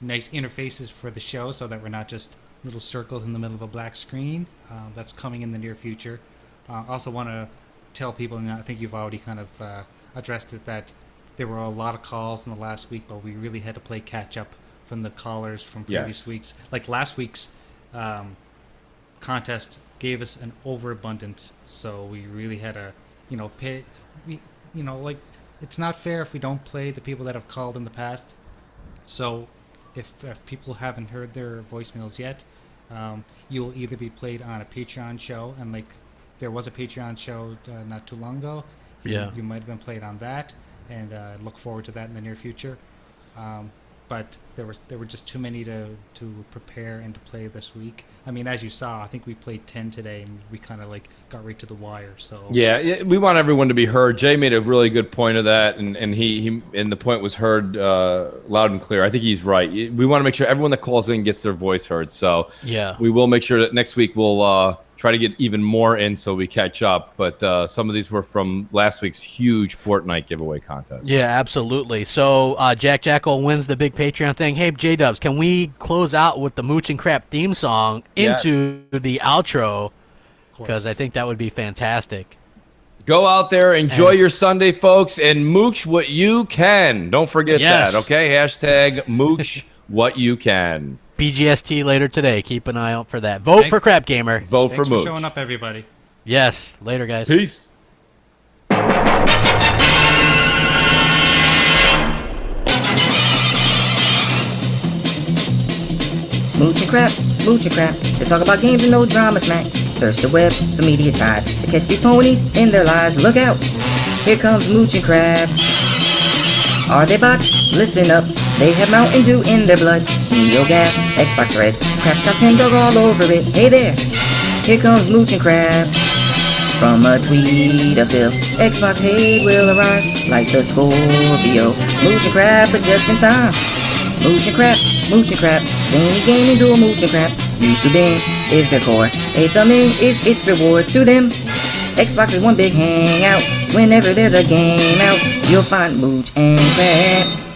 S4: nice interfaces for the show so that we're not just little circles in the middle of a black screen. That's coming in the near future. Also want to tell people, and I think you've already kind of addressed it, that there were a lot of calls in the last week, but we really had to play catch up from the callers from previous
S3: Yes.
S4: weeks. Like last week's contest gave us an overabundance, so we really had to, pay. Like it's not fair if we don't play the people that have called in the past. So, if people haven't heard their voicemails yet, you'll either be played on a Patreon show, and like there was a Patreon show not too long ago.
S2: Yeah.
S4: You might have been played on that, and look forward to that in the near future. But there were just too many to prepare and to play this week. I mean, as you saw, I think we played 10 today, and we kind of like got right to the wire. So
S3: Yeah, we want everyone to be heard. Jay made a really good point of that, and he the point was heard loud and clear. I think he's right. We want to make sure everyone that calls in gets their voice heard. So
S2: Yeah.
S3: we will make sure that next week we'll try to get even more in so we catch up. But some of these were from last week's huge Fortnite giveaway contest.
S2: Yeah, absolutely. So Jack Jackal wins the big Patreon thing. Hey, J-Dubs, can we close out with the Mooch and Crap theme song into the outro? Because I think that would be fantastic.
S3: Go out there, enjoy your Sunday, folks, and mooch what you can. Don't forget
S2: Yes.
S3: that, okay? Hashtag mooch what you can.
S2: BGST later today. Keep an eye out for that. Vote for Crap Gamer.
S3: Vote
S4: Thanks for showing up, everybody.
S2: Yes. Later, guys.
S3: Peace.
S8: Mooch and crap, they talk about games and no drama smack. Search the web for media tide to catch these ponies in their lives. Look out, here comes Mooch and Crab. Are they bots? Listen up, they have Mountain Dew in their blood. NeoGaf, Xbox Reds, Crap's got Nintendo all over it. Hey there, here comes Mooch and Crab. From a tweet of Phil, Xbox hate will arrive like the Scorpio. Mooch and Crab, but just in time. Mooch and crap, zany gaming dual mooch and crap. YouTubing is their core, a thumbing is its reward to them. Xbox is one big hangout, whenever there's a game out, you'll find Mooch and Crap.